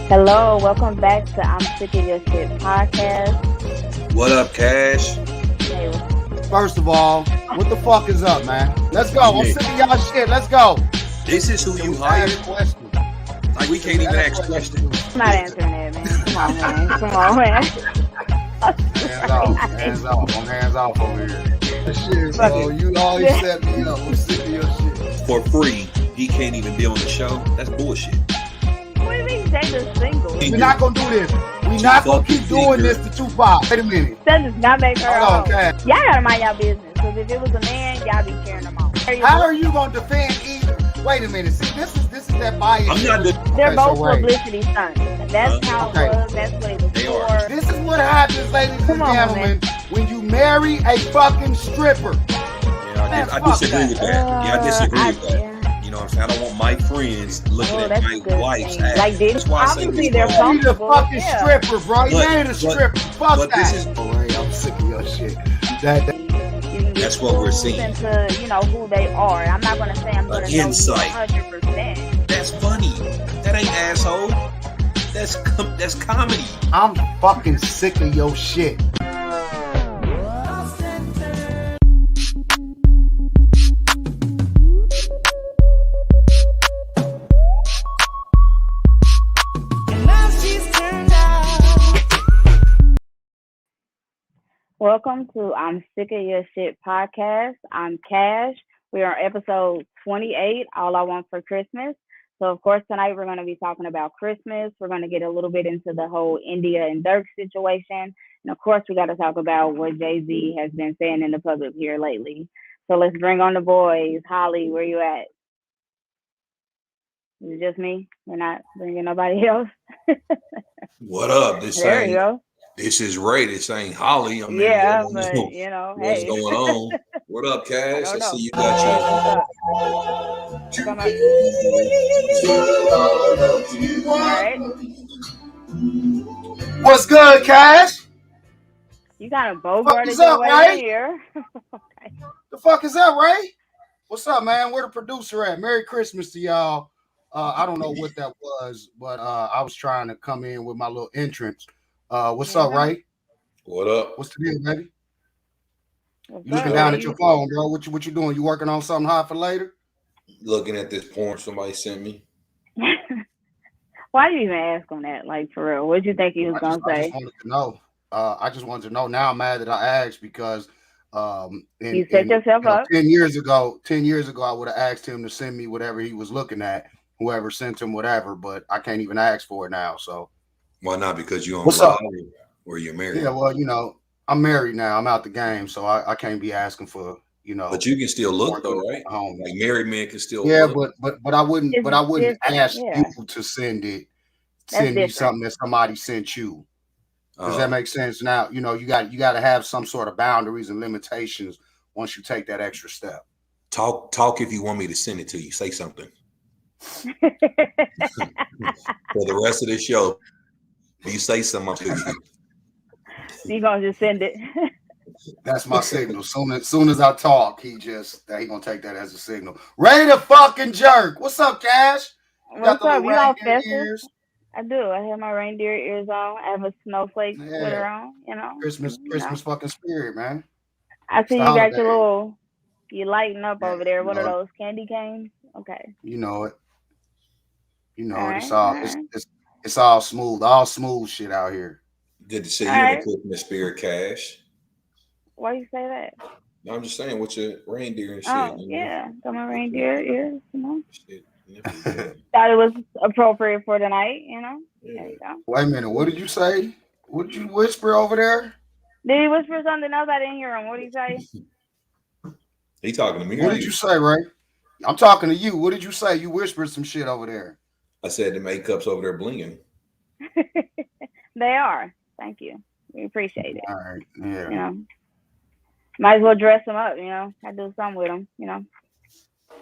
Hello, welcome back to I'm Sick of Your Shit podcast. What up, Cash? Hey, First of all, what the fuck is up, man? Let's go. I'm sick of y'all shit. Let's go. This is who you hired? Like, we can't even ask questions. I'm not answering that, man. Come on, man. Hands off. Hands off. I'm hands off over here. Shit, bro. You always set me up. I'm sick of your shit. For free, he can't even be on the show. That's bullshit. What do you mean they just single? We're not going to do this. We're not going to keep doing this to Tupac. Wait a minute. That does not make her Hold on, own. Cash. Y'all gotta mind y'all business, because if it was a man, y'all be cheering them on. How are you going to defend either? Wait a minute. See, this is that bias. I'm not They're Okay, both so right. publicity stunts. That's how Okay. it was. That's what it was They for. are. This is what happens, ladies Come and on, gentlemen, when you marry a fucking stripper. Yeah, I disagree with that. Yeah, I disagree with that. Yeah. You know what I'm saying? I don't want my friends looking at that's my a good wife's thing. ass. Like, That's why I say obviously we they're wrong. You the comfortable. fucking Yeah. stripper, bro. You But- ain't a stripper. Fuck but that. this is- All right, I'm sick of your shit. That You can get That's what we're clues seeing. into, who they are. I'm not going to say I'm going to know you Insight. 100%. That's funny. That ain't asshole. That's comedy. I'm fucking sick of your shit. Welcome to I'm Sick of Your Shit podcast. I'm Cash. We are on episode 28, All I Want for Christmas. So, of course, tonight we're going to be talking about Christmas. We're going to get a little bit into the whole India and Dirk situation. And, of course, we got to talk about what Jay-Z has been saying in the public here lately. So let's bring on the boys. Holly, where you at? Is it just me? We're not bringing nobody else? What up? This There you ain't. go. This is Ray. This ain't Holly. I mean, Yeah, what's but, going hey. on? What up, Cash? I don't I know. see you got Come on. All right. What's good, Cash? You kind of Fuck bogarted is your up, way Ray? in here. Okay. The fuck is up, Ray? What's up, man? Where the producer at? Merry Christmas to y'all. I don't know what that was, but I was trying to come in with my little entrance. What's up, Ray? What up? What's the deal, baby? What's You looking up, down Ray? at your phone, bro? What you doing? You working on something hot for later? Looking at this porn somebody sent me. Why do you even ask him that? Like, for real, what did you think he was going to I say? just wanted to know. I just wanted to know. Now I'm mad that I asked because You set yourself up. 10 years ago, I would have asked him to send me whatever he was looking at, whoever sent him whatever, but I can't even ask for it now. So Why not? Because you on What's live up? or you're married. yeah, well, I'm married now. I'm out the game, so I can't be asking for, But you can still look though, right? home. Like married men can still Yeah, look. but I wouldn't ask yeah. you to send me different. something that somebody sent you. Does Uh, that make sense? Now, you got to have some sort of boundaries and limitations once you take that extra step. talk if you want me to send it to you. Say something. For the rest of this show, if you say something, I'm gonna You going to just send it. That's my signal. Soon as I talk, he gonna take that as a signal. Ray the fucking jerk. What's up, Cash? What's up? You all festive? Ears. I do. I have my reindeer ears on. I have a snowflake sweater on, Christmas fucking spirit, man. I see you It's got the your holiday. you lighting up Yeah, over there. What you are know those, candy canes? Okay. You know it. All It's right, all all right. it's all smooth shit out here. Good to see you All in right. the Christmas spirit, Cash. Why you say that? No, I'm just saying, what's your reindeer and shit? Oh, you know? yeah. Got my reindeer ears, Shit. Thought it was appropriate for tonight, Yeah. There you go. Wait a minute, what did you say? What did you whisper over there? Did he whisper something else? I didn't hear him. What did he say? He talking to me. What did you say, Ray? I'm talking to you. What did you say? You whispered some shit over there. I said the makeup's over there blinging. They are. Thank you. We appreciate it. All right. Yeah. Might as well dress them up, I do something with them,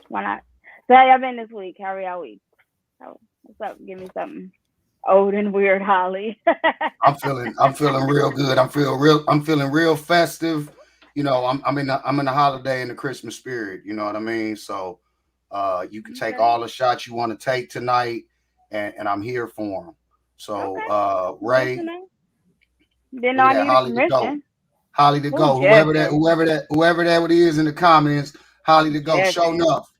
Why not? So how y'all been this week? How are y'all week? What's up? Give me something old and weird, Holly. I'm feeling real good. I'm feeling real festive. I'm in the holiday and the Christmas spirit. You know what I mean? So you can take all the shots you want to take tonight, and I'm here for them. So Okay. Ray, Didn't know look I at that, needed Holly to go. permission. Holly to Who go. Jeffrey? Whoever that is in the comments, Holly to go. Show Jeffrey. enough.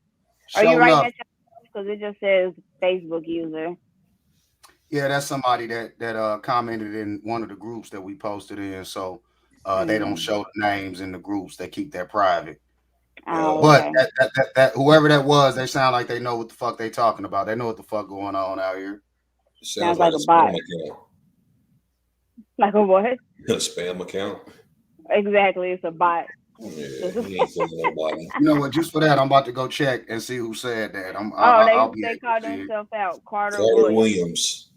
Are you Show writing enough. that? Because it just says Facebook user. Yeah, that's somebody that commented in one of the groups that we posted in. So they don't show the names in the groups. They keep that private. Oh, But okay. that whoever that was, they sound like they know what the fuck they talking about. They know what the fuck going on out here. Sounds like like a a bot. spam account. Like a what? A spam account. Exactly, it's a bot. Yeah, he ain't fooling nobody. You know what? Just for that, I'm about to go check and see who said that. Oh, Be they able called to see it. themselves out. Carter Carter Williams. Williams.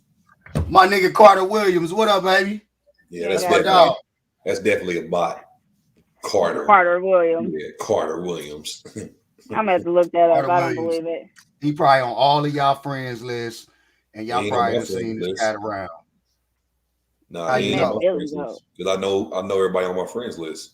My nigga Carter Williams. What up, baby? Yeah, That's that's definitely a bot. Carter Williams. Yeah, Carter Williams. I'm gonna have to look that up. Carter I don't Williams. believe it. He probably on all of y'all friends list, and y'all He ain't on probably my done seen friends this list. cat around. Nah, How he you ain't know? on my friends list. Because I know everybody on my friends list.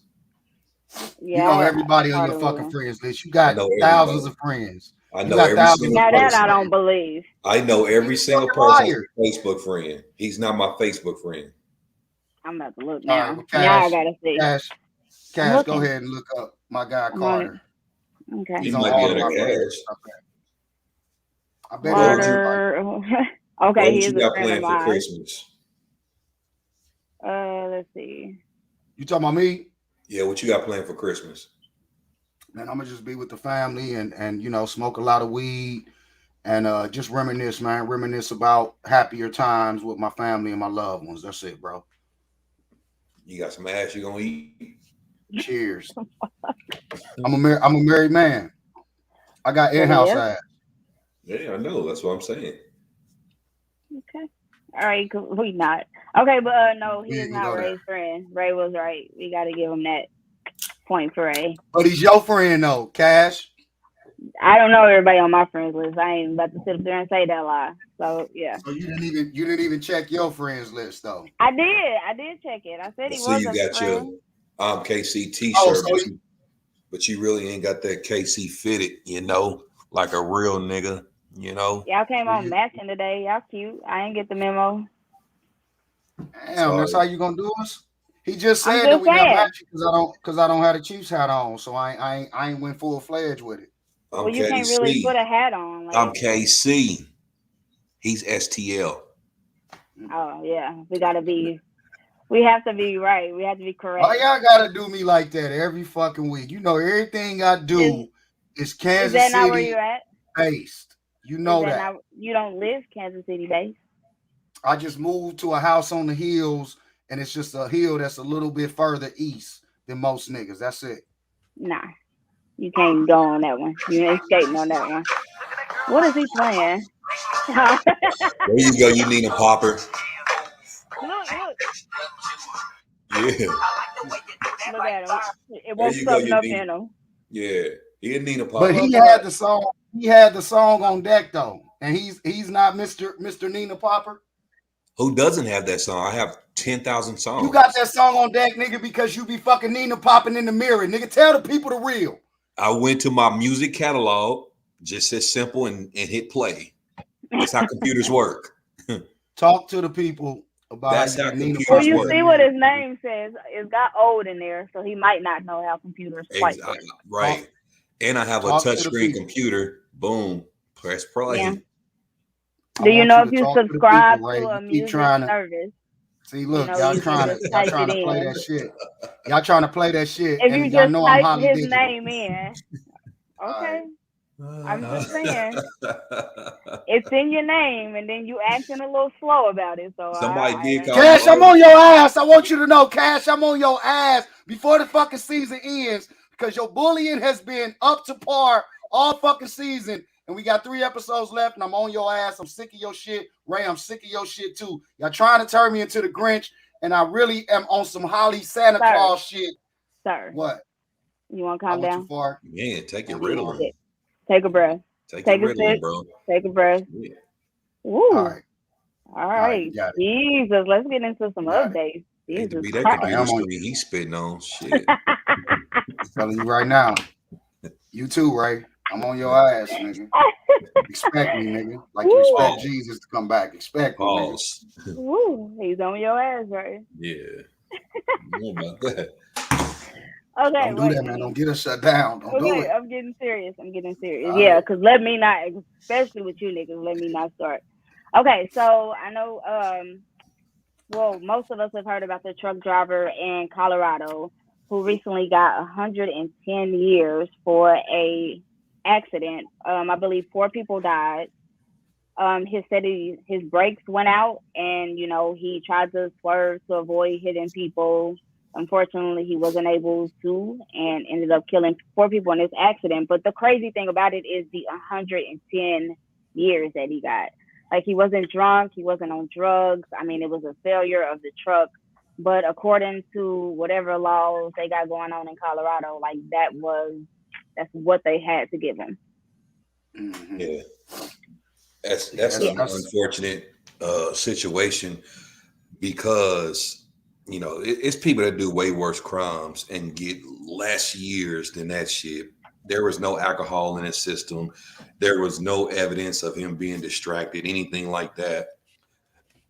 Yeah, You know everybody on Carter your fucking Williams. friends list. You got know thousands everybody. of friends. I You know got every thousands single Now that person. I don't believe. I know every You single fucking person liar. as a Facebook friend. He's not my Facebook friend. I'm about to look All now. right, well, Now I gotta see. Cash, go ahead and look up my guy I'm on it. Carter. Okay. He's He on might all be of under my Cash. friends. I bet Carter. Okay, What he's you a got friend of planned for mine. Christmas? Let's see. You talking about me? Yeah, what you got planned for Christmas? Man, I'm gonna just be with the family and you know, smoke a lot of weed and just reminisce, man. Reminisce about happier times with my family and my loved ones. That's it, bro. You got some ass you gonna eat? Cheers. I'm a married man. I got in-house ass. Yeah, I know. That's what I'm saying. Okay. All right, we not. Okay, but no, he is not Ray's friend. Ray was right. We got to give him that point for Ray. But he's your friend though, Cash. I don't know everybody on my friends list. I ain't about to sit up there and say that lie. So yeah. So you didn't even check your friends list though. I did check it. I said he was you a got friend. your KC t-shirt, so but you really ain't got that KC fitted, you know, like a real nigga, you know. Y'all came on matching today. Y'all cute. I ain't get the memo. Damn, that's how you gonna do us? He just said that we not matching because I don't have the Chiefs hat on, so I ain't went full fledged with it. Well, you can't really put a hat on. I'm KC. He's STL. Oh yeah, we have to be right. We have to be correct. Why y'all gotta do me like that every fucking week? You know, everything I do is Kansas City. Is that not where you're at? Based. You know that. Not, you don't live Kansas City based. I just moved to a house on the hills, and it's just a hill that's a little bit further east than most niggas. That's it. Nah, you can't go on that one. You ain't skating on that one. What is he playing? There you go. You need a popper. Look. Yeah. Look at him. It woke something up in him. Yeah. He didn't need a popper. But he had the song. He had the song on deck though, and he's not Mr. Nina Popper. Who doesn't have that song? I have 10,000 songs. You got that song on deck, nigga, because you be fucking Nina popping in the mirror, nigga. Tell the people the real. I went to my music catalog, just as simple, and hit play. That's how computers work. Talk to the people about that's how Nina. Well, you see what his name says. It's got old in there, so he might not know how computers work. Right. And I have a touchscreen computer. Boom. Press play. Yeah. Do you know if you subscribe to a music service? See, look, y'all trying to play that shit. Y'all trying to play that shit. If you just type his name in, okay. I'm just saying, it's in your name, and then you acting a little slow about it. So somebody did call Cash, I'm on your ass. I want you to know, Cash, I'm on your ass before the fucking season ends because your bullying has been up to par all fucking season. And we got 3 episodes left, and I'm on your ass. I'm sick of your shit. Ray, I'm sick of your shit, too. Y'all trying to turn me into the Grinch, and I really am on some Holly Santa Claus shit. Sir. What? You want to calm down? Man, take your Ritalin. Take a breath. Take a Ritalin, bro. Take a breath. Yeah. Woo. All right. Jesus, let's get into some updates. Hate to be that computer screen he's spitting on. Shit. I'm telling you right now. You too, Ray. I'm on your ass, nigga. Expect me, nigga. Like you expect Jesus to come back. Expect me, nigga. Pause. Woo, he's on your ass, right? Yeah. Know about that. Okay, Don't do wait. that, man. Don't get us shut down. Don't do Okay, it. I'm getting serious. I'm getting serious. All Yeah, right. because let me not, especially with you niggas, let me not start. Okay, so I know, well, most of us have heard about the truck driver in Colorado who recently got 110 years for a accident. I believe 4 people died. His brakes went out, and he tried to swerve to avoid hitting people. Unfortunately, he wasn't able to, and ended up killing 4 people in this accident. But the crazy thing about it is the 110 years that he got. Like, he wasn't drunk, he wasn't on drugs. I mean, it was a failure of the truck. But according to whatever laws they got going on in Colorado, like that's what they had to give him. Mm-hmm. Yeah. That's Yeah, an unfortunate situation because it's people that do way worse crimes and get less years than that shit. There was no alcohol in his system. There was no evidence of him being distracted, anything like that.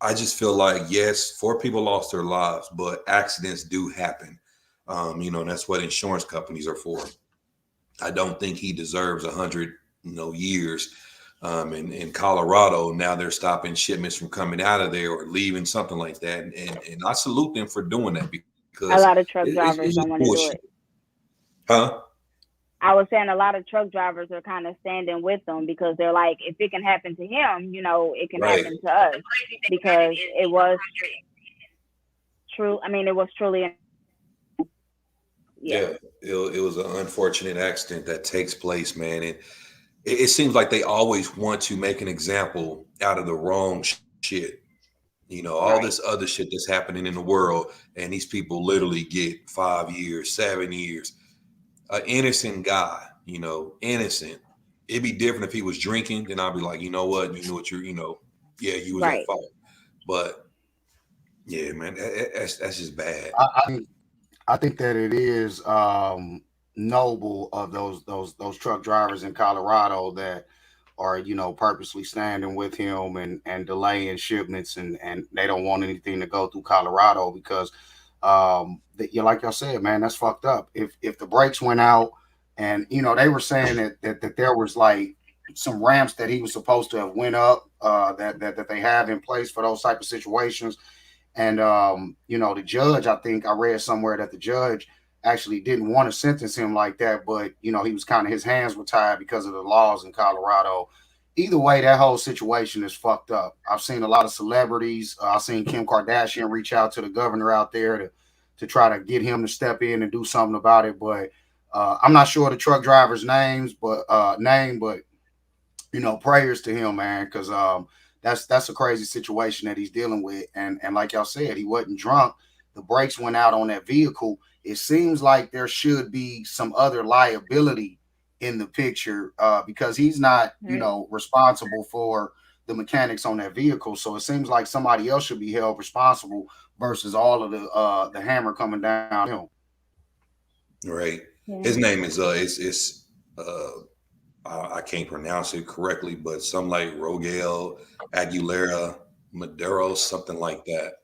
I just feel like, yes, 4 people lost their lives, but accidents do happen. And that's what insurance companies are for. I don't think he deserves 100, years. In Colorado, now they're stopping shipments from coming out of there or leaving, something like that. And I salute them for doing that because A lot of truck it's drivers just don't want to do bullshit. it. Huh? I was saying a lot of truck drivers are kind of standing with them because they're like, if it can happen to him, it can Right. happen to us, because it was true. I mean, it was truly, Yeah. It was an unfortunate accident that takes place, man. And it seems like they always want to make an example out of the wrong shit. All Right. this other shit that's happening in the world, and these people literally get 5 years, 7 years. An innocent guy, innocent. It'd be different if he was drinking, then I'd be like, you know what, you was at Right. fault. But yeah, man, that's just bad. I think that it is noble of those truck drivers in Colorado that are purposely standing with him and delaying shipments, and they don't want anything to go through Colorado because like y'all said, man, that's fucked up. If the brakes went out, and they were saying that there was like some ramps that he was supposed to have went up, that they have in place for those type of situations. And the judge, I think I read somewhere that the judge actually didn't want to sentence him like that, but he was kind of, his hands were tied because of the laws in Colorado. Either way, that whole situation is fucked up. I've seen a lot of celebrities. I've seen Kim Kardashian reach out to the governor out there to try to get him to step in and do something about it. But I'm not sure the truck driver's name, but prayers to him, man, because that's a crazy situation that he's dealing with. And like y'all said, he wasn't drunk. The brakes went out on that vehicle. It seems like there should be some other liability in the picture because he's not, responsible for the mechanics on that vehicle. So it seems like somebody else should be held responsible versus all of the hammer coming down him. Right. Yeah. His name is it's I can't pronounce it correctly, but some like Rogel Aguilera Madero, something like that.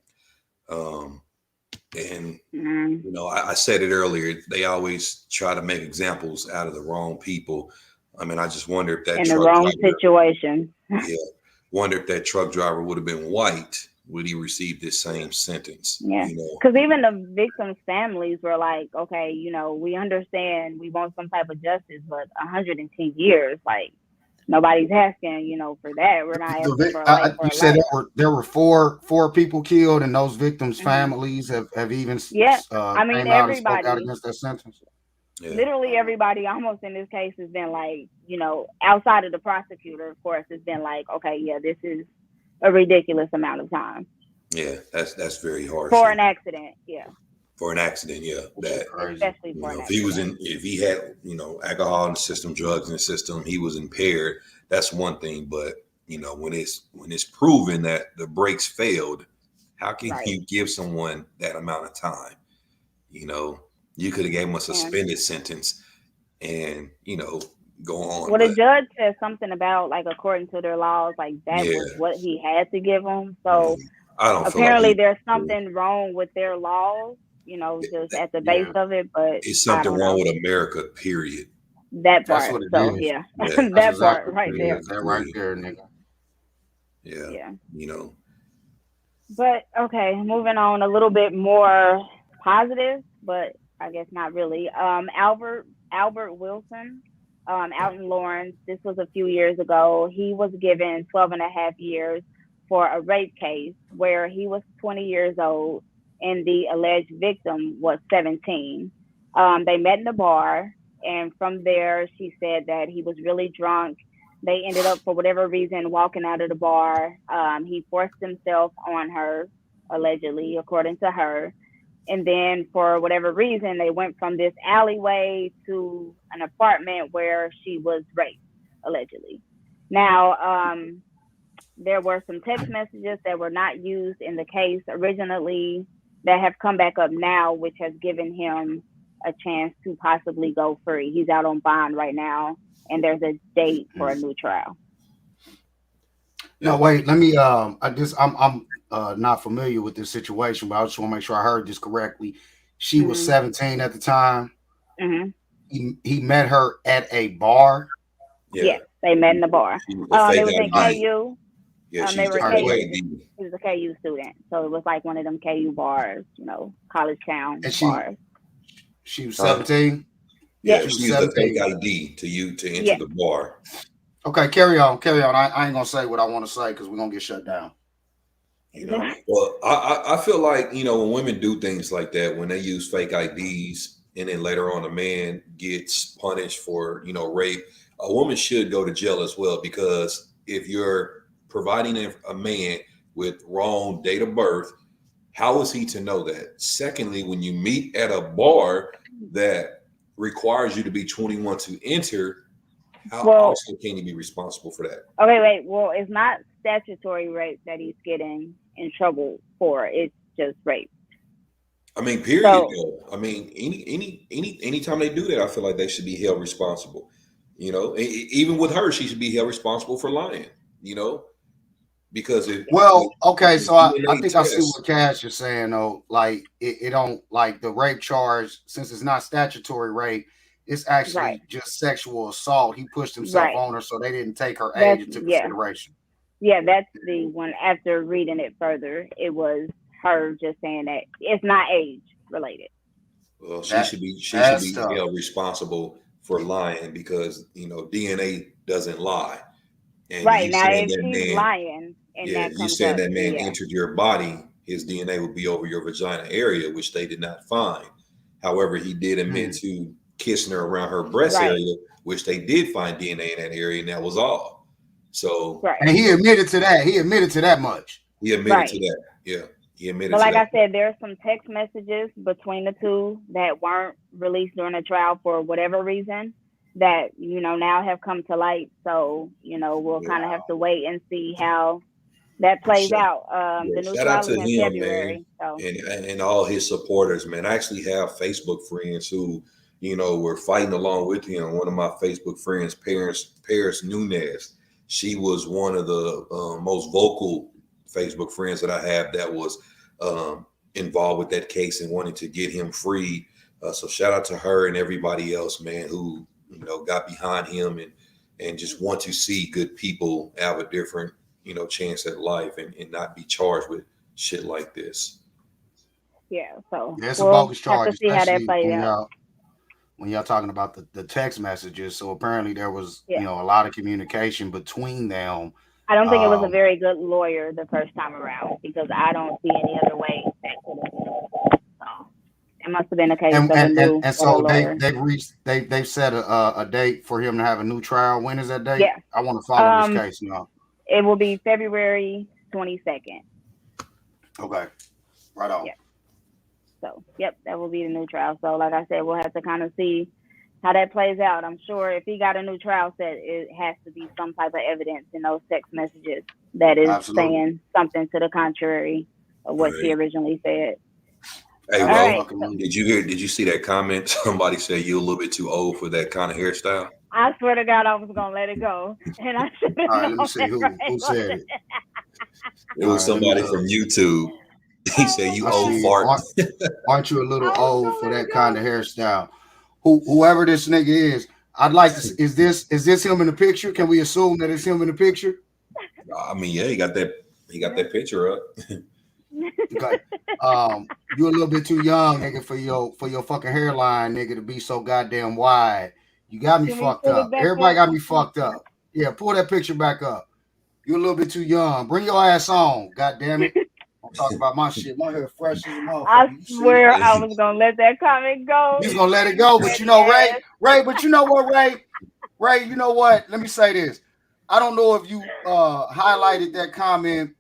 And I said it earlier. They always try to make examples out of the wrong people. I mean, I just wonder if that In the truck wrong driver, situation. yeah, wonder if that truck driver would have been white, would he receive this same sentence? Yeah. Because even the victims' families were like, okay, we understand, we want some type of justice, but 110 years, like, nobody's asking, for that. We're not asking for a life. You said there were four people killed, and those victims' families have even I mean, came out and spoke everybody out against that sentence. Yeah. Literally everybody almost in this case has been like, outside of the prosecutor, of course, has been like, okay, yeah, this is a ridiculous amount of time. Yeah, that's very harsh. For an accident, yeah. For an accident, yeah. That especially for an accident. if he had, alcohol in the system, drugs in the system, he was impaired, that's one thing. But when it's proven that the brakes failed, how can you give someone that amount of time? You could have gave him a suspended sentence and go on. Well, the But judge said something about like according to their laws, like that yeah, was what he had to give them. yeah, So I don't feel like apparently there's something wrong with their laws, just at the base Yeah, of it. But it's I something don't wrong know with America. Period. that that's part. what it So is. yeah, Yeah, That's that part exactly right what it there. is. That right there, nigga. yeah. Yeah. You know, But okay, moving on a little bit more positive, but I guess not really. Albert Wilson, out in Lawrence. This was a few years ago. He was given 12 and a half years for a rape case where he was 20 years old and the alleged victim was 17. They met in a bar, and from there, she said that he was really drunk. They ended up, for whatever reason, walking out of the bar. He forced himself on her, allegedly, according to her. And then, for whatever reason, they went from this alleyway to an apartment where she was raped, allegedly. Now, there were some text messages that were not used in the case originally that have come back up now, which has given him a chance to possibly go free. He's out on bond right now, and there's a date for a new trial. No, wait. Let me. I'm not familiar with this situation, but I just want to make sure I heard this correctly. She was 17 at the time. Mm-hmm. He met her at a bar. yeah. Yes, they met in the bar. She was a They fake was in ID. KU. Yeah, They she's were the KU. fake ID. He was a KU student, so it was like one of them KU bars, college town And bars. she was 17. Yeah, Yes. she used the fake ID to enter Yeah. the bar. Okay, carry on. I ain't gonna say what I want to say because we're gonna get shut down. Well, I feel like when women do things like that, when they use fake IDs, and then later on a man gets punished for rape, a woman should go to jail as well, because if you're providing a man with wrong date of birth, how is he to know that? Secondly, when you meet at a bar that requires you to be 21 to enter, how also can you be responsible for that? Okay, wait. Well, it's not statutory rape that he's getting in trouble for. It's just rape. I mean, period. So, I mean, anytime they do that, I feel like they should be held responsible. Even with her, she should be held responsible for lying. Because okay, so I think I see what Cash is saying though. Like it don't, like the rape charge, since it's not statutory rape, it's actually just sexual assault. He pushed himself on her, so they didn't take her age into consideration. Yeah, that's the one. After reading it further, it was her just saying that it's not age related. Well, she should be held responsible for lying, because DNA doesn't lie. And right now, if she's lying, and you saying that man entered your body, his DNA would be over your vagina area, which they did not find. However, he did admit to kissing her around her breast area, which they did find DNA in that area, and that was all. So, and he admitted to that. He admitted to that much. He admitted to that. Yeah, he admitted. But like I said, there's some text messages between the two that weren't released during the trial for whatever reason that now have come to light. So we'll kind of have to wait and see how that plays out. The new trial is in February, man, and all his supporters, man. I actually have Facebook friends who were fighting along with him. One of my Facebook friends, Paris Nunez, she was one of the most vocal Facebook friends that I have that was involved with that case and wanted to get him free. So shout out to her and everybody else, man, who got behind him and just want to see good people have a different chance at life and not be charged with shit like this. Yeah, so it's a bogus charge, have to see how that plays out. When y'all talking about the text messages, so apparently there was a lot of communication between them. I don't think it was a very good lawyer the first time around, because I don't see any other way that could have been. So it must have been a case of a new and so lawyer. they've set a date for him to have a new trial. When is that date? Yeah, I want to follow this case now. It will be February 22nd. Okay, right on. Yeah. So, that will be the new trial. So, like I said, we'll have to kind of see how that plays out. I'm sure if he got a new trial set, it has to be some type of evidence in those text messages that is saying something to the contrary of what she originally said. Hey, Ro, did you see that comment? Somebody said you're a little bit too old for that kind of hairstyle. I swear to God, I was gonna let it go, and I should have All right, known let me see that who right away. said it. It All was right, let me somebody look. from YouTube. He Oh said, my "You I old see God, it. fart." Aren't you a little I was old gonna for let it that kind go. of hairstyle? Whoever this nigga is, I'd like to. Is this him in the picture? Can we assume that it's him in the picture? I mean, yeah, he got that. He got Yeah. that picture up. Okay. You a little bit too young, nigga, for your fucking hairline, nigga, to be so goddamn wide. You got me Can we fucked pull it up. back Everybody up? got me fucked up. Yeah, pull that picture back up. You a little bit too young. Bring your ass on. God damn it. I'm talking about my shit. My hair fresh as a I motherfucker. You see? swear I was gonna let that comment go. He's gonna let it You go, but you petty know, Ray, ass. Ray, but you know what, Ray, you know what? Let me say this. I don't know if you highlighted that comment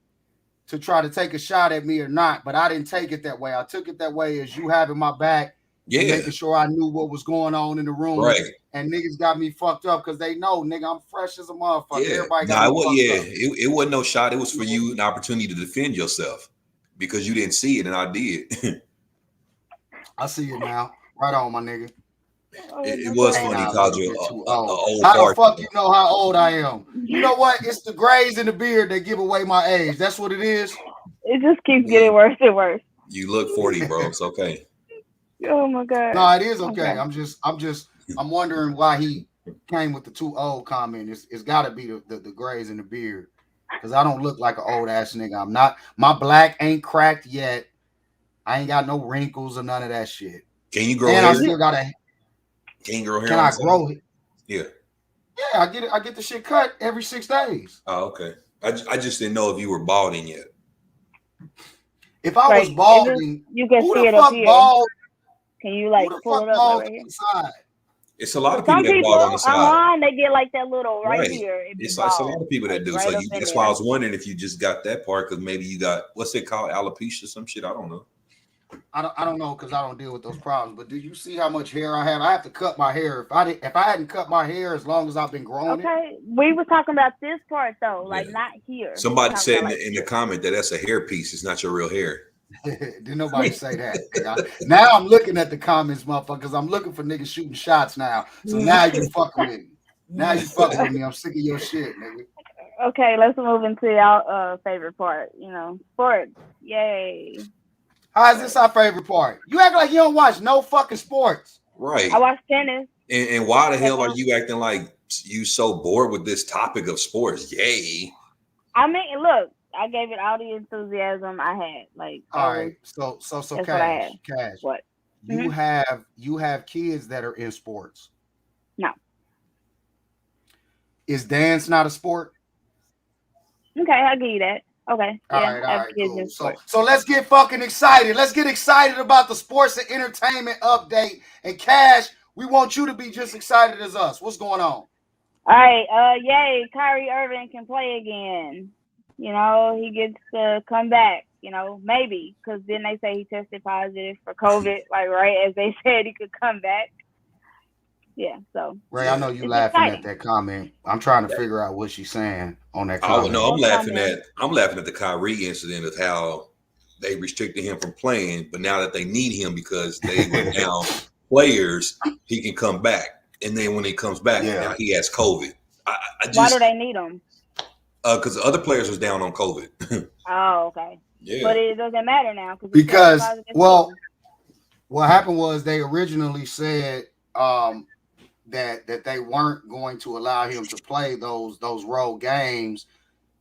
to try to take a shot at me or not, but I didn't take it that way. I took it that way as you having my back and Yeah, making sure I knew what was going on in the room. right. And niggas got me fucked up because they know, nigga, I'm fresh as a motherfucker. Yeah. Everybody got No, it me was. fucked Yeah, up. it wasn't no shot. It was You for know? you an opportunity to defend yourself because you didn't see it, and I did. it, I see it now. Right on, my nigga. Oh it my was Hey, God. funny. He now a called little you bit too a old. old How the fart. fuck you know how old I am? You know what? It's the grays in the beard that give away my age. That's what it is. It just keeps getting You, worse and worse. you look 40, bro. It's okay. Oh my God. No, it is okay. Okay. I'm wondering why he came with the too old comment. It's got to be the grays in the beard because I don't look like an old ass nigga. I'm not. My black ain't cracked yet. I ain't got no wrinkles or none of that shit. Can you grow And I hair? You still got a. Can you grow hair Can on the I side? grow it? Yeah. Yeah, I get it. I get the shit cut every 6 days. Oh, okay. I just didn't know if you were balding yet. If I was right. It just balding, you can who see the it up fuck here. bald? Can you Who like the pull fuck it up like balls right here? on the side? It's a lot of people Some that people bald on the side. online they get like that little right Right. here. It be It's a lot bald, of people that like do. So right up you in that's why I there. was wondering if you just got that part because maybe you got what's it called alopecia some shit. I don't know. I don't know because I don't deal with those problems. But do you see how much hair I have? I have to cut my hair. If I hadn't cut my hair as long as I've been growing it, Okay, we were talking about this part though, Yeah. like not here. We Somebody talking said about like in the here. comment that that's a hair piece. It's not your real hair. did nobody say that? Now I'm looking at the comments, motherfuckers. I'm looking for niggas shooting shots now. So now you fucking with me. Now you fucking with me. I'm sick of your shit, nigga. Okay, let's move into y'all favorite part. Sports. Yay, How is this sports. our favorite part? You act like you don't watch no fucking sports. Right. I watch tennis And why the because hell are you acting like you so bored with this topic of sports? Yay. I mean, look, I gave it all the enthusiasm I had. Like that All was right. So that's what I had. cash. What? You have kids that are in sports. No. Is dance not a sport? Okay, I'll give you that. Okay, yeah, I All have right, kids cool. in So sports. so let's get fucking excited. Let's get excited about the sports and entertainment update. And Cash, we want you to be just excited as us. What's going on? All right, yay, Kyrie Irving can play again. He gets to come back. Maybe because then they say he tested positive for COVID, like right as they said he could come back. Yeah, so Ray, I Yeah. know you it's laughing at exciting. that comment. I'm trying to figure out what she's saying on that I no, comment. What comment? I'm laughing at the Kyrie incident of how they restricted him from playing, but now that they need him because they were down players, he can come back. And then when he comes back, Yeah. now he has COVID. I Why do just they need him? because the other players was down on COVID. Oh, okay. Yeah. But it doesn't matter now because he tested Because positive well, too. what happened was they originally said that they weren't going to allow him to play those road games.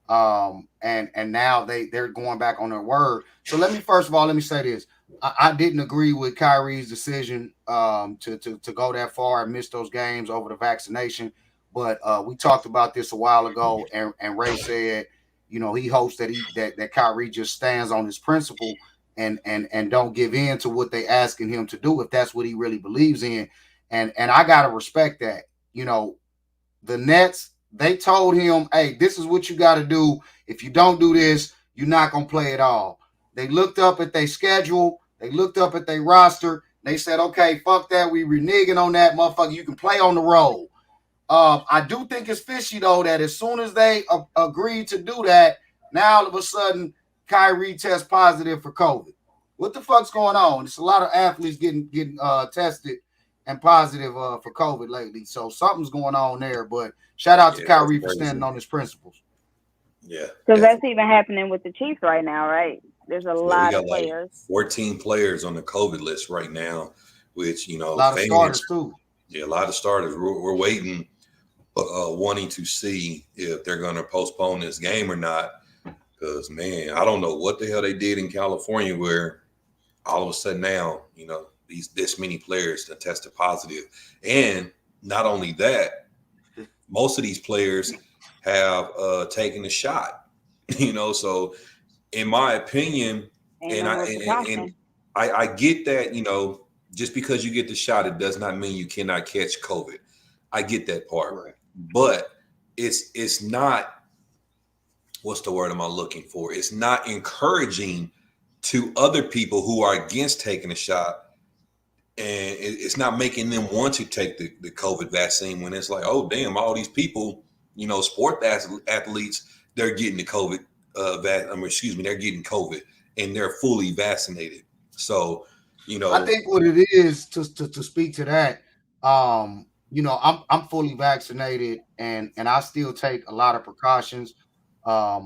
And now they're going back on their word. So let me say this. I didn't agree with Kyrie's decision to go that far and miss those games over the vaccination. But we talked about this a while ago, and Ray said, he hopes that Kyrie just stands on his principle and don't give in to what they asking him to do if that's what he really believes in. And I gotta respect that. The Nets, they told him, hey, this is what you got to do. If you don't do this, you're not going to play at all. They looked up at their schedule. They looked up at their roster. They said, okay, fuck that. We reneging on that, motherfucker. You can play on the road. I do think it's fishy, though, that as soon as they agreed to do that, now all of a sudden, Kyrie tests positive for COVID. What the fuck's going on? It's a lot of athletes getting tested, and positive for COVID lately. So something's going on there. But shout out to Yeah, that's Kyrie for crazy. standing on his principles. Yeah, Because that's definitely. even happening with the Chiefs right now, right? There's a Yeah, we lot got of like players. 14 players on the COVID list right now, which A lot of starters fans, too. yeah, a lot of starters. We're waiting, wanting to see if they're going to postpone this game or not. Because man, I don't know what the hell they did in California where all of a sudden now, this many players that tested positive, and not only that, most of these players have taken a shot. So in my opinion, Ain't and no I more and precaution. I get that, just because you get the shot, it does not mean you cannot catch COVID. I get that part, Right. but it's not, what's the word am I looking for? It's not encouraging to other people who are against taking a shot, and it's not making them want to take the COVID vaccine when it's like, oh damn, all these people, sport athletes, they're getting the COVID they're getting COVID and they're fully vaccinated. So, I think what it is to speak to that, I'm fully vaccinated and I still take a lot of precautions. I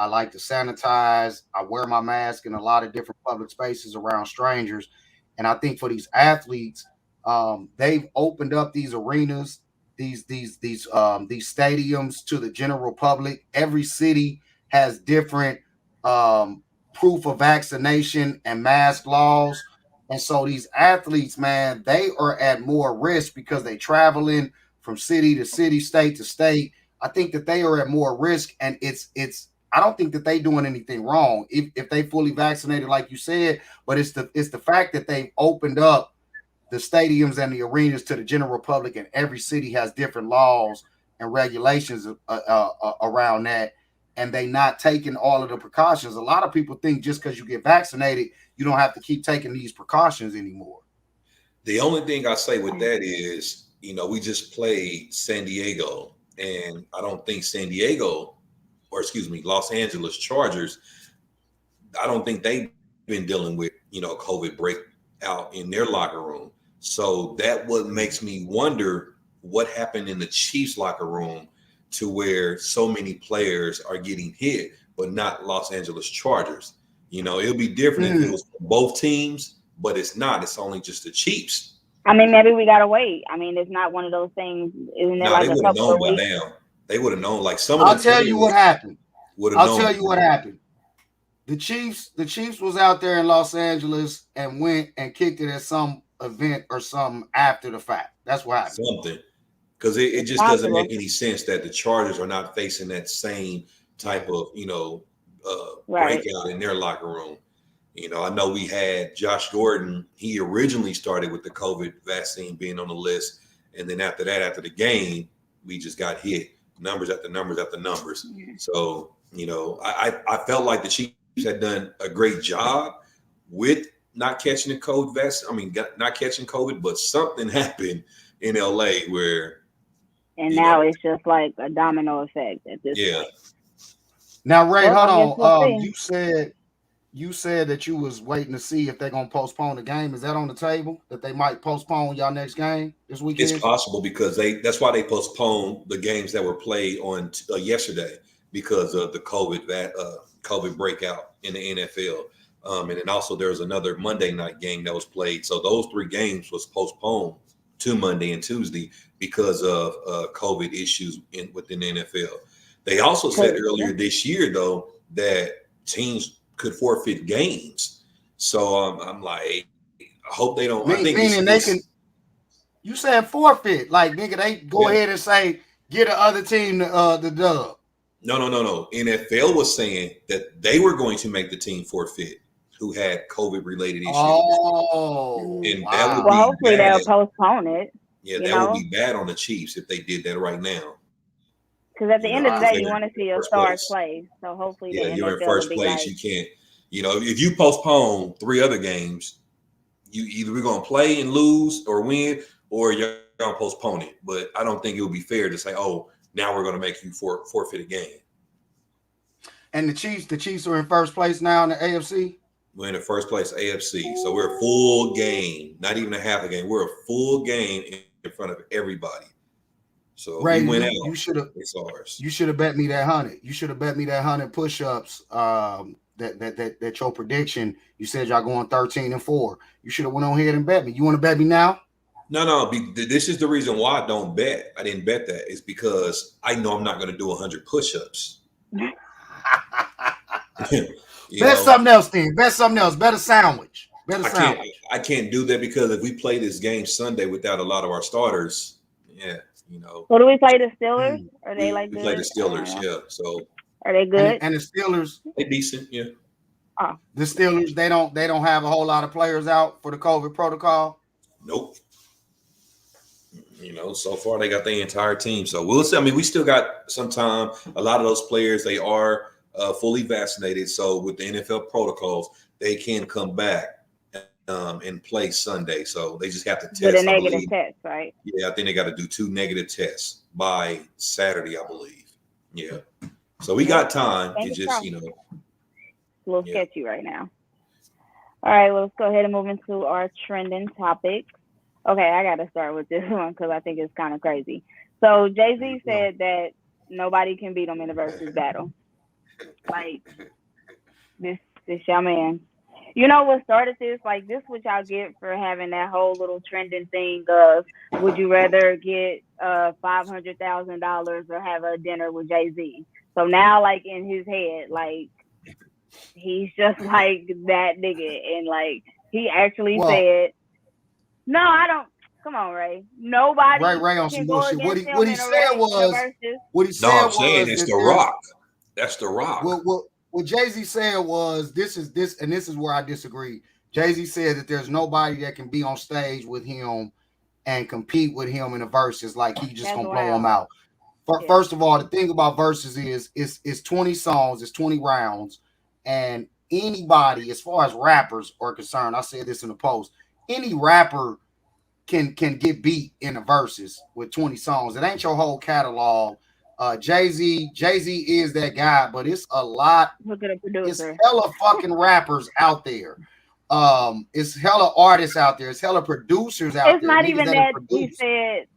like to sanitize. I wear my mask in a lot of different public spaces around strangers. And I think for these athletes, they've opened up these arenas, these stadiums to the general public. Every city has different proof of vaccination and mask laws. And so these athletes, man, they are at more risk because they traveling from city to city, state to state. I think that they are at more risk, and it's. I don't think that they doing anything wrong if they fully vaccinated, like you said. But it's the fact that they've opened up the stadiums and the arenas to the general public, and every city has different laws and regulations around that, and they not taking all of the precautions. A lot of people think just because you get vaccinated, you don't have to keep taking these precautions anymore. the only thing I say with that is, we just played San Diego, and I don't think San Diego, or excuse me, Los Angeles Chargers, I don't think they've been dealing with, COVID breakout in their locker room. So that what makes me wonder what happened in the Chiefs locker room to where so many players are getting hit, but not Los Angeles Chargers. It'll be different if it was for both teams, but it's not. It's only just the Chiefs. I mean, maybe we gotta wait. I mean, it's not one of those things. Isn't it Nah, they like a would have couple known of by weeks? now. They would have known. Like some of I'll the tell you what players happened. would have I'll known. tell you what happened. The Chiefs was out there in Los Angeles and went and kicked it at some event or something after the fact. That's what happened. Something, because it It's just doesn't possible, make any sense that the Chargers are not facing that same type of right? breakout in their locker room. I know we had Josh Gordon. He originally started with the COVID vaccine being on the list, and then after that, after the game, we just got hit numbers after numbers after numbers. So I felt like the Chiefs had done a great job with not catching the COVID vaccine. I mean, not catching COVID, but something happened in LA where And you know, now it's just like a domino effect at this yeah. point. Now, Ray, Well, hold I guess we'll on. see. You said that you was waiting to see if they're gonna postpone the game. Is that on the table that they might postpone y'all next game this It's weekend? possible because that's why they postponed the games that were played on yesterday because of the COVID breakout in the NFL. And then also there was another Monday night game that was played. So those three games was postponed to Monday and Tuesday because of COVID issues within the NFL. They also said earlier this year though that teams could forfeit games. So I'm like, I hope they don't. I think Meaning they can. You said forfeit, like nigga, they go ahead and say get the other team the dub. No. NFL was saying that they were going to make the team forfeit who had COVID related issues. Oh, And wow. that would Well, be hopefully bad. they'll postpone it. Yeah, You that would know, be bad on the Chiefs if they did that right now. because at the end of the Because day, they're you want to in see your first stars place. play. So hopefully the Yeah, you're in NFL will first be place. like, You can't, if you postpone three other games, you either we're gonna play and lose or win, or you're gonna postpone it. But I don't think it would be fair to say, oh, now we're gonna make you forfeit a game. And the Chiefs are in first place now in the AFC. We're in the first place AFC. So we're a full game, not even a half a game. We're a full game in front of everybody. So Ray, we went out. You should have. It's ours. You should have bet me that 100. You should have bet me that 100 push-ups. That your prediction. You said y'all going 13-4. You should have went on ahead and bet me. You want to bet me now? No. This is the reason why I don't bet. I didn't bet that. It's because I know I'm not going to do 100 push-ups. Bet something else, then. Bet something else. Bet a sandwich. I can't do that because if we play this game Sunday without a lot of our starters, So do we play the Steelers? Are they like we good? play the Steelers? Yeah. So are they good? And the Steelers, they decent. Yeah. Oh. The Steelers, they don't have a whole lot of players out for the COVID protocol. Nope. So far they got the entire team. So we'll see. I mean, we still got some time. A lot of those players, they are fully vaccinated. So with the NFL protocols, they can come back and play Sunday. So they just have to test. With a negative test, right? Yeah, I think they got to do 2 negative tests by Saturday, I believe. Yeah. So we got time. It's just, a little sketchy right now. All right, well, let's go ahead and move into our trending topics. Okay, I got to start with this one because I think it's kind of crazy. So Jay-Z said that nobody can beat him in a versus battle. Like, this your man. You know what started this? Like, this what y'all get for having that whole little trending thing of would you rather get $500,000 or have a dinner with Jay-Z? So now, like, in his head, like, he's just like that nigga. And, like, he actually said, no, I don't. Come on, Ray. Nobody. Ray on some bullshit. What he said was. I'm saying it's The Rock. That's The Rock. What Jay-Z said was this is where I disagree. Jay-Z said that there's nobody that can be on stage with him and compete with him in a versus like he just gonna blow him out. First of all, the thing about versus is it's 20 songs, it's 20 rounds, and anybody, as far as rappers are concerned, I said this in the post, any rapper can get beat in a versus with 20 songs. It ain't your whole catalog. Jay-Z is that guy, but it's a lot. Look at a producer. It's hella fucking rappers out there. It's hella artists out there. It's hella producers out there. It's not even that he said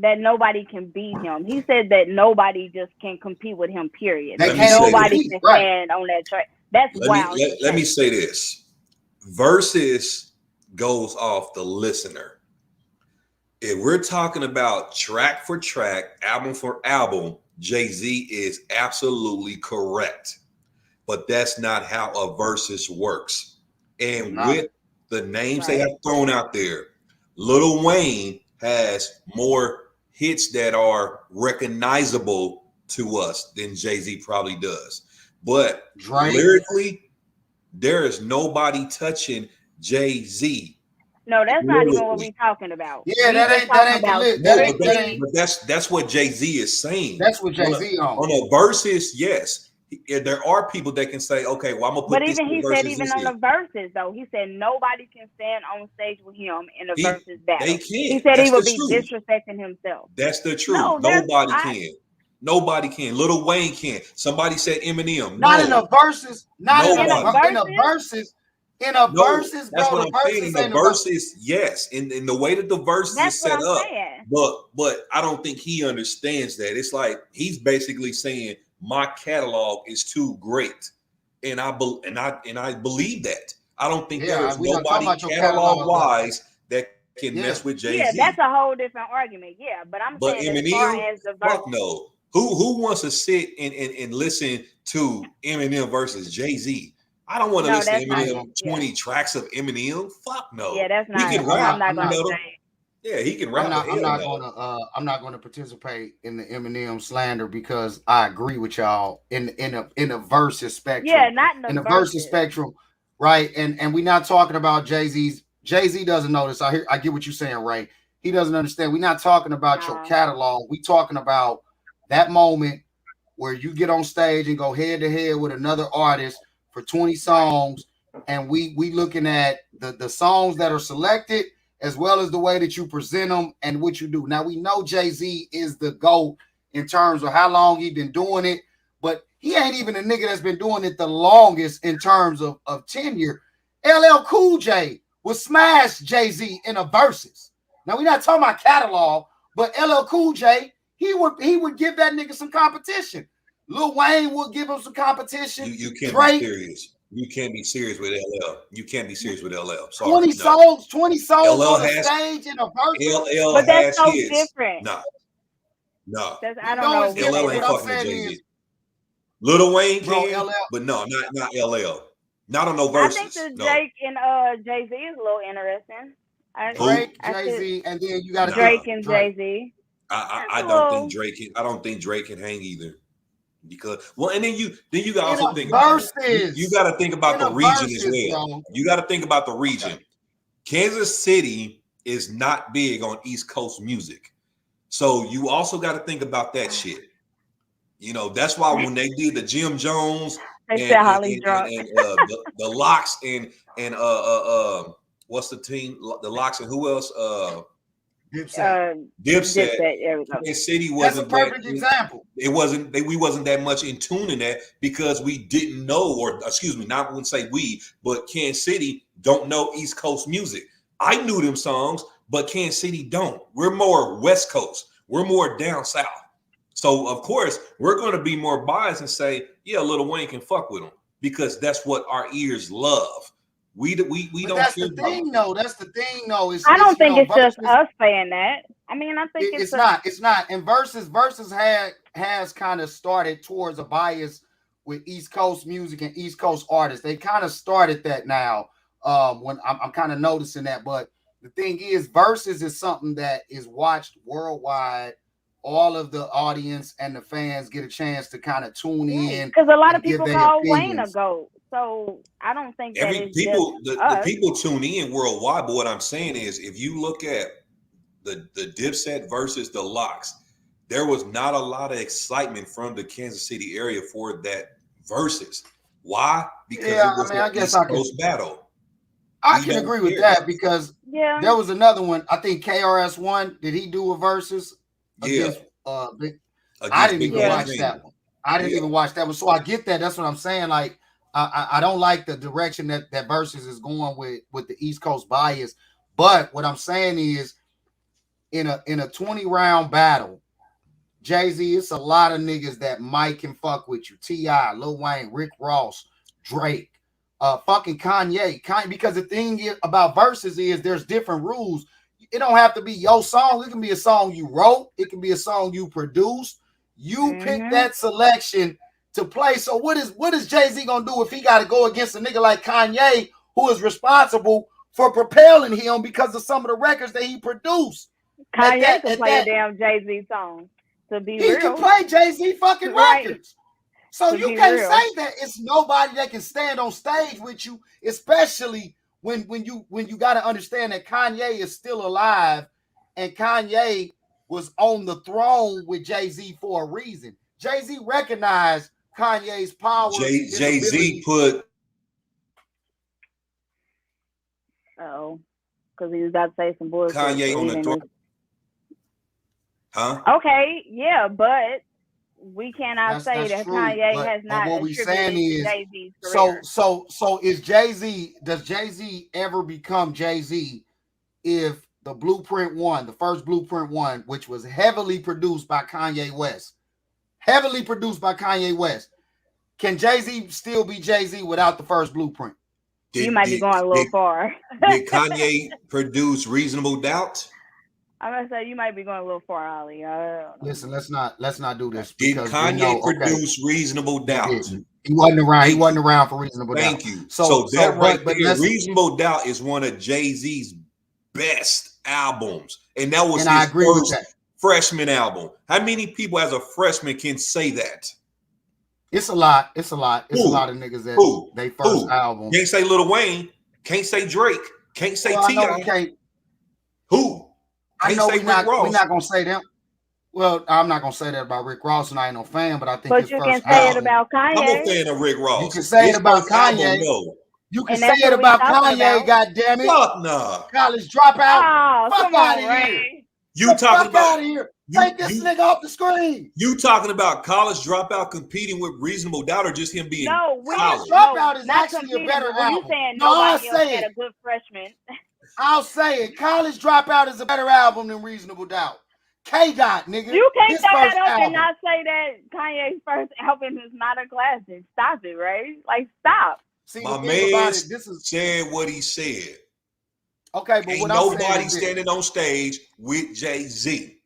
that nobody can beat him. He said that nobody just can compete with him, period. Nobody can stand on that track. That's wild. Let me say this. Versus goes off the listener. If we're talking about track for track, album for album, Jay-Z is absolutely correct. But that's not how a versus works. And with the names they have thrown out there, Lil Wayne has more hits that are recognizable to us than Jay-Z probably does. But lyrically, there is nobody touching Jay-Z. No, that's not even what we're talking about. Yeah, that ain't but that's what Jay-Z is saying. That's what Jay-Z on a versus, yes. There are people that can say, okay, well, I'm gonna put this. But even he said, even on the verses, though, he said nobody can stand on stage with him in a versus battle. They can't. He said he would be disrespecting himself. That's the truth. Nobody can. Nobody can. Lil Wayne can. Somebody said Eminem. Not in a versus. Not in a versus. In a versus, that's bro, what I'm saying. In the verses, yes. In the way that the verses is set up. But I don't think he understands that. It's like he's basically saying my catalog is too great. And I believe that. I don't think there is nobody catalog-wise that can mess with Jay-Z. Yeah, that's a whole different argument. Yeah, but I'm saying Eminem, as far as the verse, fuck no. Who wants to sit and listen to Eminem versus Jay-Z? I don't want to listen to Eminem 20 tracks of Eminem. Fuck no. Yeah, that's not. He can rap. I'm not going to say. Yeah, he can rap. I'm not going to participate in the Eminem slander because I agree with y'all in a versus spectrum. Yeah, not in the versus spectrum, right? And we're not talking about Jay-Z's. Jay-Z doesn't know this. I get what you're saying, Ray. He doesn't understand. We're not talking about your catalog. We're talking about that moment where you get on stage and go head to head with another artist for 20 songs, and we looking at the songs that are selected as well as the way that you present them and what you do. Now we know Jay-Z is the GOAT in terms of how long he's been doing it, but he ain't even a nigga that's been doing it the longest in terms of tenure. LL Cool J would smash Jay-Z in a verses. Now we're not talking about catalog, but LL Cool J, he would give that nigga some competition. Lil Wayne would give him some competition. You can't Drake, be serious. You can't be serious with LL. You can't be serious with LL. Sorry, 20 no. songs LL on the has, stage in a verse. LL But that's has so hits. different. No. I don't know. LL ain't fucking with Jay-Z. Lil Wayne can, but no, not LL. Not on no verses. I think the Drake and Jay-Z is a little interesting. Drake, Jay-Z, and then you got Drake and Jay-Z. I don't think Drake can hang either. Because and then you got to also think about you got to think about the region as well. Bro. You got to think about the region. Okay. Kansas City is not big on East Coast music, so you also got to think about that shit. You know, that's why when they did the Jim Jones and the Locks and what's the team? The Locks and who else? Dipset. Kansas City wasn't that's a perfect example. It wasn't. We wasn't that much in tune in that because we didn't know, or excuse me, not wouldn't say we, but Kansas City don't know East Coast music. I knew them songs, but Kansas City don't. We're more West Coast. We're more down south. So of course we're going to be more biased and say, yeah, Lil Wayne can fuck with him because that's what our ears love. We don't. That's the thing, though. That's the thing, though. I don't think it's just us saying that. I mean, I think it's not. It's not. And versus has kind of started towards a bias with East Coast music and East Coast artists. They kind of started that now. When I'm kind of noticing that, but the thing is, versus is something that is watched worldwide. All of the audience and the fans get a chance to kind of tune in because a lot of people call Wayne a GOAT. So I don't think the people tune in worldwide. But what I'm saying is, if you look at the Dipset versus the Locks, there was not a lot of excitement from the Kansas City area for that versus. Why? Because it was an East Coast battle. I can agree with that because there was another one. I think KRS-One, did he do a versus? Against, I didn't even watch that one. I didn't even watch that one. So I get that. That's what I'm saying. Like, I don't like the direction that versus is going with the East Coast bias. But what I'm saying is, in a 20-round battle, Jay-Z, it's a lot of niggas that might can fuck with you. T.I., Lil Wayne, Rick Ross, Drake, fucking Kanye. Because the thing about versus is there's different rules. It don't have to be your song. It can be a song you wrote. It can be a song you produced. You pick that selection to play. So what is Jay-Z gonna do if he got to go against a nigga like Kanye, who is responsible for propelling him because of some of the records that he produced? Kanye can play a damn Jay-Z song. To be real, he can play Jay-Z fucking records. So you can't say that it's nobody that can stand on stage with you, especially when you got to understand that Kanye is still alive and Kanye was on the throne with Jay-Z for a reason. Jay-Z recognized Kanye's power. Jay-Z put because he was about to say some bullshit. Kanye on the throne. Huh? Okay, yeah, but we cannot say that true. Kanye has not. What we're saying is, Jay-Z's career. So is Jay-Z? Does Jay-Z ever become Jay-Z if the Blueprint One, the first Blueprint One, which was heavily produced by Kanye West, can Jay-Z still be Jay-Z without the first Blueprint? You might be going a little far. Did Kanye produce Reasonable Doubt? I'm gonna say you might be going a little far, Ali. Listen, let's not do this. Did Kanye produce Reasonable Doubt? He wasn't around. He wasn't around for Reasonable Doubt. Thank you. So that right there, Reasonable Doubt is one of Jay-Z's best albums, and that was his first freshman album. How many people as a freshman can say that? It's a lot. It's a lot of niggas that they first album. Can't say Lil Wayne. Can't say Drake. Can't say T.I. Who? I know we're not gonna say them. Well, I'm not gonna say that about Rick Ross, and I ain't no fan, but I think. But you can say it about Kanye. I'm a fan of Rick Ross. You can say it about Kanye. You can say it about Kanye. God damn it! Fuck nah. College dropout. Oh, fuck out of here. You talking about? Take this nigga off the screen. You talking about College Dropout competing with Reasonable Doubt or just him being College Dropout is actually a better album. You saying No, nobody else had a good freshman? I'll say it. College Dropout is a better album than Reasonable Doubt. K-Dot, nigga. You can't throw that up album. and not say that Kanye's first album is not a classic. Stop it, Ray. Like, stop. See, my man said what he said. Okay, but ain't what nobody standing on stage with Jay-Z.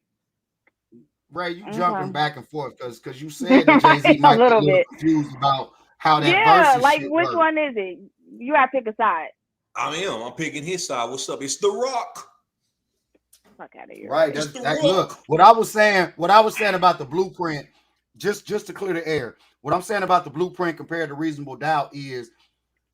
Ray, you jumping back and forth because you said that Jay-Z might be a little confused about how that versus like shit which works. one is it? You gotta pick a side. I'm picking his side. What's up? It's The Rock. Fuck out of here. Right. Look, what I was saying about the Blueprint, just to clear the air, what I'm saying about the Blueprint compared to Reasonable Doubt is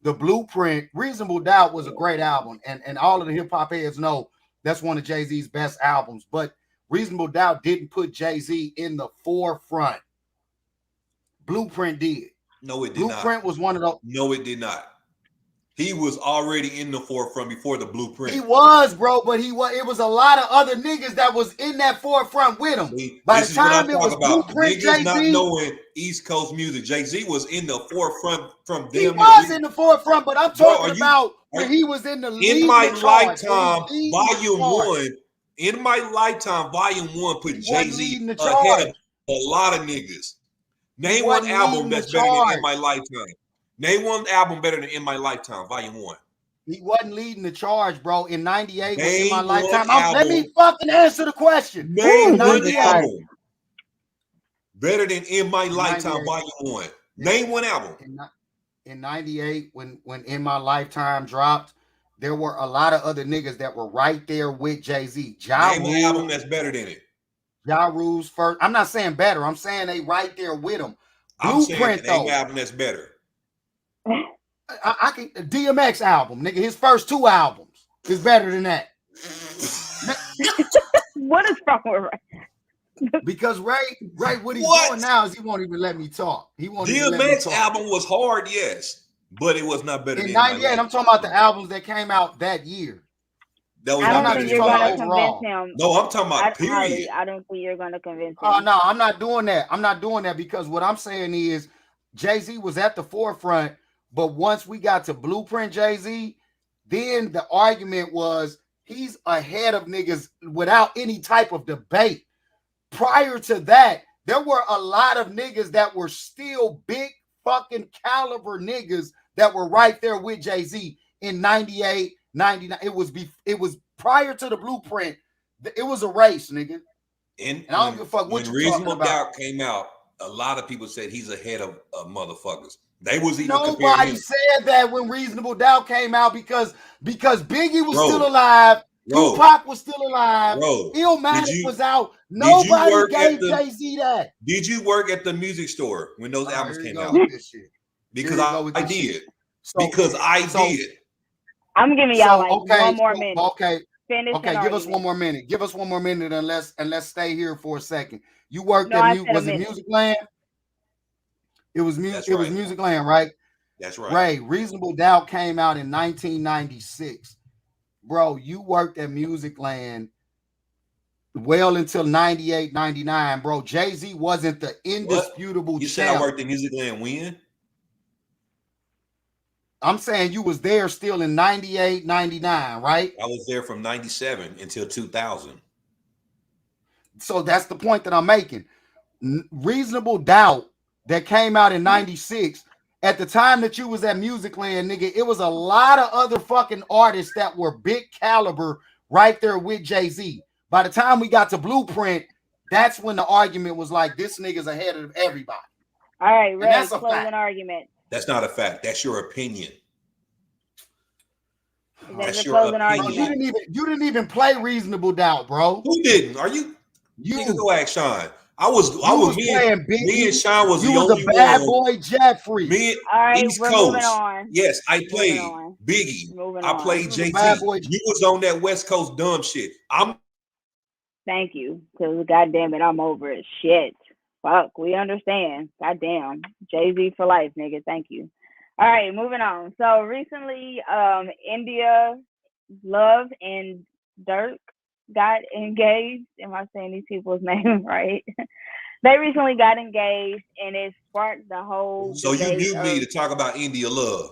the Blueprint, Reasonable Doubt was a great album, and all of the hip hop heads know that's one of Jay-Z's best albums, but Reasonable Doubt didn't put Jay-Z in the forefront. Blueprint did. No, it did not. Blueprint was one of those. No, it did not. He was already in the forefront before the Blueprint. He was, bro, but it was a lot of other niggas that was in that forefront with him. By the time it was Blueprint, Jay-Z not knowing East Coast music. Jay-Z was in the forefront from them. He was in the forefront, but I'm talking about when he was in the lead. In My Lifetime, Volume 1. In My Lifetime, Volume 1 put Jay-Z ahead of a lot of niggas. Name one album that's better than In My Lifetime. Name one album better than In My Lifetime, Volume 1. He wasn't leading the charge, bro. In 98 was In My Lifetime. Let me fucking answer the question. Name one album better than In My Lifetime, Volume 1. Name one album. In 98, when In My Lifetime dropped, there were a lot of other niggas that were right there with Jay-Z. Name an album that's better than it. Ja Rule's first. I'm not saying better. I'm saying they right there with him. Blueprint, though. Name an album that's better. I can DMX album, nigga. His first 2 albums is better than that. What is wrong with Ray? Because Ray, what he's doing now is he won't even let me talk. He won't. DMX album was hard, yes, but it was not better. In '98, I'm talking about the albums that came out that year. That was I don't think you're going to convince him. No, I'm talking about period. I don't think you're going to convince him. Oh no, I'm not doing that. I'm not doing that because what I'm saying is Jay-Z was at the forefront, but once we got to Blueprint Jay-Z, then the argument was he's ahead of niggas without any type of debate. Prior to that, there were a lot of niggas that were still big fucking caliber niggas that were right there with Jay-Z in 98, 99. It was prior to the Blueprint. It was a race, nigga. And I don't give a fuck what you're talking about. When Reasonable Doubt came out, a lot of people said he's ahead of motherfuckers. They was even nobody said that when Reasonable Doubt came out because Biggie was still alive. Tupac was still alive. Illmatic was out. Nobody gave Jay-Z that. Did you work at the music store when those albums came out? Because I did. Because I did. I'm giving y'all one more minute. Okay. Give us one more minute. Give us one more minute and let's stay here for a second. You worked at was it Music Land? It was music. It was Music Land, right? That's right. Ray, Reasonable Doubt came out in 1996. Bro, you worked at Music Land well until 98, 99, bro. Jay-Z wasn't the indisputable champ. You said I worked at Music Land when? I'm saying you was there still in 98, 99, right? I was there from 97 until 2000. So that's the point that I'm making. Reasonable Doubt that came out in 96, at the time that you was at Music Land, nigga, it was a lot of other fucking artists that were big caliber right there with Jay-Z. By the time we got to Blueprint, that's when the argument was like, this nigga's ahead of everybody. All right, Ray, that's a closing argument. That's not a fact. That's your opinion. That's your opinion. You didn't even play Reasonable Doubt, bro. Who didn't? Are you? You can go ask Sean. I was playing Biggie. Me and Sean was you the was only a bad one. boy Jeffrey. Me and all right, East we're Coast. Moving on. Yes, I played Biggie. I played Jay-Z. You was on that West Coast dumb shit. Thank you, because goddamn it, I'm over it. Shit. Fuck, we understand. Goddamn. Jay-Z for life, nigga. Thank you. All right, moving on. So recently, India Love and Dirk got engaged. Am I saying these people's name right? They recently got engaged, and it sparked the whole So you debate mute me of to talk about India love.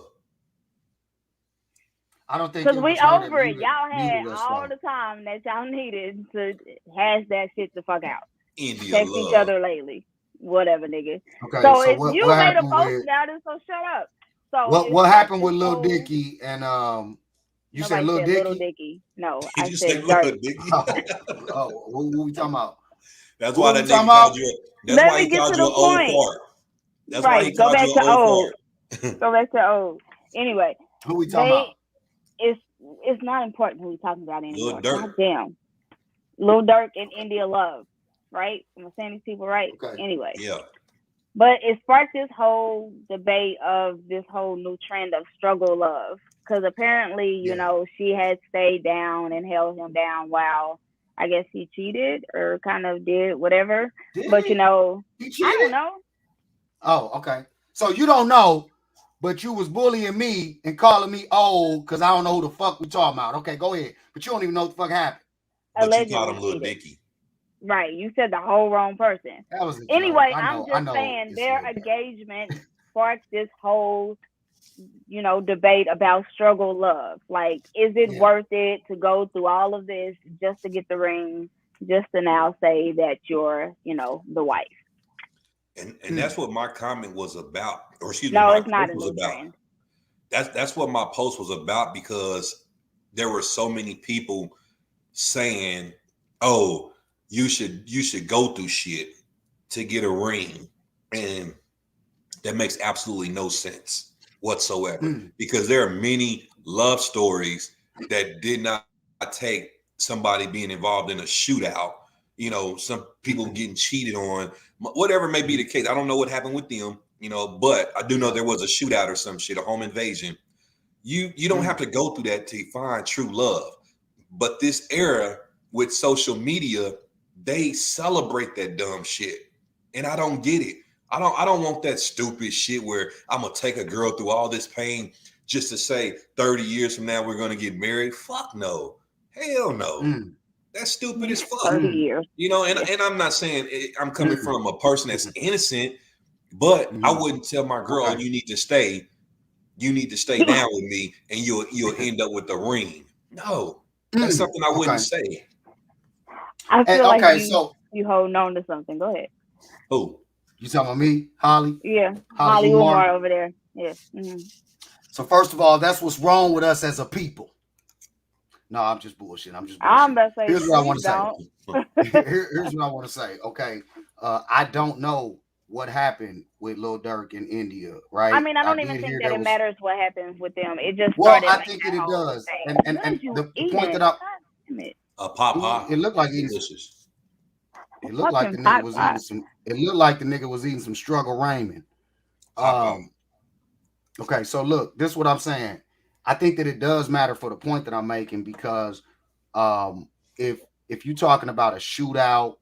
I don't think because it we was her that over it. Y'all had muted us all though. the time that y'all needed to hash that shit the fuck out. India Text each love. other lately, whatever, nigga. Okay, So so if what you made a happened post with about it, so shut up. So it what sparked happened this with Lil whole. Dicky and you said Nobody Lil said Little Dicky? Dicky. No, Did I you say said Dirt. little Dicky? What we talking about? That's why What we that talking nigga about? called you. That's Let why me he get called to you the an old point. fart. That's why he Right. Go called back you an to old old. fart. Go back to old. Anyway, Who we talking they about? it's it's not important who we're talking about Little anymore. dirt. God damn. Lil Durk and India Love. Right? Am I saying these people right? Okay. Anyway. Yeah. But it sparked this whole debate of this whole new trend of struggle love. Because apparently, you know, she had stayed down and held him down while I guess he cheated or kind of did whatever. Did But, you he? know, He I cheated? don't know. Oh, okay. So you don't know, but you was bullying me and calling me old because I don't know who the fuck we talking about. Okay, go ahead. But you don't even know what the fuck happened. But you called him Allegedly little cheated. Dicky. Right. You said the whole wrong person. That was a joke. Anyway, I I'm know just saying it's their Lil Durk. engagement sparked this whole debate about struggle love. Like, is it worth it to go through all of this just to get the ring, just to now say that you're, the wife? And that's what my comment was about, or excuse me, No, my it's not post a was new about. trend. That's what my post was about, because there were so many people saying, "Oh, you should go through shit to get a ring," and that makes absolutely no sense whatsoever, because there are many love stories that did not take somebody being involved in a shootout. Some people getting cheated on, whatever may be the case. I don't know what happened with them, but I do know there was a shootout or some shit, a home invasion. You don't have to go through that to find true love. But this era with social media, they celebrate that dumb shit, and I don't get it. I don't want that stupid shit where I'm gonna take a girl through all this pain just to say 30 years from now we're gonna get married. Fuck no. Hell no. That's stupid as fuck. 30 years. And I'm not saying I'm coming from a person that's innocent, but I wouldn't tell my girl, Okay. you need to stay down with me and you'll end up with the ring. No. That's something I wouldn't say. I feel like so you holding on to something. Go ahead. Who? You talking about me, Holly? Yeah, Holly Umar over there. Yeah. So first of all, that's what's wrong with us as a people. No, I'm just bullshit. I'm about to say, here's what I want to say. Here's what I want to say. Okay, I don't know what happened with Lil Durk in India, right? I mean, I don't even think that it matters what happens with them. It just well, started. I think it does. And the point that Papa. It looked like delicious. It looked like the nigga was eating some. It looked like the nigga was eating some struggle ramen. Okay, so look, this is what I'm saying. I think that it does matter for the point that I'm making, because if you're talking about a shootout,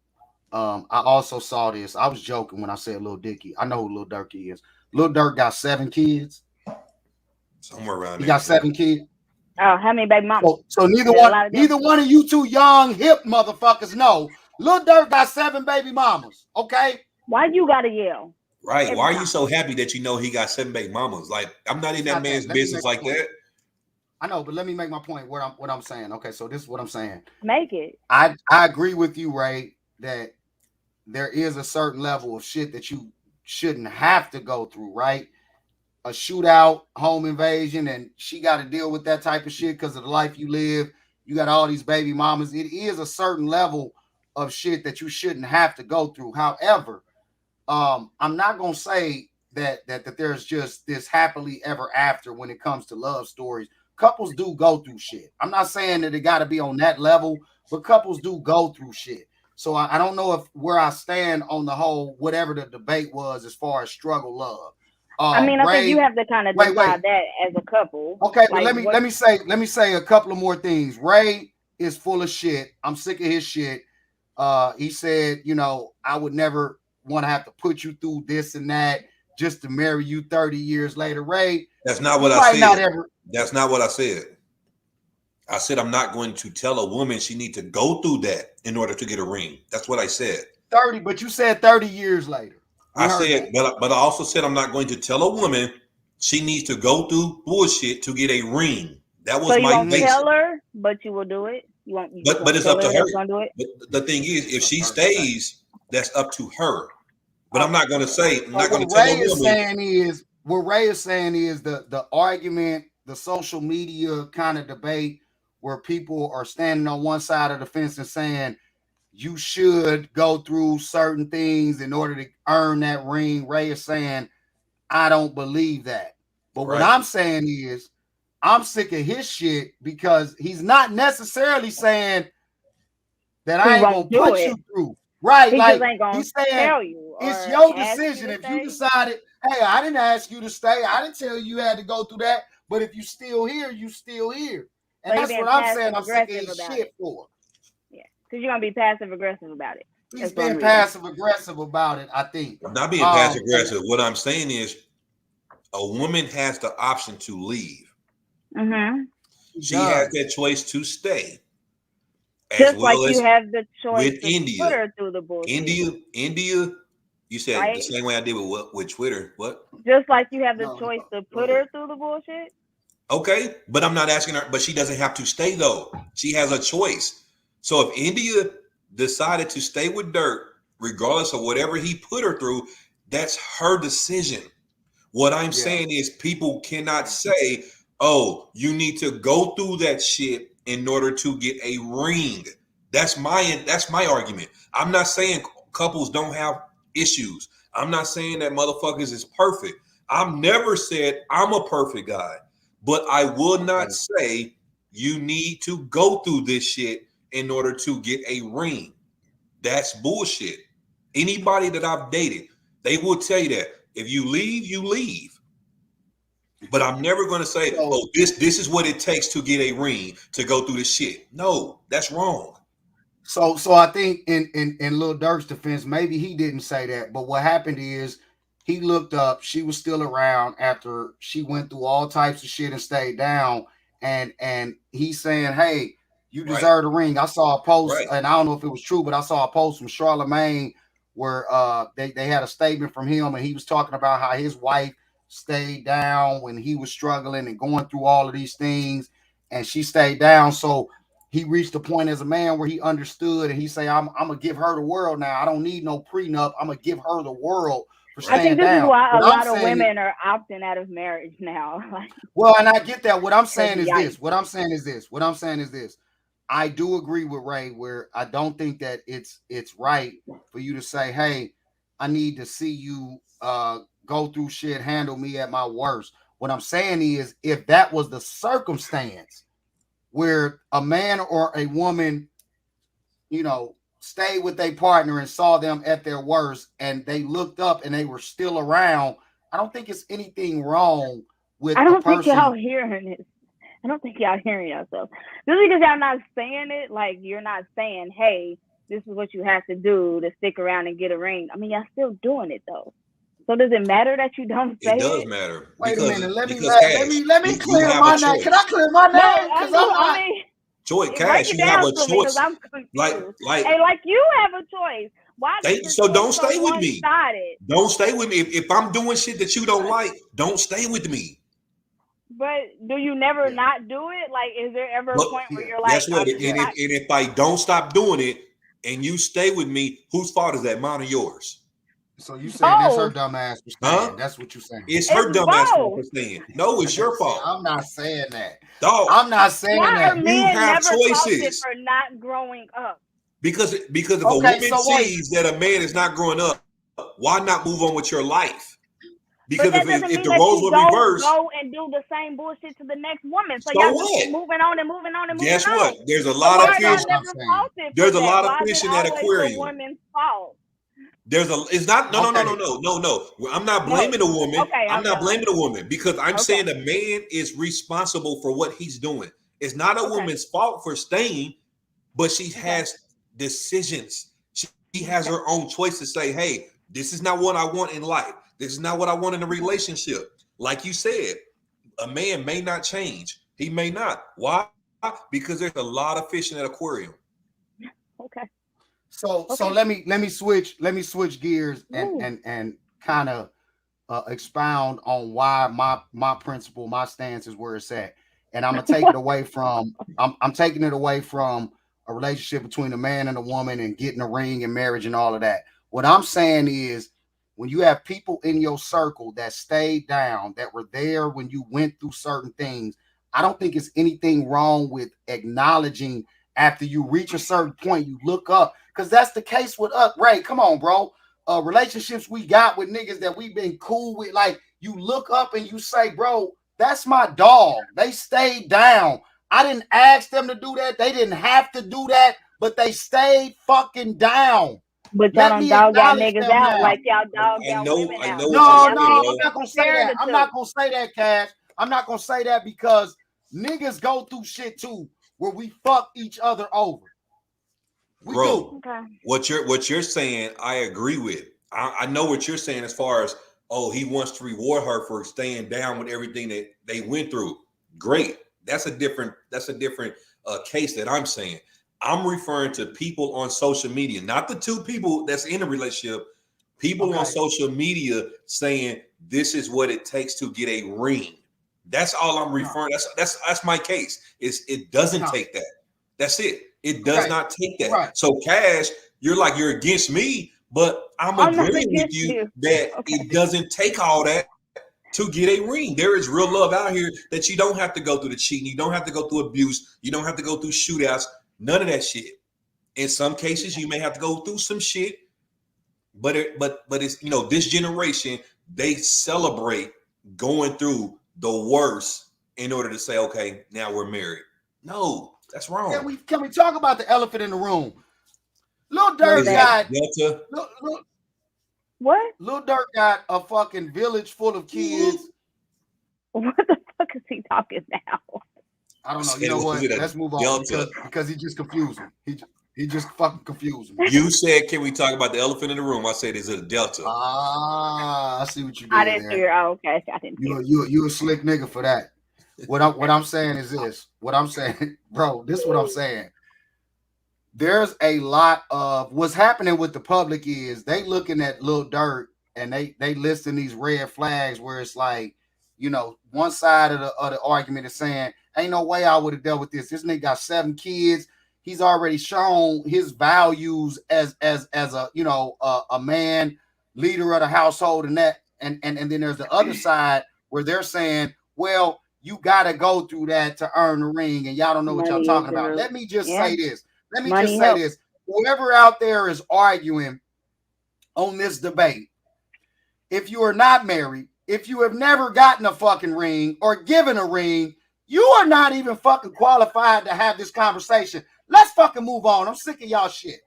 I also saw this. I was joking when I said Lil Dicky. I know who Lil Durk is. Lil Durk got 7 kids. Somewhere around there. He got 7 kids. Oh, how many baby mamas? So neither one of you two young hip motherfuckers know. Lil Durk got 7 baby mamas. Okay. Why you gotta yell? Right. Why are you so happy that you know he got 7 baby mamas? Like, I'm not in that man's business like that. I know, but let me make my point. What I'm saying. Okay, so this is what I'm saying. Make it. I agree with you, Ray, that there is a certain level of shit that you shouldn't have to go through, right? A shootout, home invasion, and she got to deal with that type of shit because of the life you live. You got all these baby mamas. It is a certain level of shit that you shouldn't have to go through. However, I'm not gonna say that there's just this happily ever after when it comes to love stories. Couples do go through shit. I'm not saying that it got to be on that level, but couples do go through shit. So I don't know where I stand on the whole whatever the debate was as far as struggle love. I mean, I think you have to kind of decide that as a couple. Okay, but let me say a couple of more things. Ray is full of shit. I'm sick of his shit. He said, I would never want to have to put you through this and that just to marry you 30 years later. Ray, that's not what I said. That's not what I said. I said I'm not going to tell a woman she need to go through that in order to get a ring. That's what I said. 30, but you said 30 years later. I said, but I also said I'm not going to tell a woman she needs to go through bullshit to get a ring. That was So you my won't basic. tell her, but you will do it. You won't. You just But won't it's tell up to her her. that you're gonna do it. But the thing is, if she stays, that's up to her. But I'm not going to say. I'm So not going what to tell Ray a is woman. saying is, what Ray is saying is the argument, the social media kind of debate where people are standing on one side of the fence and saying you should go through certain things in order to earn that ring. Ray is saying, I don't believe that. But what Right. I'm saying is, I'm sick of his shit because he's not necessarily saying that He I ain't won't gonna do put it. you through. Right. He Like just ain't gonna he's saying tell you it's or your ask you decision. to If stay. you decided, hey, I didn't ask you to stay, I didn't tell you had to go through that. But if you still here, you still here. And So you're that's being what I'm saying. passive I'm sick of aggressive his about shit it. for. Yeah, because you're gonna be passive aggressive about it. He's That's one been reason. passive aggressive about it, I think. I'm not being passive aggressive. What I'm saying is, a woman has the option to leave. Mm-hmm. She has that choice to stay, as Just like well you as have the choice with to India. put her through the bullshit. India. You said right? the same way I did with Twitter. What? Just like you have the choice to put her through the bullshit. Okay, but I'm not asking her. But she doesn't have to stay though. She has a choice. So if India decided to stay with Dirt, regardless of whatever he put her through, that's her decision. What I'm saying is people cannot say, oh, you need to go through that shit in order to get a ring. That's my argument. I'm not saying couples don't have issues. I'm not saying that motherfuckers is perfect. I've never said I'm a perfect guy, but I will not say you need to go through this shit in order to get a ring. That's bullshit. Anybody that I've dated, they will tell you that. If you leave, you leave. But I'm never going to say, oh, this is what it takes to get a ring, to go through this shit. No, that's wrong. So I think in Lil Durk's defense, maybe he didn't say that, but what happened is he looked up, she was still around after she went through all types of shit and stayed down, and he's saying, hey, you deserve a ring. I saw a post, and I don't know if it was true, but I saw a post from Charlemagne where they had a statement from him, and he was talking about how his wife stayed down when he was struggling and going through all of these things, and she stayed down. So he reached a point as a man where he understood, and he say, I'm gonna give her the world now. I don't need no prenup. I'm gonna give her the world for staying down. I think this is why a lot of women are opting out of marriage now. Well, and I get that. What I'm saying is this. I do agree with Ray where I don't think that it's right for you to say, hey, I need to see you go through shit, handle me at my worst. What I'm saying is, if that was the circumstance where a man or a woman, stayed with their partner and saw them at their worst, and they looked up and they were still around, I don't think it's anything wrong with. I don't think y'all hearing it. I don't think y'all hearing yourself. Just because y'all not saying it, like you're not saying, hey, this is what you have to do to stick around and get a ring. I mean, y'all still doing it though. So does it matter that you don't say it? It does matter. Wait a minute. Let me clear my name. Can I clear my name? Because I'm not. Cash, you have a choice. I'm confused. Like you have a choice. Why? So don't stay with me. Don't stay with me. If I'm doing shit that you don't like, don't stay with me. But do you never not do it? Like, is there ever a point where you're like, guess what? And if I don't stop doing it and you stay with me, whose fault is that? Mine or yours? So you saying that's her dumb ass for staying? That's what you're saying. It's her dumb ass for staying. No, it's your fault. I'm not saying that. Dog, I'm not saying that. You have choices for not growing up. Because if a woman sees that a man is not growing up, why not move on with your life? Because if the roles were reversed, go and do the same bullshit to the next woman. So y'all keep moving on and moving on and moving on. Guess what? There's a lot of fish. There's a lot of fish in that aquarium. Woman's fault. It's not no. I'm not blaming a woman. I'm not blaming a woman because I'm saying a man is responsible for what he's doing. It's not a woman's fault for staying, but she has decisions. She has her own choice to say, hey, this is not what I want in life. This is not what I want in a relationship. Like you said, a man may not change. He may not. Why? Because there's a lot of fish in that aquarium. Okay. So Okay. let me switch gears and kind of expound on why my principle, my stance is where it's at. And I'm gonna take it away from I'm taking it away from a relationship between a man and a woman and getting a ring and marriage and all of that. What I'm saying is when you have people in your circle that stayed down, that were there when you went through certain things, I don't think it's anything wrong with acknowledging after you reach a certain point, you look up, because that's the case with us. Ray, come on, bro. Relationships we got with niggas that we've been cool with, like you look up and you say, bro, that's my dog. They stayed down. I didn't ask them to do that. They didn't have to do that, but they stayed fucking down. But y'all Let don't me dog y'all acknowledge niggas them out now. like y'all dog I y'all know women out. what No, you're saying, I'm bro. not gonna say that. I'm not gonna say that, Cash. I'm not gonna say that because niggas go through shit too, where we fuck each other over. We Bro, do. Okay. what you're saying, I agree with. I know what you're saying as far as, oh, he wants to reward her for staying down with everything that they went through. Great. That's a different case that I'm saying. I'm referring to people on social media, not the two people that's in a relationship. People on social media saying this is what it takes to get a ring. That's all I'm referring. That's my case. It doesn't take that. That's it. It does not take that. Right. So Cash, you're against me, but I'm not agreeing with against you you. that Okay. it doesn't take all that to get a ring. There is real love out here that you don't have to go through the cheating. You don't have to go through abuse. You don't have to go through shootouts. None of that shit. In some cases, you may have to go through some shit, but it's, you know, this generation, they celebrate going through the worst in order to say, okay, now we're married. No, that's wrong. Can we talk about the elephant in the room? Lil What Durk is that? got Delta. What? Lil Durk got a fucking village full of kids. What the fuck is he talking now? I don't know. Said You know it was what? a Let's move on Delta. because he just confused me. He just fucking confused me. You said, can we talk about the elephant in the room? I said, is it a Delta? I see what you did I didn't there. hear. Oh, okay. I didn't hear. You a slick nigga for that. What I'm saying is this. What I'm saying, bro, this is what I'm saying. There's a lot of what's happening with the public is they looking at Lil Durk and they listing these red flags where it's like, you know, one side of the argument is saying, ain't no way I would have dealt with this. This nigga got 7 kids. He's already shown his values as a, you know, a man, leader of the household, and that and then there's the other side where they're saying, well, you gotta go through that to earn the ring, and y'all don't know what y'all Money is talking the about. root. Let me just Yeah. say this. Let me Money just say helps. this. Whoever out there is arguing on this debate, if you are not married, if you have never gotten a fucking ring or given a ring, you are not even fucking qualified to have this conversation. Let's fucking move on. I'm sick of y'all shit.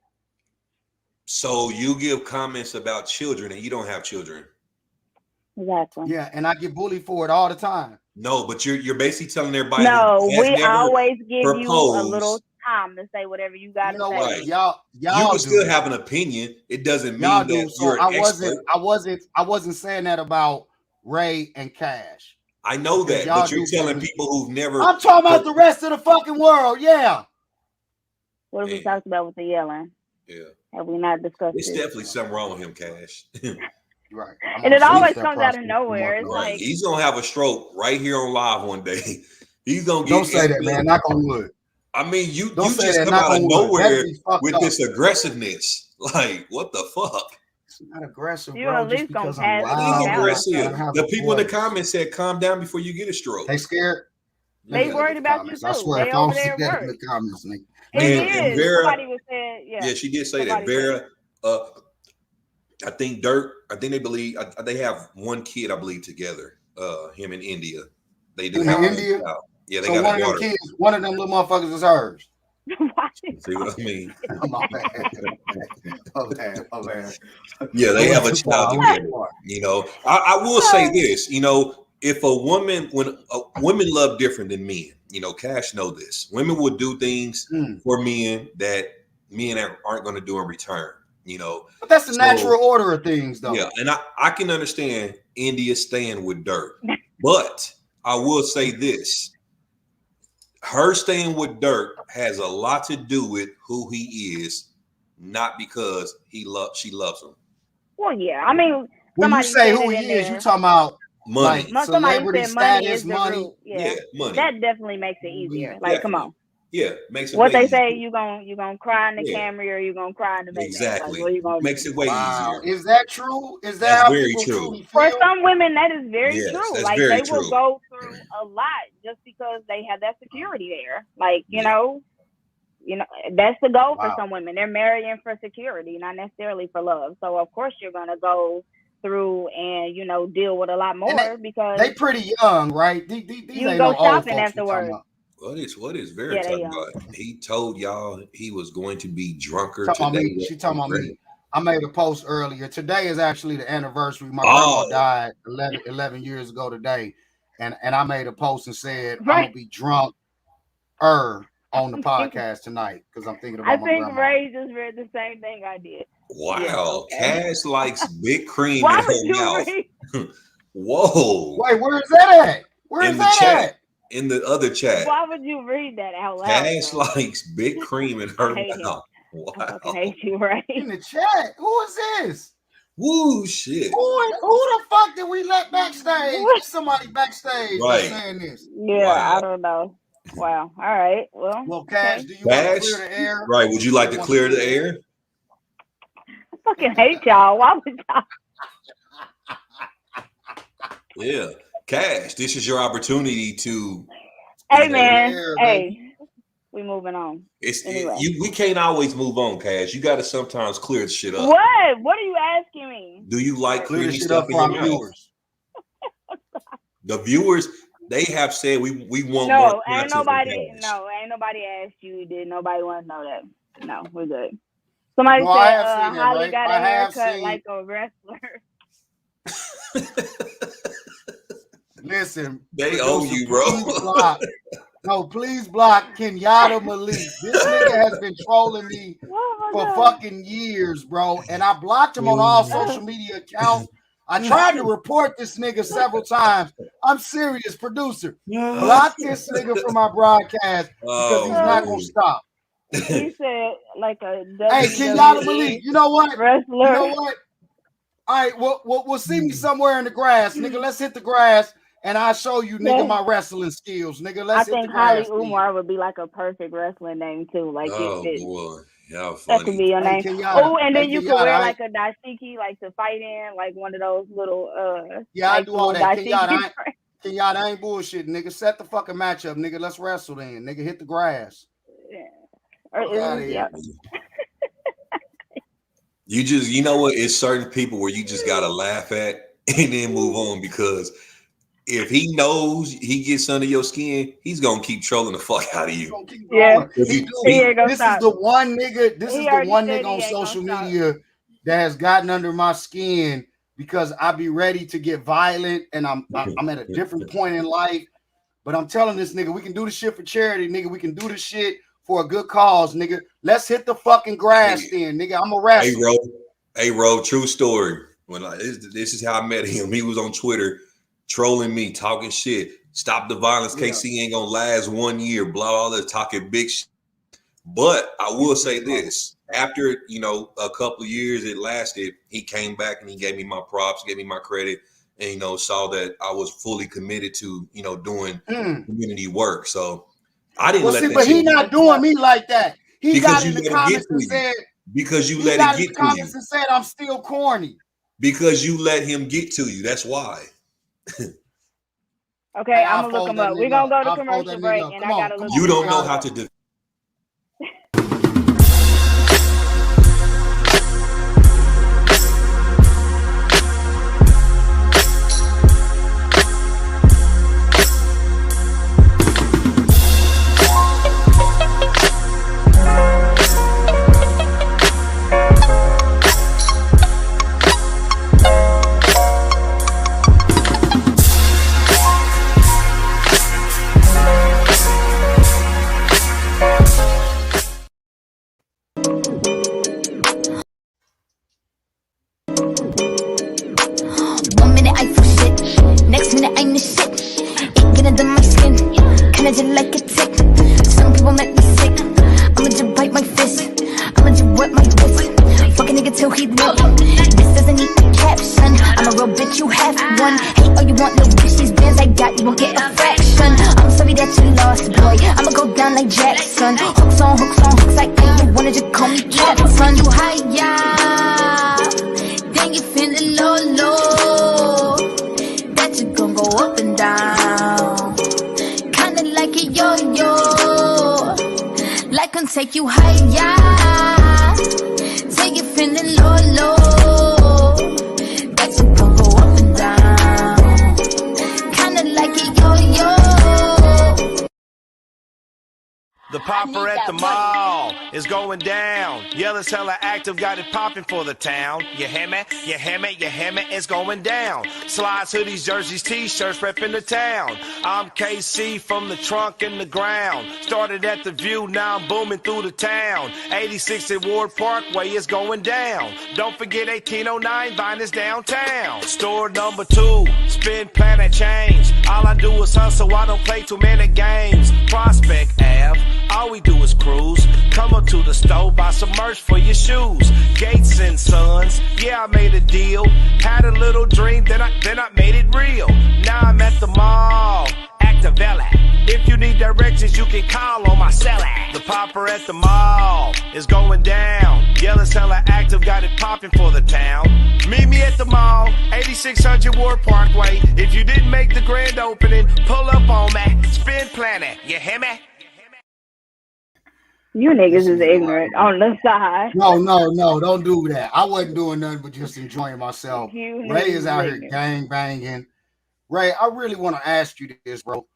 So you give comments about children and you don't have children. Exactly. Yeah, and I get bullied for it all the time. No, but you're basically telling everybody No, who has we never always give you a proposed. little time to say whatever you got to You know say. what? Right. Y'all You do. can still have an opinion. It doesn't Y'all mean do. that So you're an expert. I wasn't saying that about Ray and Cash. I know Because that, y'all but you're do telling give me- people who've never. I'm talking about the rest of the fucking world. Yeah. What have we Man. talked about with the yelling? Yeah, Have we not discussed it's this? definitely something wrong with him, Cash. Right. And it always comes out of nowhere. It's Right. like, He's gonna have a stroke right here on live one day. He's gonna get. Don't say that, man. Knock on wood. I mean, you Don't say just that, come knock out of on wood. nowhere That'd be fucked with up. this aggressiveness. Like, what the fuck? It's not aggressive, You bro. at Just least gonna because I'm pass It it is loud. down. aggressive. I have The a people in the voice. comments said, "Calm down before you get a stroke." They scared. Let They me look worried at the about comments. you I too. swear, They if I over don't see there that in worried. the comments, nigga. It is. Vera, Somebody was saying, yeah, she did say that. Somebody Vera, I think Dirk. I think they believe they have one kid. I believe together. Him in India. They do In have one India? child. Yeah, they So got one a of them daughter. kids, one of them little motherfuckers is hers. Why? See what I mean? My bad. My bad. Yeah, they have a child together. You know, I will say this. You know, if when women love different than men. You know, Cash know this. Women will do things for men that men aren't going to do in return. You know, But that's the natural order of things, though. Yeah, and I can understand India staying with Dirk, but I will say this: her staying with Dirk has a lot to do with who he is, not because she loves him. Well, yeah. I mean, When you somebody say said who it he in is, you there. talking about Money. like Somebody celebrity said money status, is the money. root. Yeah, money. that definitely makes it easier. Like, Definitely. come on. Yeah, makes it What way they say, easier. you gonna cry in the Yeah. Camry or you gonna cry in the Maybach? Exactly. Like, what you gonna Makes do? it way Wow, easier. is that true? Is that That's how very people true. truly For feel? some women, that is very Yes, true. that's Like, very they will true. go through a lot just because they have that security there. Like, you Yeah. know, that's the goal for Wow. some women. They're marrying for security, not necessarily for love. So of course you're gonna go through and deal with a lot more because They pretty young, right? These you ain't go no old shopping folks we talking afterwards. about. What is very Yeah, they talking young. about? He told y'all he was going to be drunker Talking about today. me. She talking about me. I made a post earlier. Today is actually the anniversary. My grandma died 11 years ago today. And I made a post and said, Right. I'm going to be drunk on the podcast tonight because I'm thinking about my grandma. I think Ray just read the same thing I did. Wow. Yeah, okay. Cash likes big cream Why in would her you mouth. read? Whoa. Wait, where is that at? Where in is the that chat. at? In the other chat. Why would you read that out loud? Cash though? likes big cream in her mouth. Wow. I fucking hate you, Ray. In the chat. Who is this? Woo, shit. Who the fuck did we let backstage? There's somebody backstage Right. that's saying this. Yeah, Wow. I don't know. Wow. All right. Well, Cash, okay. do you want to clear the air? Right. Would you like to clear the air? I fucking hate y'all. Why would y'all? Yeah. Cash, this is your opportunity to. Hey, man. Hey, we moving on. We can't always move on, Cash. You got to sometimes clear the shit up. What? What are you asking me? Do you like clear creamy shit stuff up in for your our mouth? viewers? The viewers, they have said we want more. No, ain't nobody asked you. Did nobody want to know that? No, we're good. Somebody said Holly right? got a haircut like a wrestler. Listen, they owe you, bro. Please block Kenyatta Malik. This nigga has been trolling me for fucking years, bro. And I blocked him on all social media accounts. I tried to report this nigga several times. I'm serious, producer. Block this nigga from my broadcast because he's not gonna stop. He said like a Hey, Kenyatta Malik, you know what? Wrestler. You know what? All right, we'll see me somewhere in the grass, nigga. Let's hit the grass. And I'll show you, nigga, my wrestling skills, nigga. Let's hit the grass. Holly Umar would be like a perfect wrestling name too. Like it boy. Y'all funny. That could be your name. Kenyatta, and then you could wear like a dashiki, like to fight in, like one of those little Yeah, I do all that. Kenyatta, I ain't bullshit, nigga. Set the fucking match up, nigga. Let's wrestle then, nigga. Hit the grass. Yeah. You know what? It's certain people where you just gotta laugh at and then move on, because if he knows he gets under your skin, he's gonna keep trolling the fuck out of you. Yeah, this is the one nigga. This is the one nigga on social media that has gotten under my skin because I be ready to get violent, and I'm at a different point in life. But I'm telling this nigga, we can do this shit for charity, nigga. We can do this shit for a good cause, nigga. Let's hit the fucking grass then, nigga. I'm a wrestler. Hey, Ro, true story. When this is how I met him. He was on Twitter trolling me, talking shit. Stop the violence. KC ain't gonna last 1 year. Blah, all that, talking big shit. But I will say this: after a couple of years it lasted, he came back and he gave me my props, gave me my credit, and saw that I was fully committed to doing community work. So I didn't let that. But he not doing me like that. He got in the comments and said, because you let it get to you. Comments and said I'm still corny. Because you let him get to you. That's why. Okay, I'm gonna look him up. We're gonna go to commercial break, and I gotta look. You don't know how to do. Next minute I'm the shit. It get under my skin. Kinda just like a tick. nigga till he ready. This isn't even caption. I'm a real bitch, you have one. Hate all you want, little bitch. These bands I got, you won't get a fraction. I'm sorry that you lost, boy. I'ma go down like Jackson. Hooks on hooks like you wanted to call me Jackson. You high, yeah. Then you feeling low. That you gon' go up and down. Kinda like a yo-yo. Like I'm take you higher. Till you feeling low. That you gon' go up and down. Kinda like a yo-yo. The popper at the mall is going down. Yellow's hella active, got it popping for the town. You hear me? You hear me? You hear me? It's going down. Slides, hoodies, jerseys, t-shirts, repping the town. I'm KC from the trunk and the ground. Started at the View, now I'm booming through the town. 86 at Ward Parkway is going down. Don't forget 1809 Vine is downtown. Store number 2, spin, plan, and change. All I do is hustle, I don't play too many games. Prospect Ave. All we do is cruise. Come up to the store, buy some merch for your shoes. Gates and Sons, yeah, I made a deal. Had a little dream, then I made it real. Now I'm at the mall, Activella. If you need directions, you can call on my cell. The popper at the mall is going down. Yellow's hella active, got it popping for the town. Meet me at the mall, 8600 Ward Parkway. If you didn't make the grand opening, pull up on me. Spin Planet, you hear me? You niggas is ignorant on the side. No, don't do that. I wasn't doing nothing but just enjoying myself. You Ray is niggas out is here ignorant. gang banging. Ray, I really want to ask you this, bro.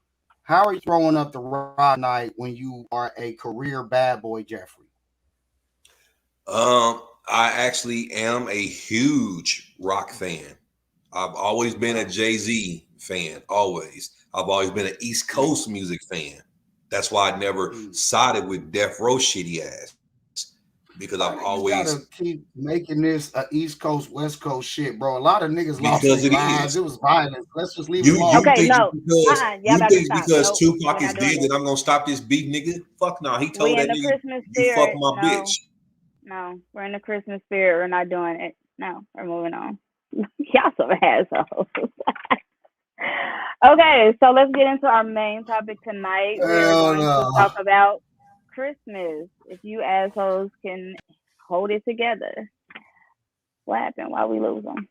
How are you throwing up the rock night when you are a career bad boy, Jeffrey? I actually am a huge rock fan. I've always been a Jay-Z fan. Always. I've always been an East Coast music fan. That's why I never sided with Death Row shitty ass, because I've always gotta keep making this a East Coast West Coast shit, bro. A lot of niggas lost because their it lives. is. It was violence. Let's just leave it alone. Okay, think no. because, Y'all you about to think stop. because Nope, Tupac we're is not doing dead this. that I'm gonna stop this beef, nigga? Fuck no. He We told in that the nigga, Christmas "You fuck spirit. my No, bitch." no, we're in the Christmas spirit. We're not doing it. No, we're moving on. Y'all some assholes. Okay, so let's get into our main topic tonight. We are Hell going to no. talk about Christmas. If you assholes can hold it together. What happened? Why we lose him?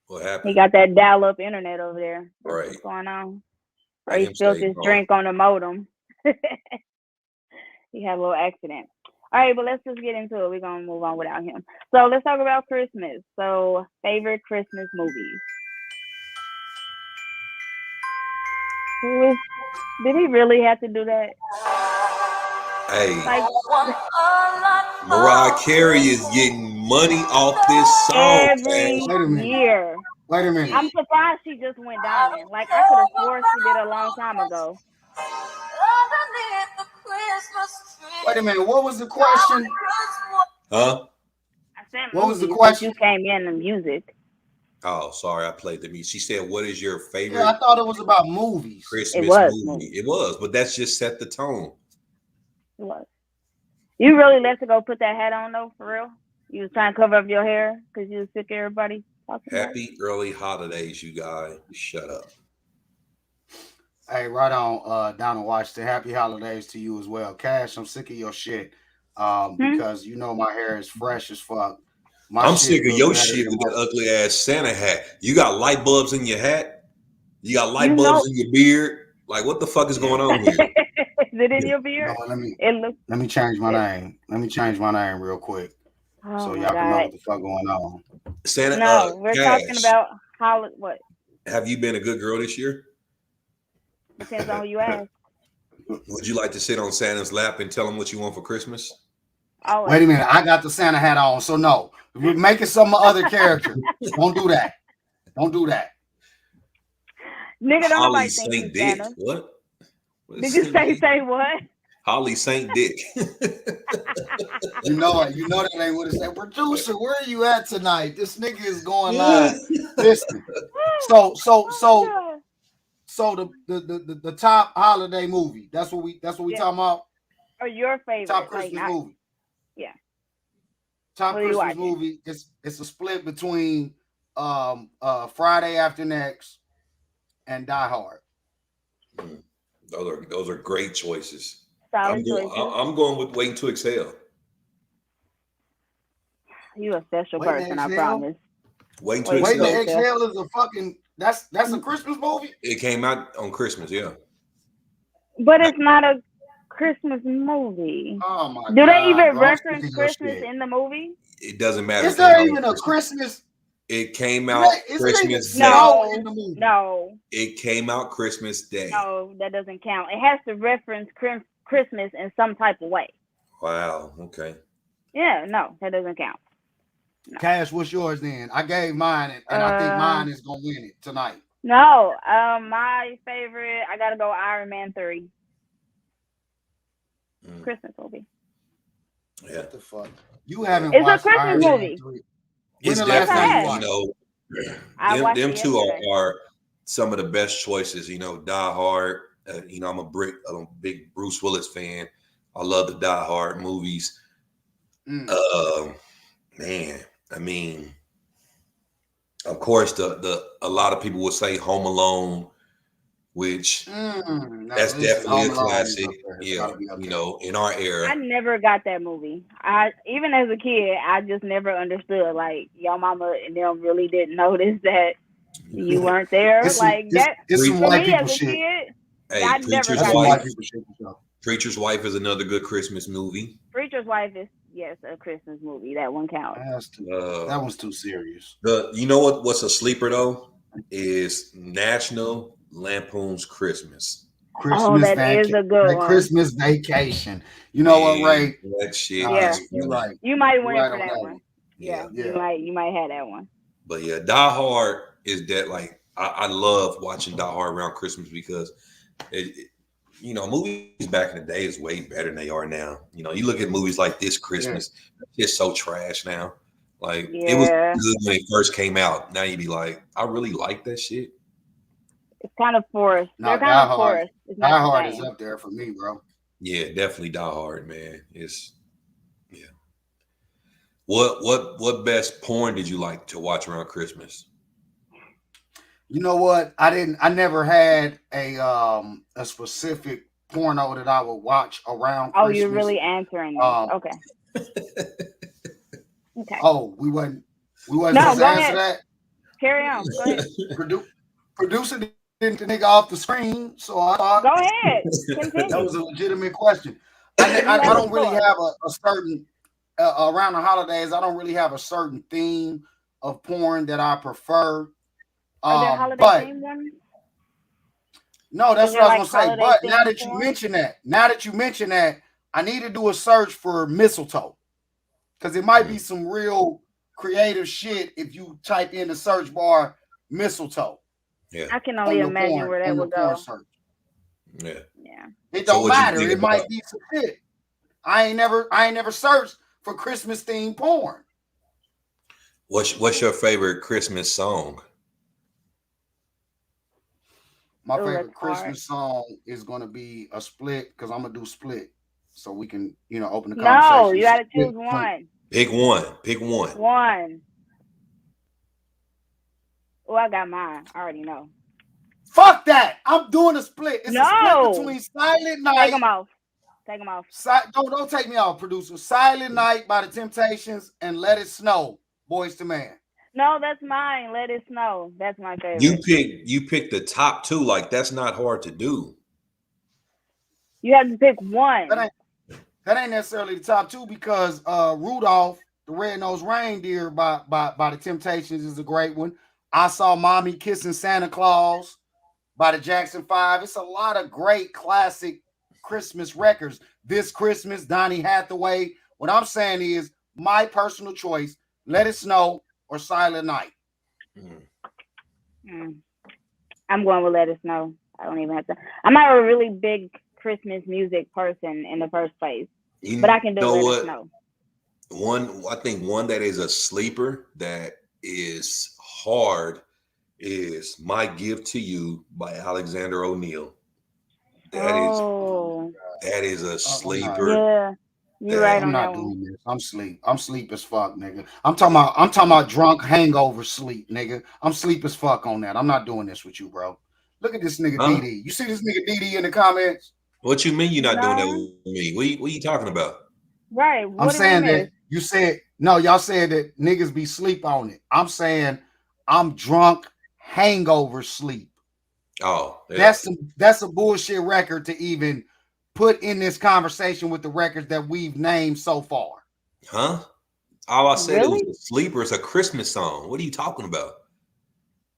What He happened? got that dial-up internet over there. That's Right. what's going on. Or Let he him spilled say his no. drink on the modem. He had a little accident. All right, but let's just get into it. We're going to move on without him. So let's talk about Christmas. So, favorite Christmas movies. Did he really have to do that? Hey, Like, Mariah Carey is getting money off this song. every Wait a minute. year. Wait a minute. I'm surprised she just went diamond. Like, I could have swore she did it a long time ago. Wait a minute. What was the question? Huh? I said What was the movies, question? but you came in the music. Oh, sorry, I played the music. She said, "What is your favorite Yeah, I thought it was about movies. Christmas It was movie?" movie. It was, but that's just set the tone. It was. You really left to go put that hat on, though, for real? You was trying to cover up your hair because you was sick of everybody talking about it? Happy early holidays, you guys. Shut up. Hey, right on, down and watch the happy holidays to you as well. Cash, I'm sick of your shit. Because you know my hair is fresh as fuck. I'm sick of look your better shit than with that my- ugly ass Santa hat. You got light bulbs in your hat. You got light You bulbs know- in your beard. Like, what the fuck is going on here? Is it in your beard? No, It looks. let me change my name. Let me change my name real quick Oh so my y'all can know God. what the fuck going on. Santa, No, we're Cash, talking about what? have you been a good girl this year? Depends on who you ask. Would you like to sit on Santa's lap and tell him what you want for Christmas? Always. Wait a minute, I got the Santa hat on, so no. We're making some other character. Don't do that. Don't do that. Nigga, don't Holly nobody think Saint you Dick. Santa. What? What Did is you Saint say Dick? what? Holly Saint Dick. You know it. You know that ain't what it said. Producer, where are you at tonight? This nigga is going live. Listen. So Oh, the top holiday movie. That's what we Yeah. talking about. or your favorite. Top Like, Christmas not, movie. yeah. top What are you Christmas watching? movie. It's a split between Friday After Next and Die Hard. Those are great choices. Solid choices. I'm going with Waiting to Exhale. You a special Waiting to person, I Exhale? promise. Waiting to Waiting to Exhale. Exhale is a fucking that's a Christmas movie. It came out on Christmas, yeah. But it's not a Christmas movie. Oh my god! Do they even bro, I'm sick reference of your Christmas shit. in the movie? It doesn't matter. Is It came there out even on a Christmas? It came out Is there even Christmas Day. snow in the movie? No, It came out Christmas Day. no, that doesn't count. It has to reference Christmas in some type of way. Wow. Okay. Yeah, no, that doesn't count. No. Cash, what's yours then? I gave mine, and I think mine is gonna win it tonight. No, my favorite, I gotta go Iron Man 3. Christmas movie. Yeah. What the fuck? You haven't It's a watched Christmas Iron Man movie. 3. It's When the last time you definitely, watched? I watched them it two yesterday. are some of the best choices. Die Hard. I'm a big Bruce Willis fan. I love the Die Hard movies. Man, I mean, of course, a lot of people would say Home Alone, which that's definitely a classic. Yeah, in our era. I never got that movie. Even as a kid, I just never understood. Like, your mama and them really didn't notice that you weren't there. It's for some white me people as a shit. kid, Hey, I never Preacher's got Wife. that. Preacher's Wife is another good Christmas movie. Preacher's Wife is, yes, a Christmas movie. That one counts. That one's too serious. You know what's a sleeper though is National Lampoon's Christmas. That is a good one. Christmas Vacation. You know what, Ray? That shit. Yeah, you're right. You might win right for on that that one. one. Yeah, Yeah. you might have that one. But yeah, Die Hard is that like I love watching Die Hard around Christmas because movies back in the day is way better than they are now. You look at movies like This Christmas, it's so trash now. Like it was good when it first came out. Now you'd be like, I really like that shit. It's kind of forced. No, They're kind of forced. It's not Die Hard the is same. up there for me, bro. Yeah, definitely Die Hard, man. What best porn did you like to watch around Christmas? You know what? I never had a specific porno that I would watch around Christmas. Oh, you're really answering this. Okay. Okay. Oh, we wasn't No, supposed go to answer ahead. that. Carry on. Go ahead. Producer didn't the nigga off the screen, so I thought Go ahead. Continue. that was a legitimate question. I don't really have a certain around the holidays. I don't really have a certain theme of porn that I prefer. Are there holiday theme ones? No, that's Is what I there, was gonna say. But now that you mention that, I need to do a search for mistletoe because it might be some real creative shit if you type in the search bar mistletoe. Yeah, I can only imagine where that would go. Yeah. It don't matter. It might be some shit. I ain't never searched for Christmas themed porn. What's your favorite Christmas song? My favorite Christmas song is gonna be a split because I'm gonna do split, so we can open the conversation. No, you gotta choose one. Pick one. One. Oh, I got mine. I already know. Fuck that! I'm doing a split. It's a No. split between Silent Night. Take them off. Take them off. Don't take me off, producer. Silent Night by the Temptations and Let It Snow, Boys to Man. No, that's mine. Let It Snow. That's my favorite. You pick the top two. Like that's not hard to do. You have to pick one. That ain't necessarily the top two because Rudolph the Red-Nosed Reindeer by the Temptations is a great one. I Saw Mommy Kissing Santa Claus by the Jackson 5. It's a lot of great classic Christmas records. This Christmas, Donny Hathaway. What I'm saying is my personal choice, Let It Snow or Silent Night. I'm going with Let It Snow. I don't even have to. I'm not a really big Christmas music person in the first place, but I can do Let It Snow. I think one that is a sleeper that is hard is My Gift to You by Alexander O'Neal. That is a sleeper. You're right I'm on that not one. doing this. I'm sleep. I'm sleep as fuck, nigga. I'm talking about drunk hangover sleep, nigga. I'm sleep as fuck on that. I'm not doing this with you, bro. Look at this nigga Huh? DD. You see this nigga DD in the comments? What you mean you're not doing that No, with me? What you talking about? right. I'm What did we saying miss? that you said no, y'all said that niggas be sleep on it. I'm saying I'm drunk hangover sleep. Oh, yeah. That's a bullshit record to even put in this conversation with the records that we've named so far. Huh? All I said it was Really? a sleeper. It's a Christmas song. What are you talking about?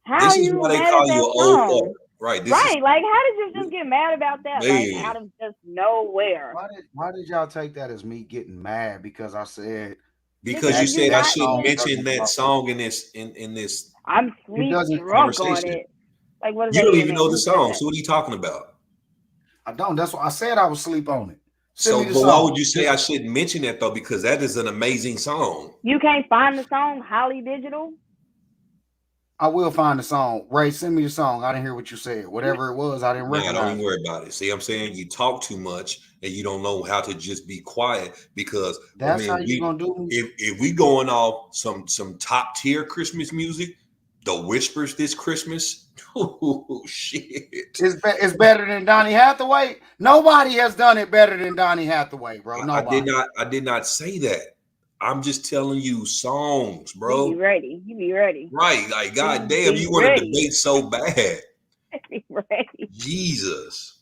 How This are is you why they mad at call you that an old song? fuck. Right. This is Right. Like, how did you just get mad about that? Like, man. out of just nowhere. Why did y'all take that as me getting mad because I said Because you Because you're said I not shouldn't song even. mention doesn't that fuck song in this I'm it sleep doesn't drunk on conversation. it. Like, what does You that don't even even know mean? the Who said song. that? So what are you talking about? I don't. That's why I said I would sleep on it. Send So, me the but why would song. you say I shouldn't mention that though? Because that is an amazing song. You can't find the song Holly Digital? I will find the song. Ray, send me the song. I didn't hear what you said. Whatever it was, I didn't Nah, don't recognize even it. worry about it. See, I'm saying you talk too much and you don't know how to just be quiet because I That's how mean you gonna do me? if we going off some top tier Christmas music, the Whispers this Christmas. Oh shit. It's better than Donny Hathaway. Nobody has done it better than Donny Hathaway, bro. I did Nobody. not say that. I'm just telling you songs, You be bro. ready. You be ready. Right. Like You goddamn, be you want to ready. debate so bad. Be ready. Jesus.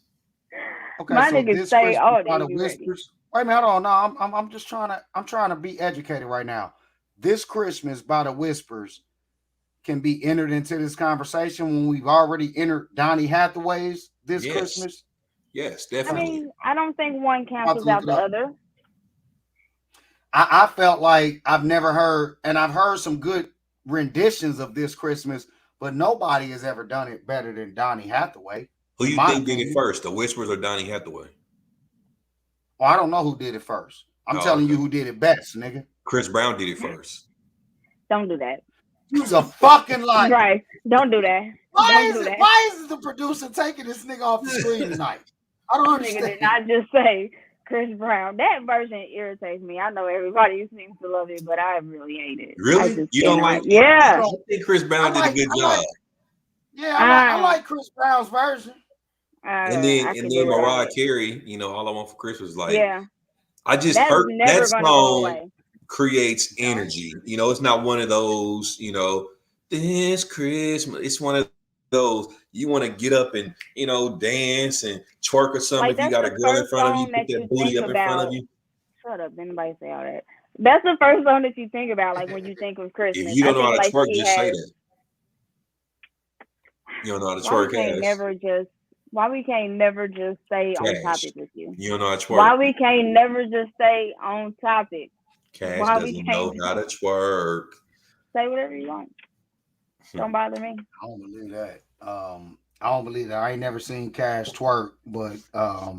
Okay, My so niggas this say Christmas all by day the be ready. Whispers. Wait a minute, hold on. No, I'm just trying to be educated right now. This Christmas by the Whispers can be entered into this conversation when we've already entered Donny Hathaway's this Yes. Christmas. Yes, I definitely. mean, I don't think one I'm about to cancels look out it the up. other. I felt like I've never heard, and I've heard some good renditions of this Christmas, but nobody has ever done it better than Donny Hathaway, Who in you my think did it opinion. first, the Whispers or Donny Hathaway? Well, I don't know who did it first. I'm Oh, telling you okay. who did it best, nigga. Chris Brown did it first. Don't do that. You's a fucking liar. Right. Don't do that. Don't do that. Why is the producer taking this nigga off the screen tonight? I don't Nigga understand. did not just say Chris Brown. That version irritates me. I know everybody seems to love it, but I really hate it. I Really? just You don't like cannot. it? Yeah. I think Chris Brown did a good job. I like Chris Brown's version. And then I and can then do without Mariah it. Carey, All I Want for Christmas, like Yeah. I just That's hurt that never gonna go song away. creates energy. It's not one of those, this Christmas. It's one of those you want to get up and dance and twerk or something. Like If you that's got a the girl in first front of you, song put that that you booty think up in front of about. you. Shut up, anybody say all that. That's the first song that you think about, like when you think of If Christmas. you I don't know how think to like twerk, she just say has. that. You don't know how to Why we twerk can't ass. never just stay on Cash. topic with you? You don't know how to twerk. Why we can't never just stay on topic? Cash Why we doesn't know can't how to twerk. say whatever you want? Don't bother me. I don't believe that. I don't believe that. I ain't never seen Cash twerk, but I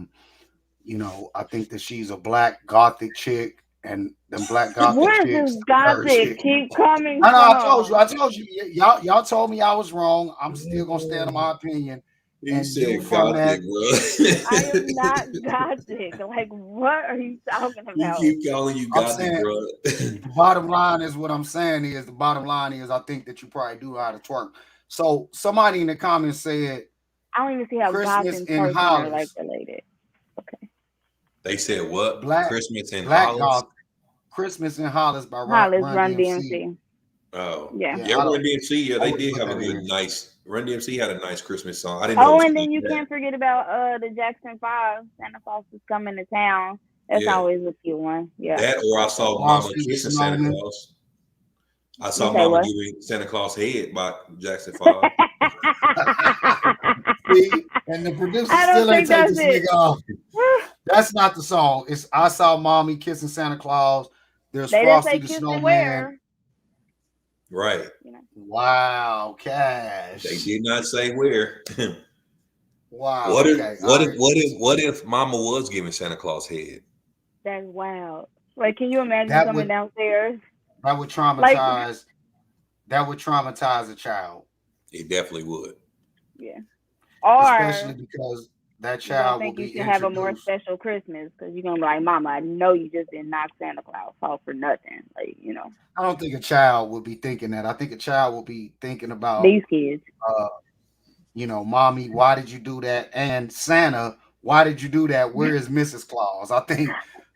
think that she's a black gothic chick, and them black gothic Where's chicks this her gothic shit. keep coming I know. from? I told you. Y'all told me I was wrong. I'm still gonna stand on my opinion. He And you said from gothic, that? bro. I am not gothic. Like, what are you talking You about? keep calling you I'm gothic, saying bro. the bottom line is what I'm saying is the bottom line is I think that you probably do know how to twerk. So somebody in the comments said I don't even see how goth Christmas and in twerking are like Hollis. related. Okay. They said what? Black Christmas in Black Hollis? Goth Christmas in Hollis by Hollis Run Run DMC. DMC. Oh. Yeah. Yeah, Yeah, I Run don't. DMC, yeah, I they wouldn't did put have a that in good, there. nice Run DMC had a nice Christmas song. I didn't know it Oh, was and gonna then be you that. can't forget about the Jackson 5. Santa Claus is coming to town. That's Yeah. always a cute one. Yeah. That or I saw Wall Mama Street kissing Santa Snowman. Claus. I You saw say Mama what? giving Santa Claus head by Jackson 5. See, and the producer I don't still ain't think take that's this it. nigga off. That's not the song. It's I Saw Mommy Kissing Santa Claus. There's They didn't Frosty say the kiss and Snowman. wear. Right. Wow, Cash. They did not say where. Wow. What if Okay. what if Mama was giving Santa Claus head? That's wild. Like, can you imagine That coming would downstairs? that would Like, traumatize a child. It definitely would. yeah. Especially Or because that You don't child will think you be should have a more introduced. special Christmas because you're gonna be like, Mama, I know you just didn't knock Santa Claus off for nothing. Like, I don't think a child would be thinking that. I think a child will be thinking about, these kids. Mommy, why did you do that? And Santa, why did you do that? Where is Mrs. Claus? I think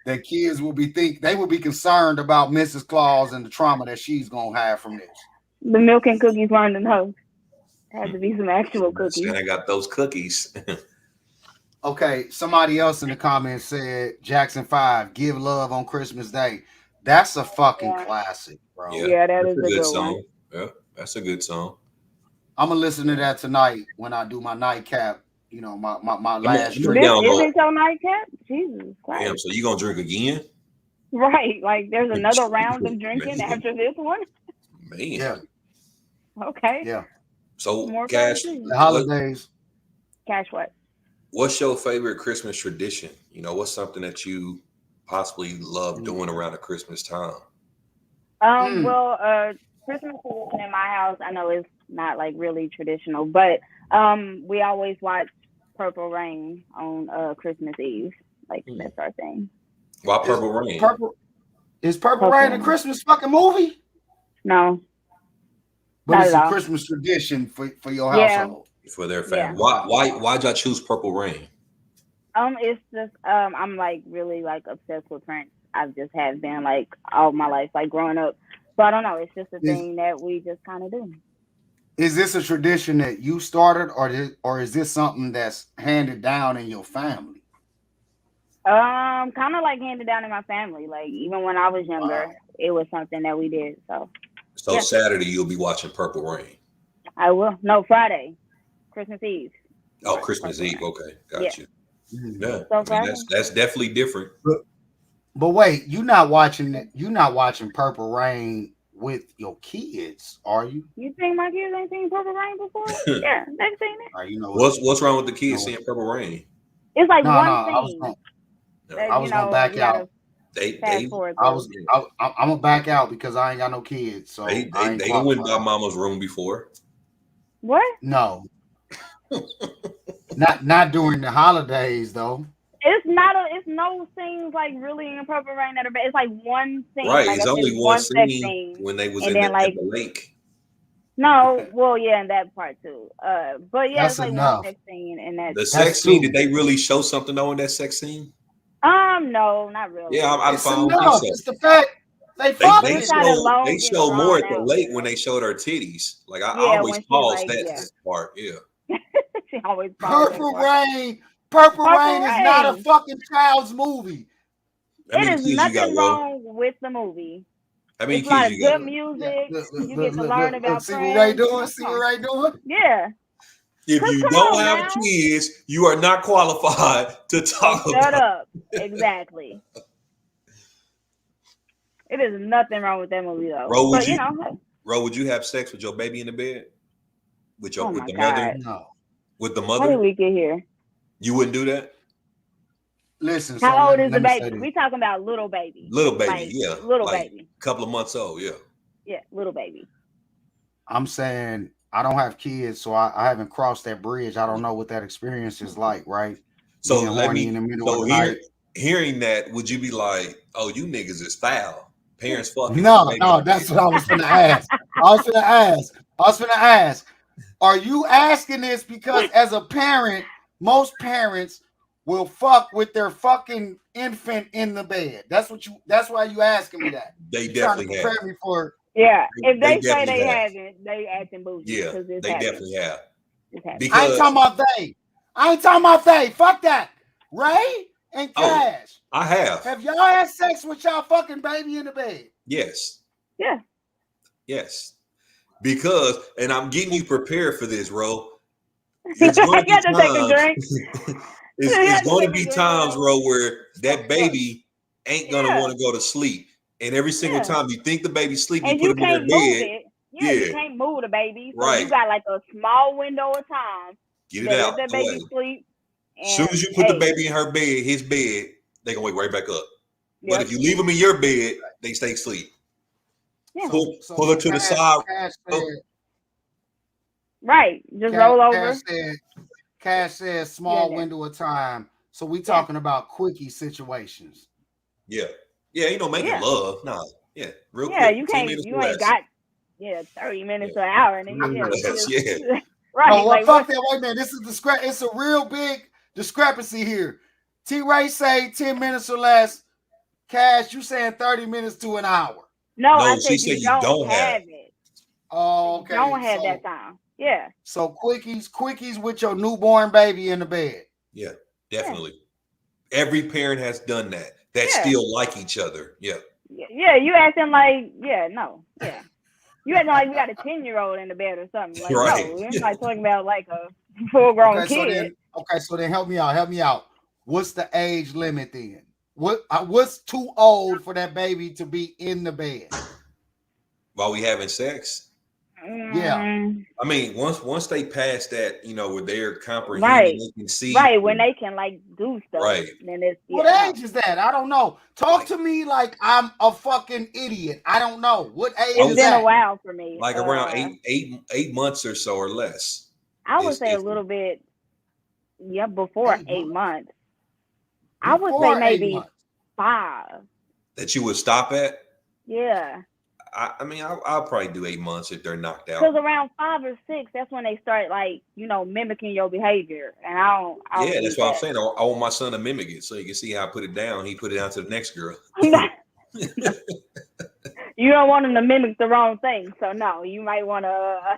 that kids will be concerned about Mrs. Claus and the trauma that she's gonna have from this. The milk and cookies weren't enough. Had to be some actual cookies. And I got those cookies. Okay, somebody else in the comments said Jackson 5, Give Love on Christmas Day. That's a fucking classic, bro. Yeah, that that's is a good song. one. Yeah, that's a good song. I'm gonna listen to that tonight when I do my nightcap. My last This drink. isn't your nightcap? Jesus Christ. Damn, so you gonna drink again? Right. Like there's another round of drinking Man. after this one? Man. Yeah. Okay. Yeah. So, More Cash, the holidays. Cash what? What's your favorite Christmas tradition? What's something that you possibly love doing around the Christmas time? Well, Christmas tradition in my house, I know it's not like really traditional, but we always watch Purple Rain on Christmas Eve. Like that's our thing. Why Purple Rain? Is Purple Rain a Christmas fucking movie? No. But Not it's at a all. Christmas tradition for your household. For their family. Yeah. Why'd y'all choose Purple Rain? It's just I'm like really like obsessed with Prince. I just have been like all my life, like growing up. So I don't know. It's just a thing that we just kind of do. Is this a tradition that you started, or is this something that's handed down in your family? Kind of like handed down in my family. Like even when I was younger, it was something that we did. So Saturday you'll be watching Purple Rain. I will. No, Friday, Christmas Eve. Oh, Christmas Eve. Okay, got you. Yeah, So that's definitely different. But wait, you're not watching Purple Rain with your kids, are you? You think my kids ain't seen Purple Rain before? Yeah, they've seen it. What's wrong with the kids seeing Purple Rain? It's like one thing. I was gonna back out. I'm gonna back out because I ain't got no kids. So they went by Mama's room before. What? No. not during the holidays though. It's no scenes like really in Purple Rain that are bad. It's like one scene. Right, like, it's only one scene when they was in the lake. No, well, yeah, in that part too. But yeah, that's it's like enough. one sex scene in that. The sex scene, did they really show something though in that sex scene? No, not really. Yeah, I found it's the fact they showed more at the lake when they showed her titties. Like I always paused that part. Yeah. She always Purple Rain. Purple Rain is not a fucking child's movie. It is nothing wrong with the movie. It's a lot of good music. You get to learn about See what Ray doing? See what Ray doing? Yeah. If you don't have kids, you are not qualified to talk about. Shut up. Exactly. It is nothing wrong with that movie though. Ro, would you have sex with your baby in the bed? With the God. mother? No. With the mother? How did we get here? You wouldn't do that? Listen. How old is the baby? We talking about little baby. Little baby, like, yeah. Little baby. Couple of months old, yeah. Yeah, little baby. I'm saying I don't have kids, so I haven't crossed that bridge. I don't know what that experience is like, right? So hearing that, would you be like, "Oh, you niggas is foul"? Parents fucking. No, that's what I was gonna ask. I was gonna ask. Are you asking this because as a parent, most parents will fuck with their fucking infant in the bed? That's why you asking me that. They definitely have. Prepare me for. Yeah, if they say they haven't, they acting bougie. Yeah, they definitely have. Because I ain't talking about they. Fuck that. Ray and Cash. I have. Have y'all had sex with y'all fucking baby in the bed? Yes. Yeah. Yes. Because, and I'm getting you prepared for this, Ro. It's going to be times, Ro, where that baby ain't gonna want to go to sleep. And every single time you think the baby's sleeping, you put him in their bed. You can't move the baby. So right. You got like a small window of time. Get it out. Let that baby sleep. As soon as you put the baby in her bed, his bed, they gonna wake right back up. Yep. But if you leave them in your bed, they stay asleep. Yeah. Pull her to the side. Right. Just roll over. Cash says small Yeah. window of time. So we talking about quickie situations. Yeah. Yeah, ain't no making love. Nah. Yeah. Real quick. You 10 can't. minutes You or ain't less. got 30 minutes to an hour, and then Less, yeah. right. Oh, well, like fuck that. Wait a minute. This is it's a real big discrepancy here. T-Ray say 10 minutes or less. Cash, you saying 30 minutes to an hour. No, I she said said you don't have it. Oh, okay. You don't have that time. Yeah. So quickies with your newborn baby in the bed. Yeah, definitely. Every parent has done that. That still like each other. Yeah. Yeah, you acting like, no. Yeah. You acting like we got a 10-year-old in the bed or something. Like, Right. no, we're not talking about like a full-grown kid. So then help me out. What's the age limit then? What's too old for that baby to be in the bed? While we having sex? Yeah. I mean, once they pass that, where they're comprehending, they can see. Right, when they can like do stuff. Right. Then it's what age is that? I don't know. Talk to me like I'm a fucking idiot. I don't know. What age it's is been that? a while for me. Like around 8 months or so or less. I would say a little bit, before 8 months. I would say maybe 5. That you would stop at? Yeah. I mean, I'll probably do 8 months if they're knocked out. Because around 5 or 6, that's when they start like, mimicking your behavior. And I don't that's what I'm saying. I want my son to mimic it so you can see how I put it down. He put it down to the next girl. You don't want him to mimic the wrong thing. So no, you might want to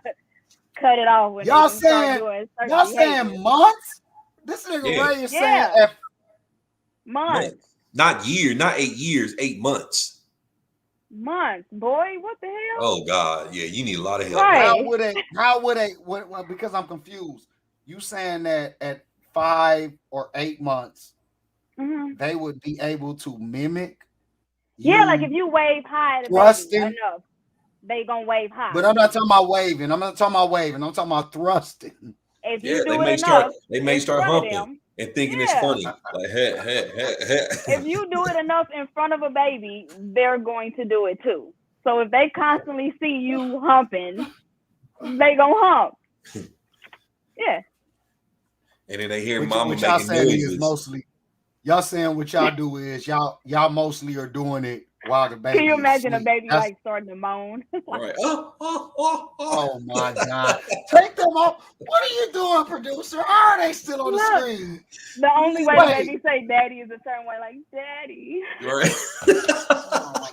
cut it off when y'all saying months? This nigga Ray is saying months. Not year, not 8 years, 8 months. Months, boy, what the hell? Oh God, yeah, you need a lot of help. Right. How would they? Because I'm confused. You saying that at 5 or 8 months, they would be able to mimic? Like if you wave high, enough, they gonna wave high. But I'm not talking about waving. I'm talking about thrusting. If you do it enough, they may start humping and thinking it's funny. Like, if you do it enough in front of a baby, they're going to do it too. So if they constantly see you humping, they gonna hump. Yeah. And then they hear mama making noises. Y'all saying what y'all do is y'all mostly are doing it while the baby. Can you imagine a baby like starting to moan? Right. Oh my God. Take them off. What are you doing, producer? How are they still on the screen? The only way the baby say daddy is a certain way, like daddy. Right. Oh my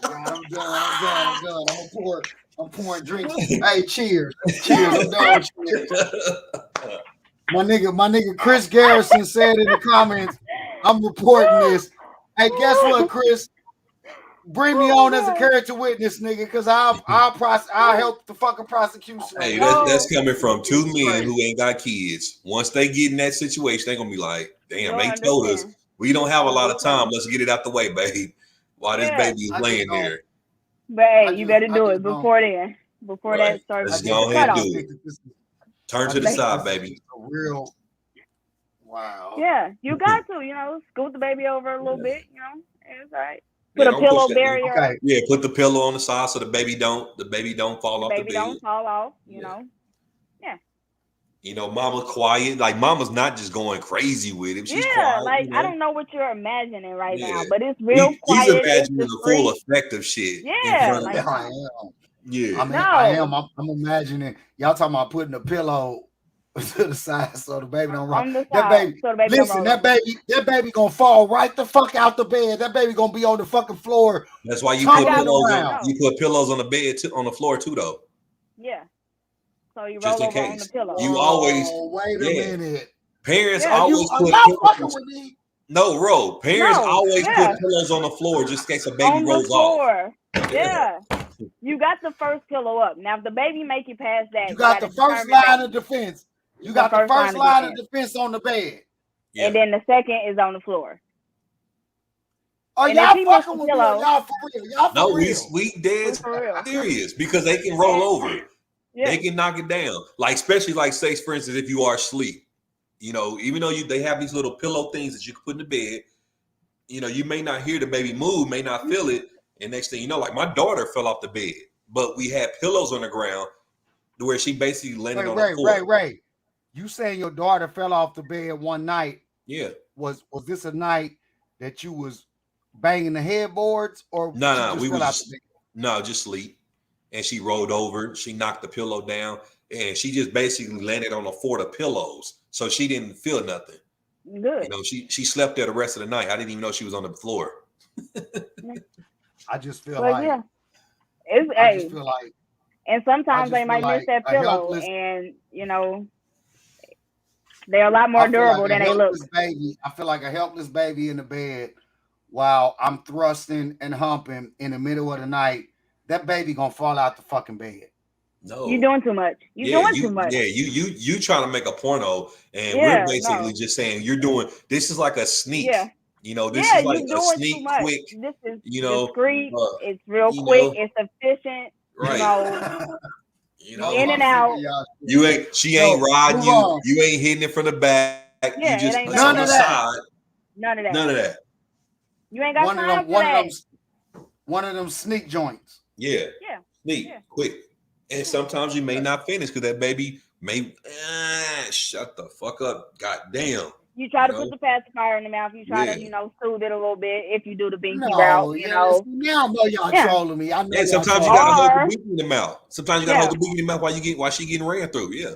God, I'm done. I'm pouring drinks. Hey, cheers. I'm done. Cheers. My nigga Chris Garrison said in the comments, I'm reporting this. Hey, guess what, Chris? Bring me on as a character witness, nigga, because I'll help the fucking prosecution. Hey, that's coming from 2 men who ain't got kids. Once they get in that situation, they're gonna be like, damn, they told us we don't have a lot of time. Let's get it out the way, babe. While this baby is laying there. But hey, you better do it before then. Before that starts. Let's go ahead and do it. Turn to the side, baby. Real. Wow. Yeah, you got to, scoot the baby over a little bit, it's all right. Put a pillow barrier. Okay. Yeah, put the pillow on the side so the baby don't fall off the bed. Baby don't fall off, know. Yeah. Mama's quiet. Like mama's not just going crazy with him. She's quiet. Like I don't know what you're imagining right now, but it's real quiet. He's imagining the full effect of shit. Yeah, I am. Yeah. I am. I'm imagining y'all talking about putting a pillow to the side so the baby don't roll. That baby gonna fall right the fuck out the bed. That baby gonna be on the fucking floor. That's why you put pillows on. You put pillows on the bed too, on the floor too, though. Yeah. So you roll over on the pillow. You always wait a minute. Parents always put pillows. No, Ro. Parents always put pillows on the floor just in case a baby rolls off. Yeah. You got the first pillow up. Now, if the baby make you past that, you got the first line of defense. You got the first line of defense on the bed. Yeah. And then the second is on the floor. Oh, and y'all fucking with me. Y'all for real. Y'all for real. We dead serious because they can roll over. Yeah. They can knock it down. Like, especially like, say, for instance, if you are asleep, even though they have these little pillow things that you can put in the bed, you may not hear the baby move, may not feel it. And next thing you know, like my daughter fell off the bed, but we had pillows on the ground where she basically landed on the floor. Right. You saying your daughter fell off the bed one night? Yeah. Was this a night that you was banging the headboards, or she No, just we fell was out the just bed? no, just sleep. And she rolled over, she knocked the pillow down, and she just basically landed on a fort of pillows. So she didn't feel nothing. Good. She slept there the rest of the night. I didn't even know she was on the floor. I just feel Well, like yeah, it's I just a. feel like And I sometimes just they feel might miss like that a pillow, helpless. and they're a lot more I feel like durable a than they look. helpless baby. I feel like a helpless baby in the bed while I'm thrusting and humping in the middle of the night. That baby gonna fall out the fucking bed. You're No. doing too much. You're doing too much. You trying to make a porno, and we're Yeah, basically no. just saying you're doing this is like a sneak. Yeah. This Yeah, is like you're a doing too sneak much. quick, This is you know, discreet. uh, It's real you quick. know, It's efficient. right. Oh, In I'm and sick of out. y'all. She ain't No, riding move you, on. you ain't hitting it from the back, you Yeah, it just ain't it's none on of the None of that. that. side, None of that. none of that. You ain't got One of time them, for that. one of them sneak joints. Yeah. Yeah. Sneak, Yeah. quick. And sometimes you may not finish because that baby may shut the fuck up. God damn. You try to put the pacifier in the mouth. You try Yeah. to, soothe it a little bit if you do the binky route, No, yeah. Now I know y'all Yeah. trolling me. I know And y'all sometimes you trolling gotta me. hold Or- the beak in the mouth. Sometimes you gotta hold the beak in the mouth while she getting ran through. Yeah.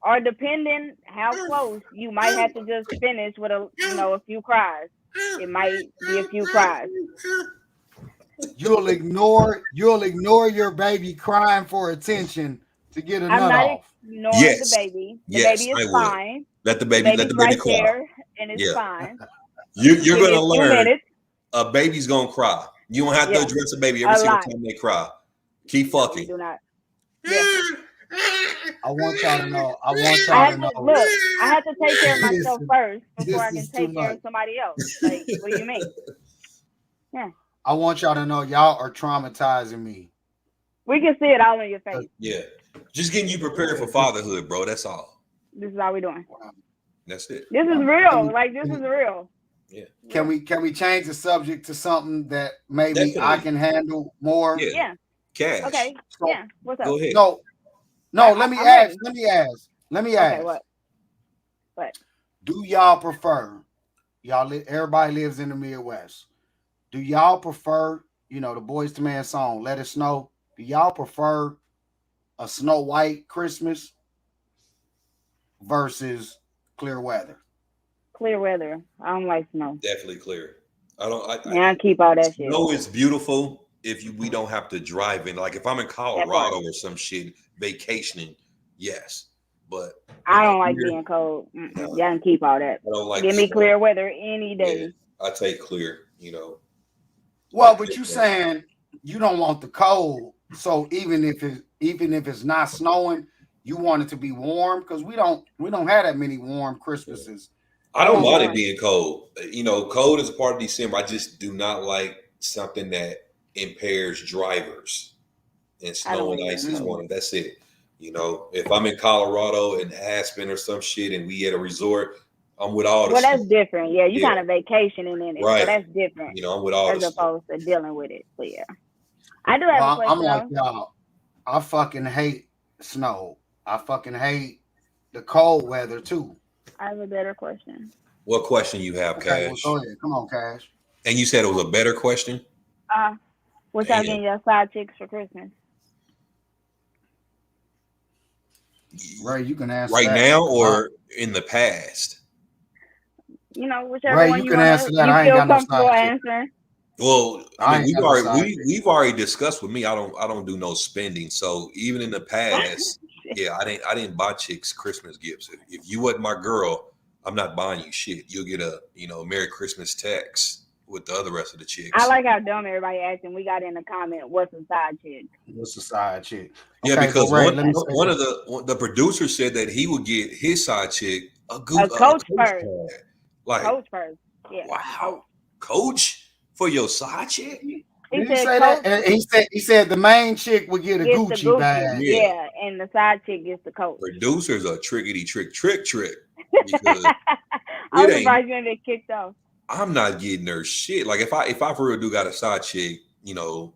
Or depending how close, you might have to just finish with a few cries. It might be a few cries. You'll ignore your baby crying for attention to get a I'm nut not off. ignoring the Yes. baby. The Yes, baby is I would. fine. Let the The baby baby's cry. there, and it's Yeah. fine. You're Give gonna me a few learn minutes. a baby's gonna cry. You don't have to Yeah. address a baby every A single lot. time they cry. Keep No, fucking. you do not. Yeah. I want y'all to know. I have to take care of myself Listen, first before I this can is too take care much. of somebody else. Like, what do you mean? Yeah. I want y'all to know y'all are traumatizing me. We can see it all in your face. Yeah. Just getting you prepared for fatherhood, bro. That's all. This is all we're doing. That's it. This is real. Like, this is real. Yeah. Can we change the subject to something that maybe Definitely. I can handle more? Yeah. Cash. Okay. So- Yeah. What's up? Go ahead. No, let me I'm ask. ready. Let me ask. Okay, what? Do y'all prefer everybody lives in the Midwest? Do y'all prefer, the Boys to Man song, Let It Snow? Do y'all prefer a Snow White Christmas versus clear weather? Clear weather. I don't like snow. Definitely clear. I keep all that shit. Snow is beautiful if we don't have to drive in. Like if I'm in Colorado or some shit vacationing, yes. But I don't like being cold. Y'all can keep all that. I don't like Give me snow. clear weather any day. Yeah, I take clear, Well, but you saying you don't want the cold, so even if it's not snowing, you want it to be warm, because we don't have that many warm Christmases. I don't mind it being cold. Cold is a part of December. I just do not like something that impairs drivers. And snow and ice is one of them. That's it. If I'm in Colorado and Aspen or some shit and we at a resort, I'm with all the Well, snow. that's different. Yeah, you kind of vacationing in it. Right. So that's different. I'm with all as the opposed to dealing with it. So yeah. I do have a question. I'm like y'all. I fucking hate snow. I fucking hate the cold weather too. I have a better question. What question you have, Okay, Cash? well, go ahead. Come on, Cash. And you said it was a better question? What y'all getting your side chicks for Christmas? Ray, you can answer right that. now or in the past? Whichever Ray, one you you can want answer to. that. You I ain't feel got no comfortable side chick. answering? Well, I mean, we've chick. already discussed with me. I don't do no spending. So even in the past, yeah, I didn't buy chicks Christmas gifts. If you wasn't my girl, I'm not buying you shit. You'll get a Merry Christmas text with the other rest of the chicks. I like how dumb everybody acting. We got in the comment, what's a side chick? What's a side chick? Yeah, Okay, because Ray, one of the producers said that he would get his side chick a coach purse. Like Coach purse. Yeah. Wow. Coach for your side chick? He said that? And he said the main chick would get a Gucci bag. Yeah, and the side chick gets the coat. Producers are trickety trick. Because I'm surprised you didn't get kicked off. I'm not getting her shit. Like if I for real do got a side chick, she don't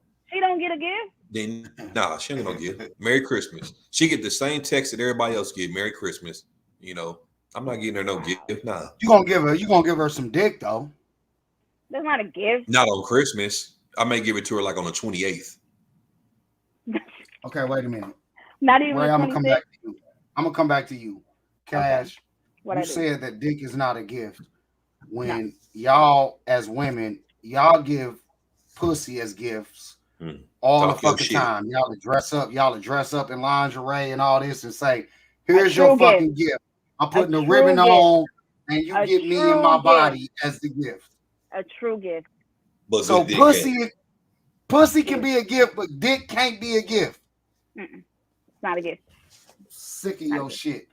get a gift. Then nah, she ain't gonna get Merry Christmas. She get the same text that everybody else get. Merry Christmas. You know, I'm not getting her no gift. Nah, You gonna give her some dick though. That's not a gift. not on Christmas. I may give it to her like on the 28th. Okay, wait a minute. Not even Ray, a I'm gonna come 26. back to you. I'm gonna come back to you. Cash, What you I do? said that dick is not a gift. When y'all as women, y'all give pussy as gifts all Talk the your fucking shit. time. Y'all to dress up in lingerie and all this and say, here's true your fucking gift. I'm putting the true ribbon gift. on and you A get me and my true body as the gift. A true gift. But So good dick pussy can be a gift, but dick can't be a gift. It's not a gift. Sick of Not a your gift. shit.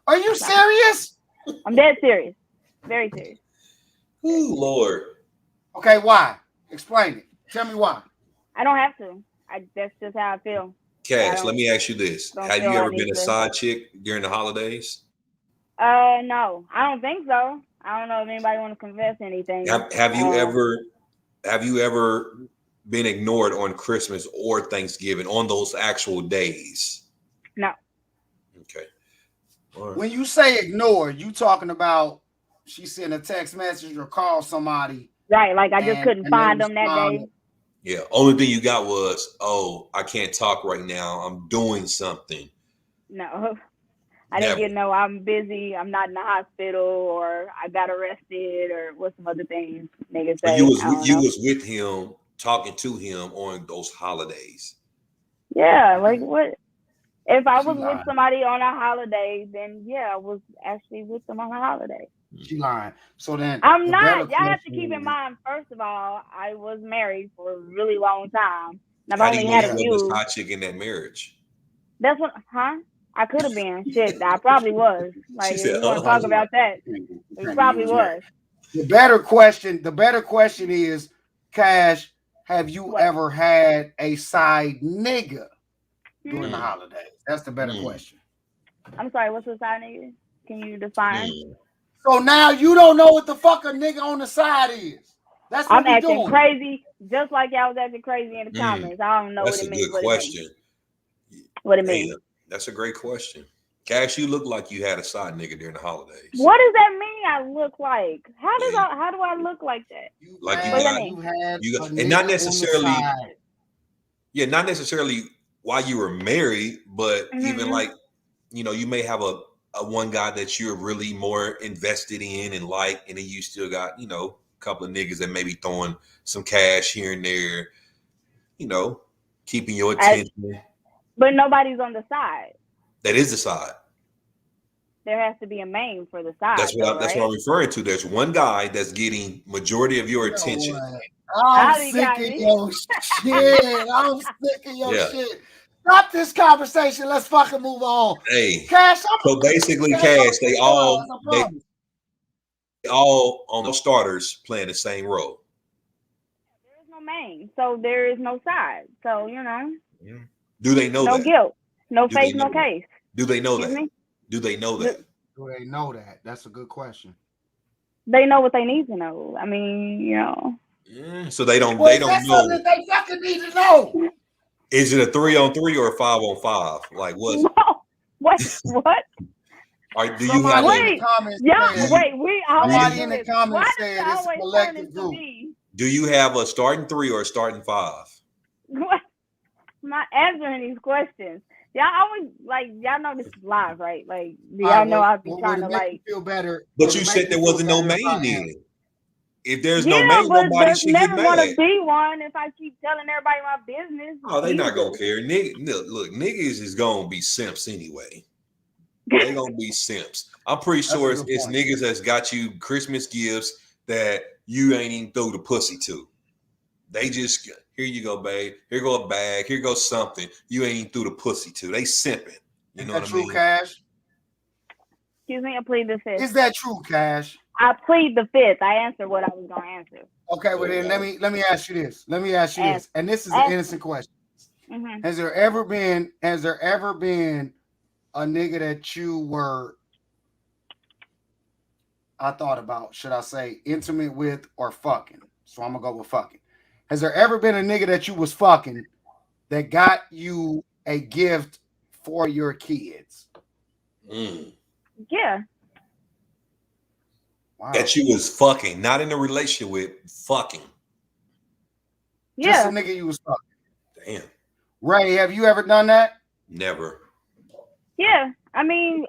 Are you serious? I'm dead serious. Very serious. Ooh, Lord. Okay, why? Explain it. Tell me why. I don't have to. That's just how I feel. Cash, let me ask you this. don't Have feel you I ever need been a to. side chick during the holidays? No, I don't think so. I don't know if anybody want to confess anything. Have you ever been ignored on Christmas or Thanksgiving on those actual days? No. Okay. All right. When you say ignore, you talking about she sent a text message or call somebody. Right, like I just couldn't find them that day. Yeah, only thing you got was, oh, I can't talk right now. I'm doing something. No. I didn't get no, I'm busy, I'm not in the hospital, or I got arrested, or what's some other things niggas say. You was with him, talking to him on those holidays. Yeah, like what? If I was with somebody on a holiday, then yeah, I was actually with them on a holiday. She lying. So then I'm not. Y'all have to keep in mind, first of all, I was married for a really long time. And I've only had a few. The side chick in that marriage? That's what, huh? I could have been. Shit, I probably was. Like, if you want to talk about that, it probably was. The better question is, Cash, have you ever had a side nigga during the holidays? That's the better question. I'm sorry, what's a side nigga? Can you define? So now you don't know what the fuck a nigga on the side is. That's what I'm acting doing. crazy, just like y'all was acting crazy in the comments. I don't know what it means. That's a good question. What it means? That's a great question. Cash, you look like you had a side nigga during the holidays. What does that mean? I look like? How do I look like that? Like you got, and not necessarily. Yeah, not necessarily while you were married, but even like, you know, you may have a one guy that you're really more invested in and like, and then you still got, you know, a couple of niggas that may be throwing some cash here and there, you know, keeping your attention. But nobody's on the side. That is the side. There has to be a main for the side. That's what I'm referring to. There's one guy that's getting majority of your attention. I'm sick of your shit. I'm sick of your shit. Stop this conversation. Let's fucking move on. Hey, Cash. So basically, Cash, they all on the starters playing the same role. There is no main, so there is no side. So you know. Yeah. Do they know that? No guilt, no face, no case. Do they know that? Do they know that? Do they know that? That's a good question. They know what they need to know. I mean, you know. Yeah, so they don't. They don't know. That they fucking need to know. Is it a 3-on-3 or a 5-on-5? Like what? No. What? Do you have wait? We somebody in the comments said it's a collective group. Do you have a starting 3 or a starting 5? What? I'm not answering these questions. Y'all always y'all know this is live, right? Like y'all know I'll be trying to feel better. But you said there wasn't no main then. If there's no main, nobody should get mad. Never want to be one if I keep telling everybody my business. Oh, they not gonna care. Look, niggas is gonna be simps anyway. They gonna be simps. I'm pretty sure it's niggas that's got you Christmas gifts that you ain't even throw the pussy to. They just, here you go, babe. Here go a bag. Here goes something you ain't even threw the pussy to. They simping. You know what I mean? Cash? Excuse me, I plead the fifth. Is that true, Cash? I plead the fifth. I answered what I was gonna answer. Okay, well then let me ask you this. And this is an innocent question. Mm-hmm. Has there ever been a nigga that you were, I thought about, should I say intimate with or fucking? So I'm gonna go with fucking. Has there ever been a nigga that you was fucking that got you a gift for your kids? Yeah. Wow. That you was fucking, not in a relationship with, fucking. Just Yeah. a nigga you was fucking. Damn. Ray, have you ever done that? Never. Yeah. I mean,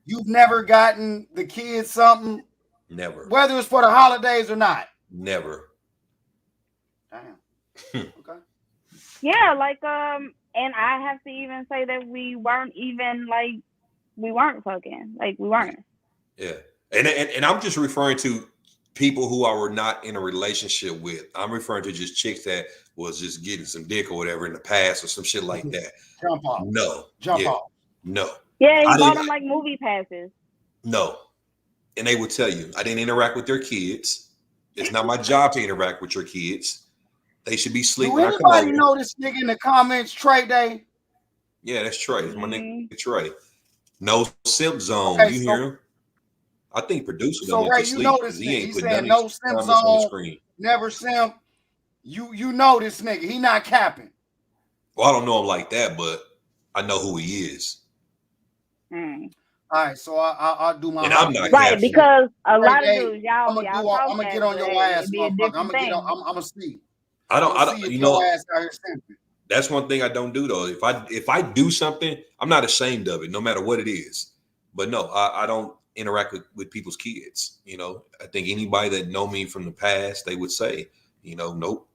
You've never gotten the kids something, Never. whether it's for the holidays or not. Never. Damn. Okay. yeah, like and I have to even say that we weren't fucking. Like we weren't. Yeah. And I'm just referring to people who I were not in a relationship with. I'm referring to just chicks that was just getting some dick or whatever in the past or some shit like that. Jump off. No. Jump Yeah. off. No. Yeah, he I bought didn't- them like movie passes. No. And they would tell you, I didn't interact with their kids. It's not my job to interact with your kids. They should be asleep Do when I come anybody over. know this nigga in the comments, Trey Day? Yeah, that's Trey. It's my Mhm. nigga Trey. No simp zone. Okay, You so- hear him? I think producer So went Ray, to you sleep know because this he nigga. ain't He's put saying none no of these simp comments on the zone, screen. never simp. You know this nigga. He not capping. Well, I don't know him like that, but I know who he is. Mm. All right, so I'll do my And I'm not Right, capping. because a lot of Hey, dudes, y'all I'm talk gonna that, get on but your ass, it'd be a motherfucker. different I'm thing. gonna see. I I'm don't, see if you your know, ass out here simping. that's one thing I don't do though. If I do something, I'm not ashamed of it, no matter what it is. But no, I don't interact with people's kids. You know, I think anybody that know me from the past, they would say, you know, nope.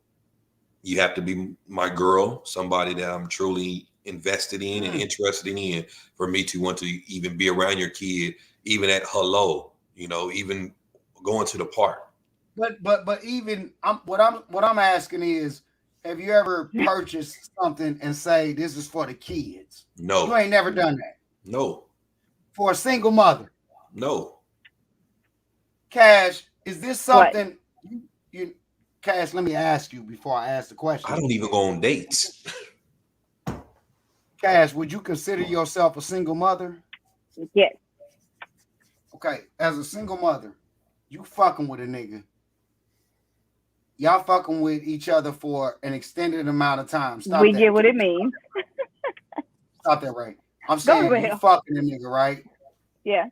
You have to be my girl, somebody that I'm truly invested in and interested in for me to want to even be around your kid, even at hello, you know, even going to the park. But even what I'm asking is, have you ever purchased something and say this is for the kids? You No, ain't never done that. no, For a single mother. no. Cash, is this What? something you Cash, let me ask you before I ask the question. I don't even go on dates. Cash, would you consider yourself a single mother? Yes. Okay, as a single mother, you fucking with a nigga. Y'all fucking with each other for an extended amount of time. Stop We that. get what it means. Stop that, right? I'm Go saying to you hell. fucking a nigga, right? Yeah.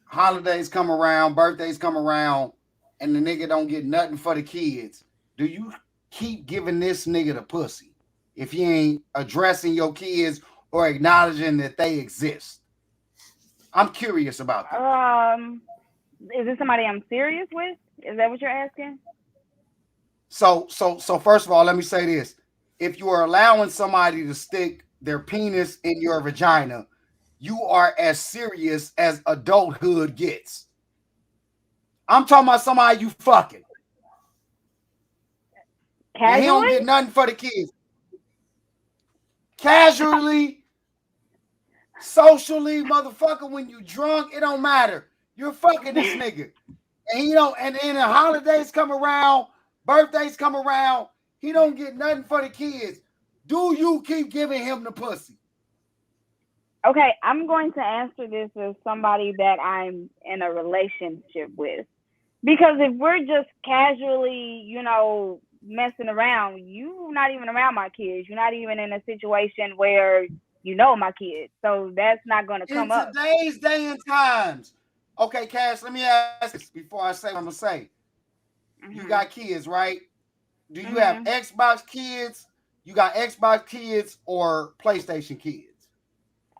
Holidays come around, birthdays come around, and the nigga don't get nothing for the kids. Do you keep giving this nigga the pussy if you ain't addressing your kids or acknowledging that they exist? I'm curious about that. Is this somebody I'm serious with? Is that what you're asking? So first of all, let me say this. If you are allowing somebody to stick their penis in your vagina, you are as serious as adulthood gets. I'm talking about somebody you fucking. And he don't Casually? get nothing for the kids. Casually, socially, motherfucker, when you drunk, it don't matter. You're fucking this nigga. And he don't, and then the holidays come around, birthdays come around, he don't get nothing for the kids. Do you keep giving him the pussy? Okay, I'm going to answer this as somebody that I'm in a relationship with. Because if we're just casually, messing around, you're not even around my kids. You're not even in a situation where you know my kids. So that's not going to come up. In today's day and times. Okay, Cash, let me ask this before I say what I'm going to say. Mm-hmm. You got kids, right? Do you have Xbox kids? You got Xbox kids or PlayStation kids?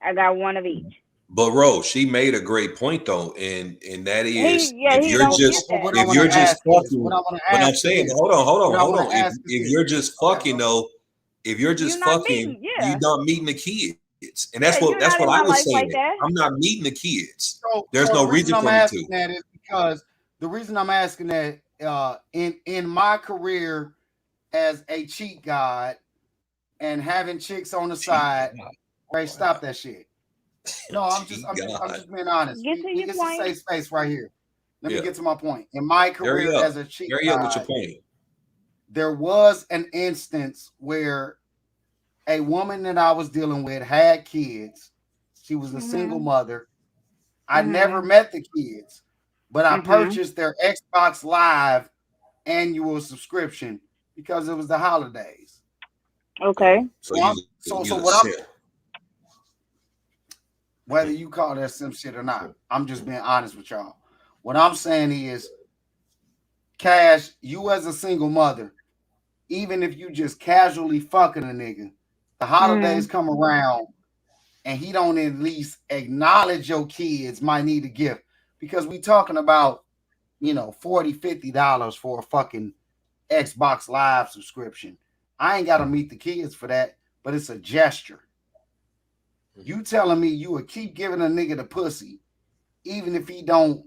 I got one of each. But Rose, she made a great point though, and that is if you're just fucking, but I'm saying, hold on. If you're just fucking though, if you're just fucking, you're not meeting the kids, and that's what I was saying. Like I'm not meeting the kids. So, There's no reason for me to. That is because the reason I'm asking that in my career as a cheat god and having chicks on the side, Ray, stop that shit. No, I'm just being honest. It's a safe space right here. Let me get to my point. In my career as a cheat god, with your point. There was an instance where a woman that I was dealing with had kids. She was a single mother. I never met the kids, but I purchased their Xbox Live annual subscription because it was the holidays. Okay. So what I'm whether you call that simp shit or not. I'm just being honest with y'all. What I'm saying is, Cash, you as a single mother, even if you just casually fucking a nigga, the holidays come around and he don't at least acknowledge your kids might need a gift, because we talking about, you know, $40, $50 for a fucking Xbox Live subscription. I ain't got to meet the kids for that, but it's a gesture. You telling me you would keep giving a nigga the pussy even if he don't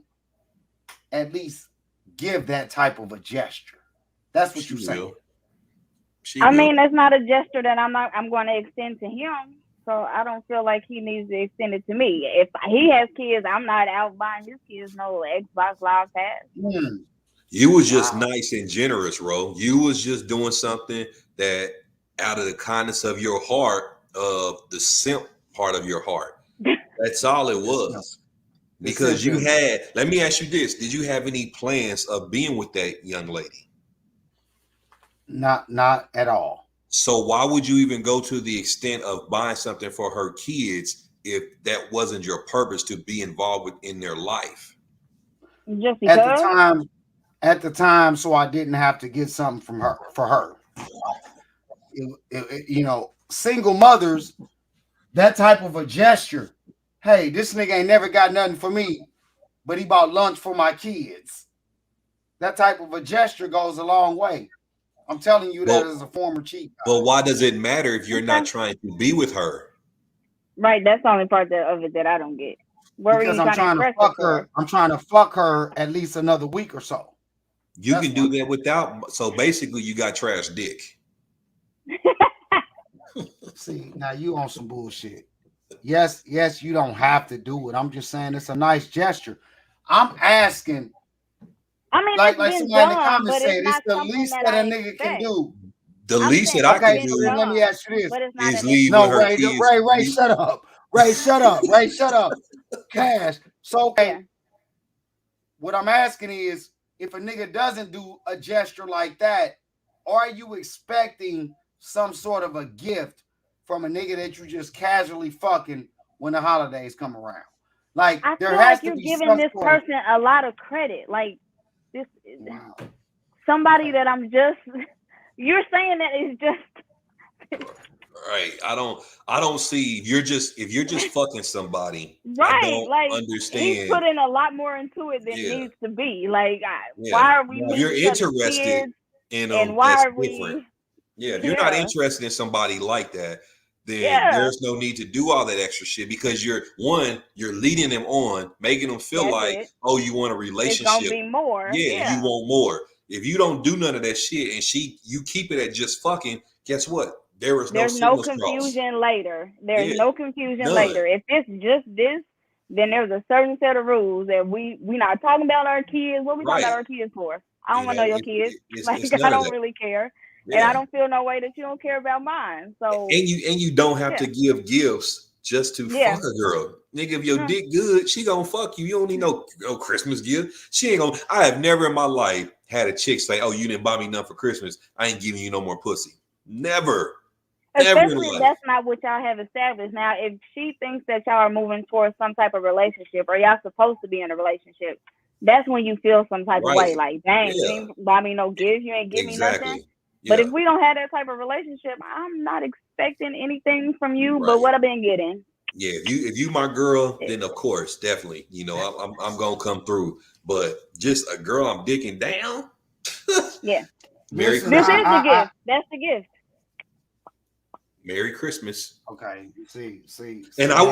at least give that type of a gesture? That's what you're saying. I mean, that's not a gesture that I'm going to extend to him. So I don't feel like he needs to extend it to me. If he has kids, I'm not out buying his kids no Xbox Live Pass. You was just nice and generous, Ro. You was just doing something that out of the kindness of your heart, of the simp part of your heart. That's all it was. Because you had, let me ask you this. Did you have any plans of being with that young lady? Not at all. So why would you even go to the extent of buying something for her kids if that wasn't your purpose to be involved within their life? Just because? At the time, so I didn't have to get something from her for her. You know, single mothers, that type of a gesture. Hey, this nigga ain't never got nothing for me, but he bought lunch for my kids. That type of a gesture goes a long way. I'm telling you that as a former chief. But why does it matter if you're not trying to be with her? Right, that's the only part of it that I don't get. Because I'm trying to fuck her. I'm trying to fuck her at least another week or so. You can do that without. So basically, you got trash dick. See, now you on some bullshit. Yes, you don't have to do it. I'm just saying it's a nice gesture. I'm asking. I mean, like somebody in the comments said, it's the least that a nigga can do. The least that I can do. Let me ask you this: is leave with her kids. Ray, shut up. Ray, shut up. Ray, shut up. Cash. So okay. What I'm asking is, if a nigga doesn't do a gesture like that, are you expecting some sort of a gift from a nigga that you just casually fucking when the holidays come around? Like, I there feel has like to you're be giving this person a lot of credit. Like, this somebody that I'm just, you're saying that is just right. I don't see if you're just fucking somebody. Right. I don't like understand. He's putting a lot more into it than needs to be. Like, why are we? If you're interested in them, and why are different. we? Yeah, if you're not interested in somebody like that, then there's no need to do all that extra shit, because you're leading them on, making them feel oh, you want a relationship. It's gonna be more. Yeah, you want more. If you don't do none of that shit and you keep it at just fucking, guess what? There's no confusion later. There's no confusion later. If it's just this, then there's a certain set of rules that we not talking about our kids. What we talking about our kids for? I don't want to know your kids. I don't really care. Yeah. And I don't feel no way that you don't care about mine. So and you don't have to give gifts just to fuck a girl. Nigga, if your dick good, she gonna fuck you. You don't need no Christmas gift. She ain't gonna. I have never in my life had a chick say, "Oh, you didn't buy me nothing for Christmas. I ain't giving you no more pussy." Never. Especially if that's not what y'all have established. Now, if she thinks that y'all are moving towards some type of relationship, or y'all supposed to be in a relationship, that's when you feel some type of way. Like, dang, you ain't buy me no gifts. You ain't give me nothing. But if we don't have that type of relationship, I'm not expecting anything from you but what I've been getting. Yeah, if you my girl, then of course, definitely, you know, I'm gonna come through. But just a girl I'm dicking down. Yeah. Merry Christmas. This is the gift. That's the gift. Merry Christmas. Okay. See. And I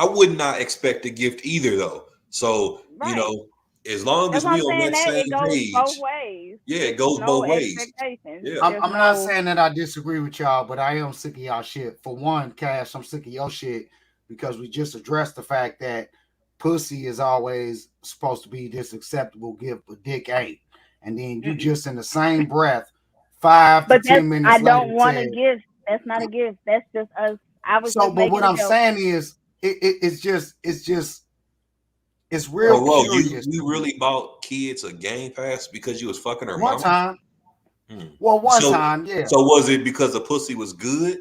would not expect a gift either, though. So you know. As long as we on that same page, both ways. Yeah, it goes both ways. Yeah. I'm not saying that I disagree with y'all, but I am sick of y'all shit. For one, Cash, I'm sick of your shit because we just addressed the fact that pussy is always supposed to be this acceptable gift, but dick ain't. And then you just in the same breath, 5 to 10 minutes I later. don't want a gift. That's not a gift. That's just us. But what I'm saying is, it's real curious. You really bought kids a Game Pass because you was fucking her one mama? Time. Well, one time, yeah. So was it because the pussy was good?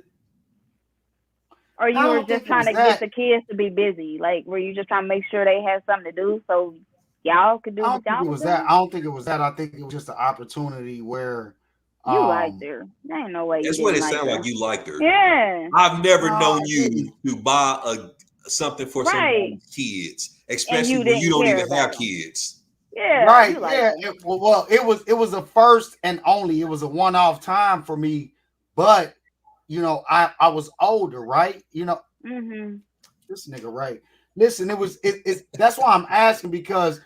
Or you I were don't think just it was trying to get that. the kids to be busy? Like, were you just trying to make sure they had something to do so y'all could do I what don't think y'all it was was that. doing? I don't think it was that. I think it was just an opportunity where, You liked her. There ain't no way you That's what didn't it like sounded her. like. You liked her. Yeah. I've never no, known I you didn't. to buy something for Right. somebody's kids, And especially you when you didn't don't care even have about them. kids. Yeah, Right? you liked Yeah. her. Well, it was a first and only. It was a one-off time for me, but you know, I was older, right? You know, Mm-hmm. this nigga, right? Listen, it's that's why I'm asking, because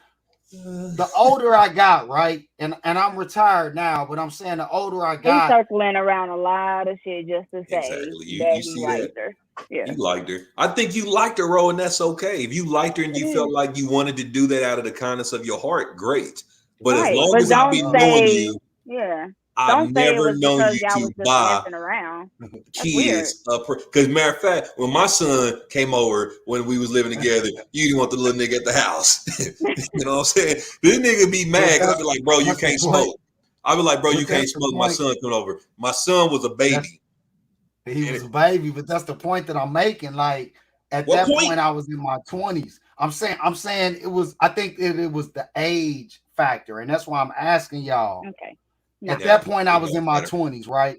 the older I got, right, and I'm retired now, but I'm saying the older I He's got, circling around a lot of shit just to say Exactly. You that he see that? liked her. Yeah. You liked her. I think you liked her, Ro, and that's okay. If you liked her and you felt like you wanted to do that out of the kindness of your heart, great. But as Right. long But as I've don't been knowing say, you, yeah. I've Don't say it never was known because you y'all to was just buy messing around. That's weird. kids. Because matter of fact, when my son came over when we was living together, you didn't want the little nigga at the house. You know what I'm saying? This nigga be mad because I'd be like, bro, you that's the can't point. smoke. I'd be like, bro, you But can't that's the smoke. My point. son coming over. My son was a baby. He was a baby, but that's the point that I'm making. Like at What that point? point, I was in my 20s. I'm saying it was. I think it was the age factor, and that's why I'm asking y'all. Okay. At Yeah, that point, I it was don't in my matter. 20s, right?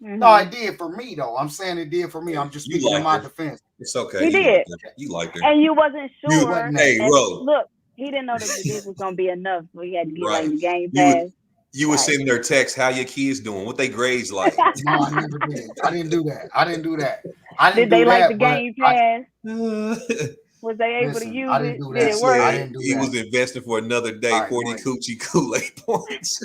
Mm-hmm. No, it did for me though. I'm saying it did for me. I'm just You speaking in liked my her. defense. It's okay. He You did. liked her. You liked her. And you wasn't You, sure. hey, And Ro, look, he didn't know that the dick was gonna be enough, so he had to get like right. the game You pass. you would Right. send their text, how your kids doing? What they grades like? No, I never did. I didn't do that. I didn't do that. I didn't Did they do like that. the But game pass? He Was they able to listen, use I didn't it? do Did that. it work? I said didn't do he that. was investing for another day, All right, 40 great. coochie Kool-Aid points.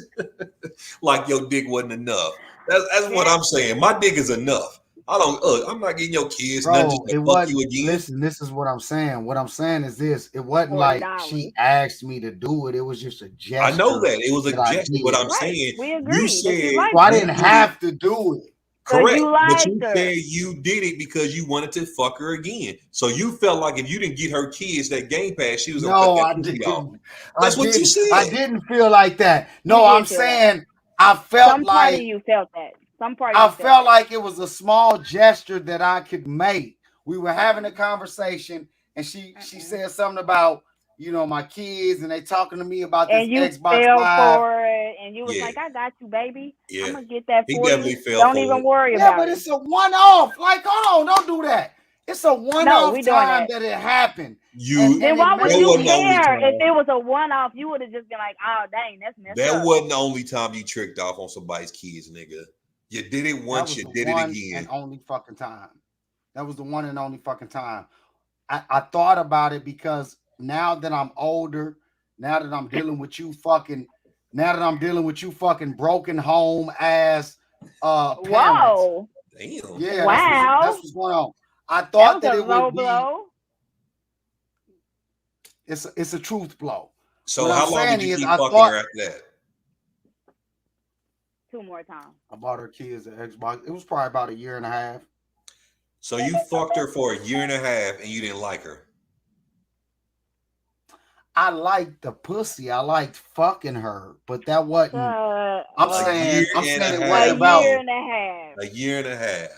Like your dick wasn't enough. That's what I'm saying. My dick is enough. I'm not getting your kids nothing just Bro, to it fuck you wasn't. again. Listen, this is what I'm saying. What I'm saying is this: it wasn't like she $40. asked me to do it. It was just a gesture. I know that. It was a that I gesture, but I'm did. Right. saying We you agree that you said liked So I her. didn't have to do it. Because correct, you but liked you her. said you did it because you wanted to fuck her again. So you felt like if you didn't get her kids that game pass, she was gonna cut No, that I pussy off. didn't. That's what you I said. didn't feel like that. No, You I'm did feel that. saying I felt Some part of like you felt that. Some part of I you felt felt that. like it was a small gesture that I could make. We were having a conversation, and she said something about, you know, my kids, and they talking to me about this And you Xbox fell Live. for it, and you was Yeah, like, "I got you, baby. I'm yeah. gonna get that He for definitely you. fell Don't for even it. worry Yeah, about but it." it's a one-off. Like, hold on, don't do that. It's a No, one-off we doing time that. that it happened. You Then it why would that made you wasn't the me. only care if time. it was a one-off? You would have just been like, "Oh, dang, that's messed That up." wasn't the only time you tricked off on somebody's kids, nigga. You did it That once, was you the did it one again. and only fucking time. That was the one and only fucking time. I thought about it because now that I'm older, now that I'm dealing with you fucking broken home ass parents. Whoa! Damn. Yeah, Wow! that's what's going on. I That thought was that a it low would be. blow. It's a truth blow. So What I'm how long saying did you is, keep I fucking thought her after that? 2 more times. I bought her kids an Xbox. It was probably about a year and a half. So you fucked her for a year and a half and you didn't like her. I liked the pussy. I liked fucking her, but that wasn't. I'm saying year and it a wasn't half. about. year and a half. A year and a half.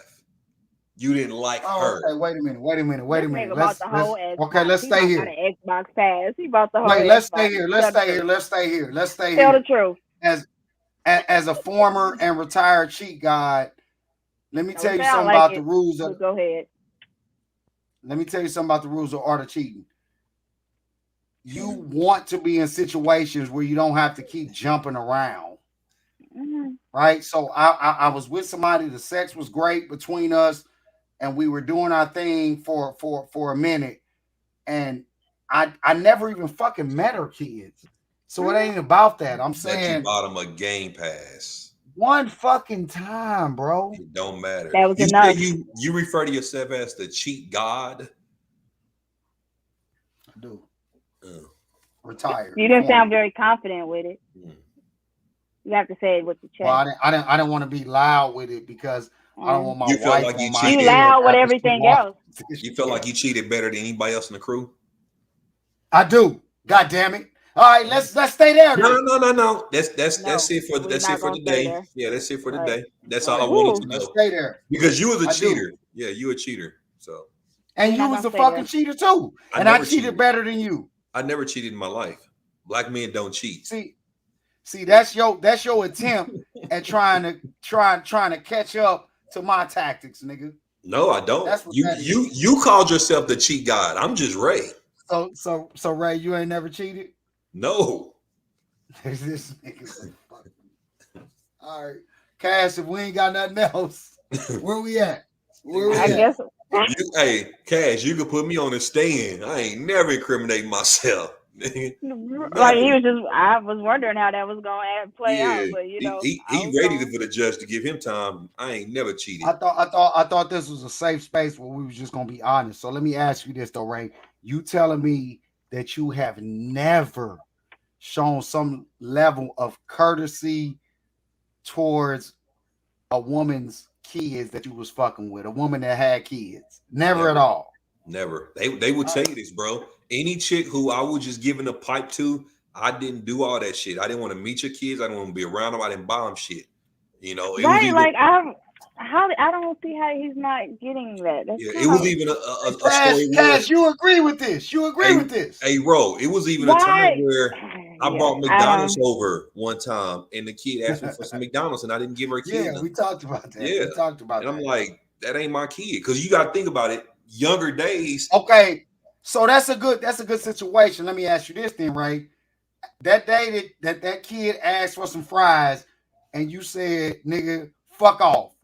You didn't like Oh, her. okay. Wait a minute. This nigga bought the whole Xbox. Okay, let's He stay got here. an Xbox pass. He bought the whole Wait, Xbox. let's stay here. Let's Tell stay the here. truth. Let's stay here. Let's stay Tell the here. truth. As a former and retired cheat guy, let me tell you sound something like about it. the rules of. Go ahead. Let me tell you something about the rules of art of cheating. You want to be in situations where you don't have to keep jumping around, Mhm. right? So I was with somebody. The sex was great between us, and we were doing our thing for a minute, and I never even fucking met her kids. So it ain't about that. I'm That you saying bought him a game pass. one fucking time, bro. It don't matter. That was You enough. say you refer to yourself as the cheat god. I do. Uh, Retired. You didn't former. sound very confident with it. You have to say it with the chest. Well, I didn't want to be loud with it because I don't want my You felt wife like you on my cheated. You head loud with after she everything walked. else. You felt like you cheated better than anybody else in the crew. I do. God damn it. All right, let's stay there. No. That's No, it for we're that's not it for gonna stay today. there. Yeah, that's it for Right. today. That's all I Right. wanted to Ooh. Let's know. stay there. Because you was a I do. cheater. Yeah, you a cheater. So. And You're you not was gonna a say fucking that. cheater too. And I cheated better than you. I never cheated in my life. Black men don't cheat. See, that's your attempt at trying to catch up to my tactics, nigga. No, I don't. That's what that is. You called yourself the cheat god. I'm just Ray. So Ray, you ain't never cheated? No. This nigga's all right. Cash, if we ain't got nothing else, where we at? I guess. Hey, Cash, you could put me on a stand. I ain't never incriminating myself. Like I was wondering how that was gonna play out, but you know, he ready for the judge to give him time. I ain't never cheated. I thought this was a safe space where we was just gonna be honest. So let me ask you this though, Ray. You telling me that you have never shown some level of courtesy towards a woman's kids that you was fucking with, a woman that had kids? Never at all. Never. They would tell you this, bro. Any chick who I was just giving a pipe to, I didn't do all that shit. I didn't want to meet your kids. I didn't want to be around them. I didn't buy them shit. You know, right? Like I don't see how he's not getting that. It was even a story. Cash, you agree with this? You agree with this? Hey, Ro, it was even a time where I brought McDonald's over one time, and the kid asked me for some McDonald's, and I didn't give her a kid. Yeah, we talked about that. Yeah, we talked about and that. I'm like, that ain't my kid, because you got to think about it. Younger days. Okay, so that's a good situation. Let me ask you this then, Ray. That day that kid asked for some fries, and you said, "Nigga, fuck off."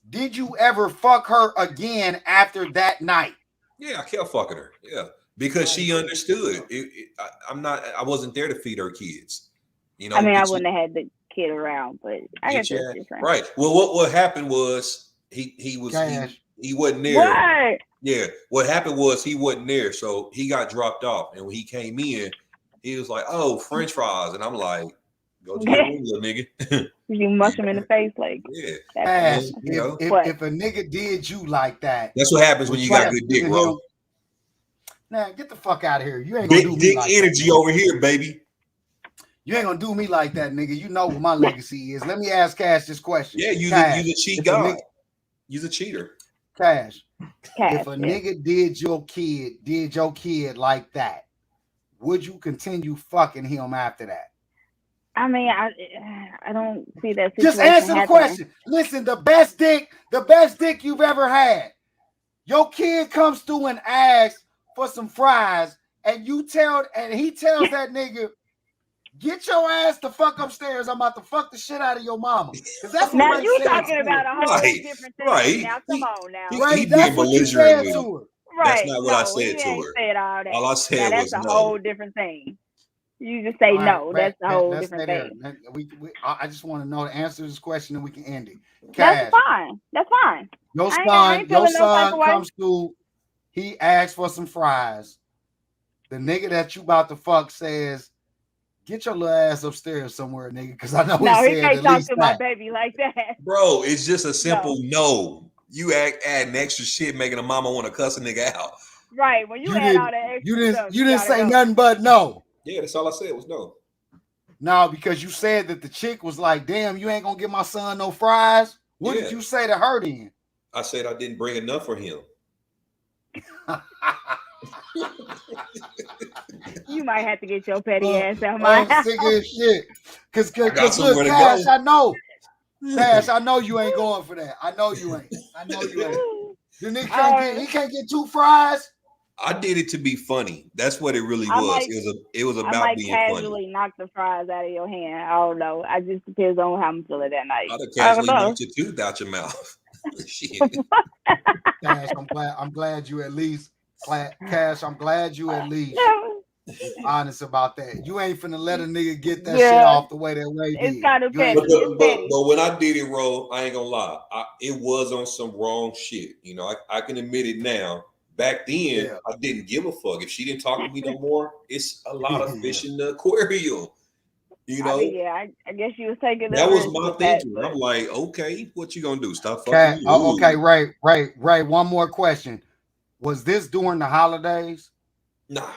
Did you ever fuck her again after that night? Yeah, I kept fucking her. Yeah, because she understood. I wasn't there to feed her kids. You know, I mean, I wouldn't have had the kid around, but I guess that's different. Right. Well, what happened was he wasn't there. What? Yeah. What happened was he wasn't there, so he got dropped off, and when he came in, he was like, "Oh, French fries," and I'm like, "Go to your room, little nigga." You mush him in the face, like if a nigga did you like that, that's what happens when you got good dick, bro. Nah, get the fuck out of here. You ain't gonna do me dick like energy that, over here, baby. You ain't gonna do me like that, nigga. You know what my legacy is. Let me ask Cash this question. Yeah, you the cheat guy. You's a cheater. Cash. If a nigga did your kid like that, would you continue fucking him after that? I mean, I don't see that situation. Just answer the question. Listen, the best dick you've ever had. Your kid comes through and asks for some fries, and he tells that nigga, "Get your ass the fuck upstairs. I'm about to fuck the shit out of your mama." That's what now you talking about a whole different thing. Right. Now come on now. He that's what you said to her. Right. That's not what I said to her. Said all that. All I said now, was that's a whole different thing. You just say no. That's a whole different thing. I just want to know the answer to this question, and we can end it. Cash, that's fine. That's fine. Your son comes through. He asks for some fries. The nigga that you about to fuck says, "Get your little ass upstairs somewhere, nigga," because I know he can't talk to my baby like that. Bro, it's just a simple no. You adding extra shit, making a mama want to cuss a nigga out. Right. When you add all that extra stuff, you didn't say nothing but no. Yeah, that's all I said was no. No, because you said that the chick was like, "Damn, you ain't gonna give my son no fries." What did you say to her then? I said I didn't bring enough for him. You might have to get your petty ass out my house. Sick as shit. Cause look, Cash, I know. Cash, I know you ain't going for that. I know you ain't. The nigga he can't get 2 fries. I did it to be funny. That's what it really was. It was about being funny. I might casually knock the fries out of your hand. I don't know. I just depends on how I'm feeling that night. I'd have casually knocked your tooth out your mouth. Cash, I'm glad you at least honest about that. You ain't finna let a nigga get that shit off the way that Ray did. It's kind of petty. But when I did it, Ro, I ain't gonna lie. It was on some wrong shit. You know, I can admit it now. Back then, I didn't give a fuck. If she didn't talk to me no more, it's a lot of fish in the aquarium. You know? I mean, I guess you was taking that was my thinking. I'm like, okay, what you gonna do? Stop fucking me? Okay, Ray. One more question. Was this during the holidays? Nah,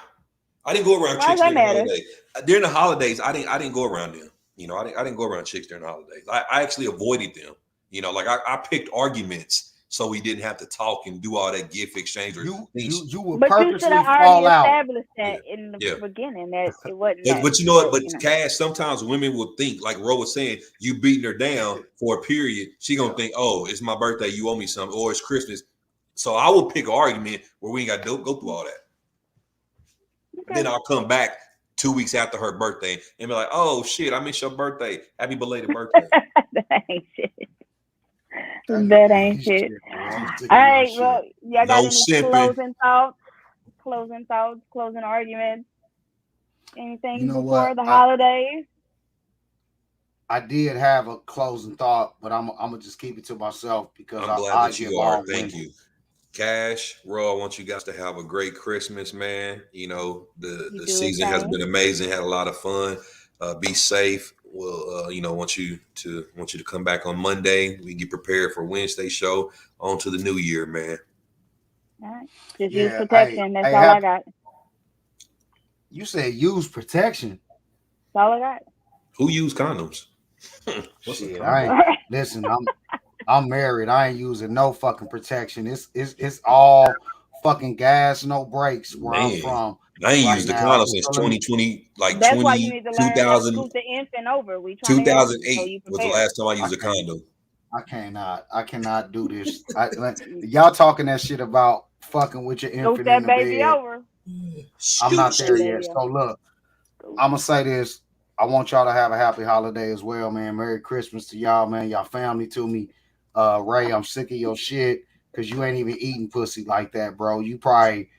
I didn't go around chicks during the holidays. During the holidays, I didn't go around them. You know, I didn't go around chicks during the holidays. I actually avoided them. You know, like I picked arguments so we didn't have to talk and do all that gift exchange or things. You will But you should purposely have fall already out. established that in the beginning that it wasn't. But you know what? But Cash, sometimes women will think, like Ro was saying, you beating her down for a period. She gonna think, oh, it's my birthday, you owe me something, or it's Christmas. So I will pick an argument where we ain't got to go through all that. Okay. Then I'll come back 2 weeks after her birthday and be like, oh shit, I missed your birthday. Happy belated birthday. That ain't shit. That ain't shit. All right, well, y'all got any closing thoughts? Closing arguments? Anything before the holidays? I did have a closing thought, but I'm gonna just keep it to myself because I'm glad that you are. Thank you. Cash, Ro, I want you guys to have a great Christmas, man. You know, the season has been amazing. Had a lot of fun. Be safe. Well, you know, want you to come back on Monday. We get prepared for Wednesday show. On to the new year, man. All right. Just use protection. That's all I got. You said use protection. That's all I got. Who used condoms? Shit, listen. I'm married. I ain't using no fucking protection. It's all fucking gas, no brakes where I'm from. I ain't used the condom since 2020, like that's why you need to learn 2000, to scoop the infant over. 2008 was the last time I used a condom. I cannot do this. Y'all talking that shit about fucking with your infant that in the baby bed. over. I'm not there yet. So look, I'm gonna say this. I want y'all to have a happy holiday as well, man. Merry Christmas to y'all, man. Y'all family to me. Ray, I'm sick of your shit because you ain't even eating pussy like that, bro. You probably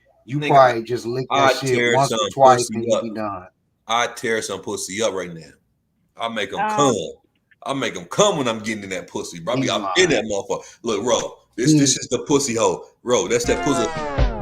just lick that shit once or twice and you be done. I tear some pussy up right now. I make them come. I make them come when I'm getting in that pussy, bro. I'm in that motherfucker. Look, Ro, this is the pussy hole. Ro, that's that pussy.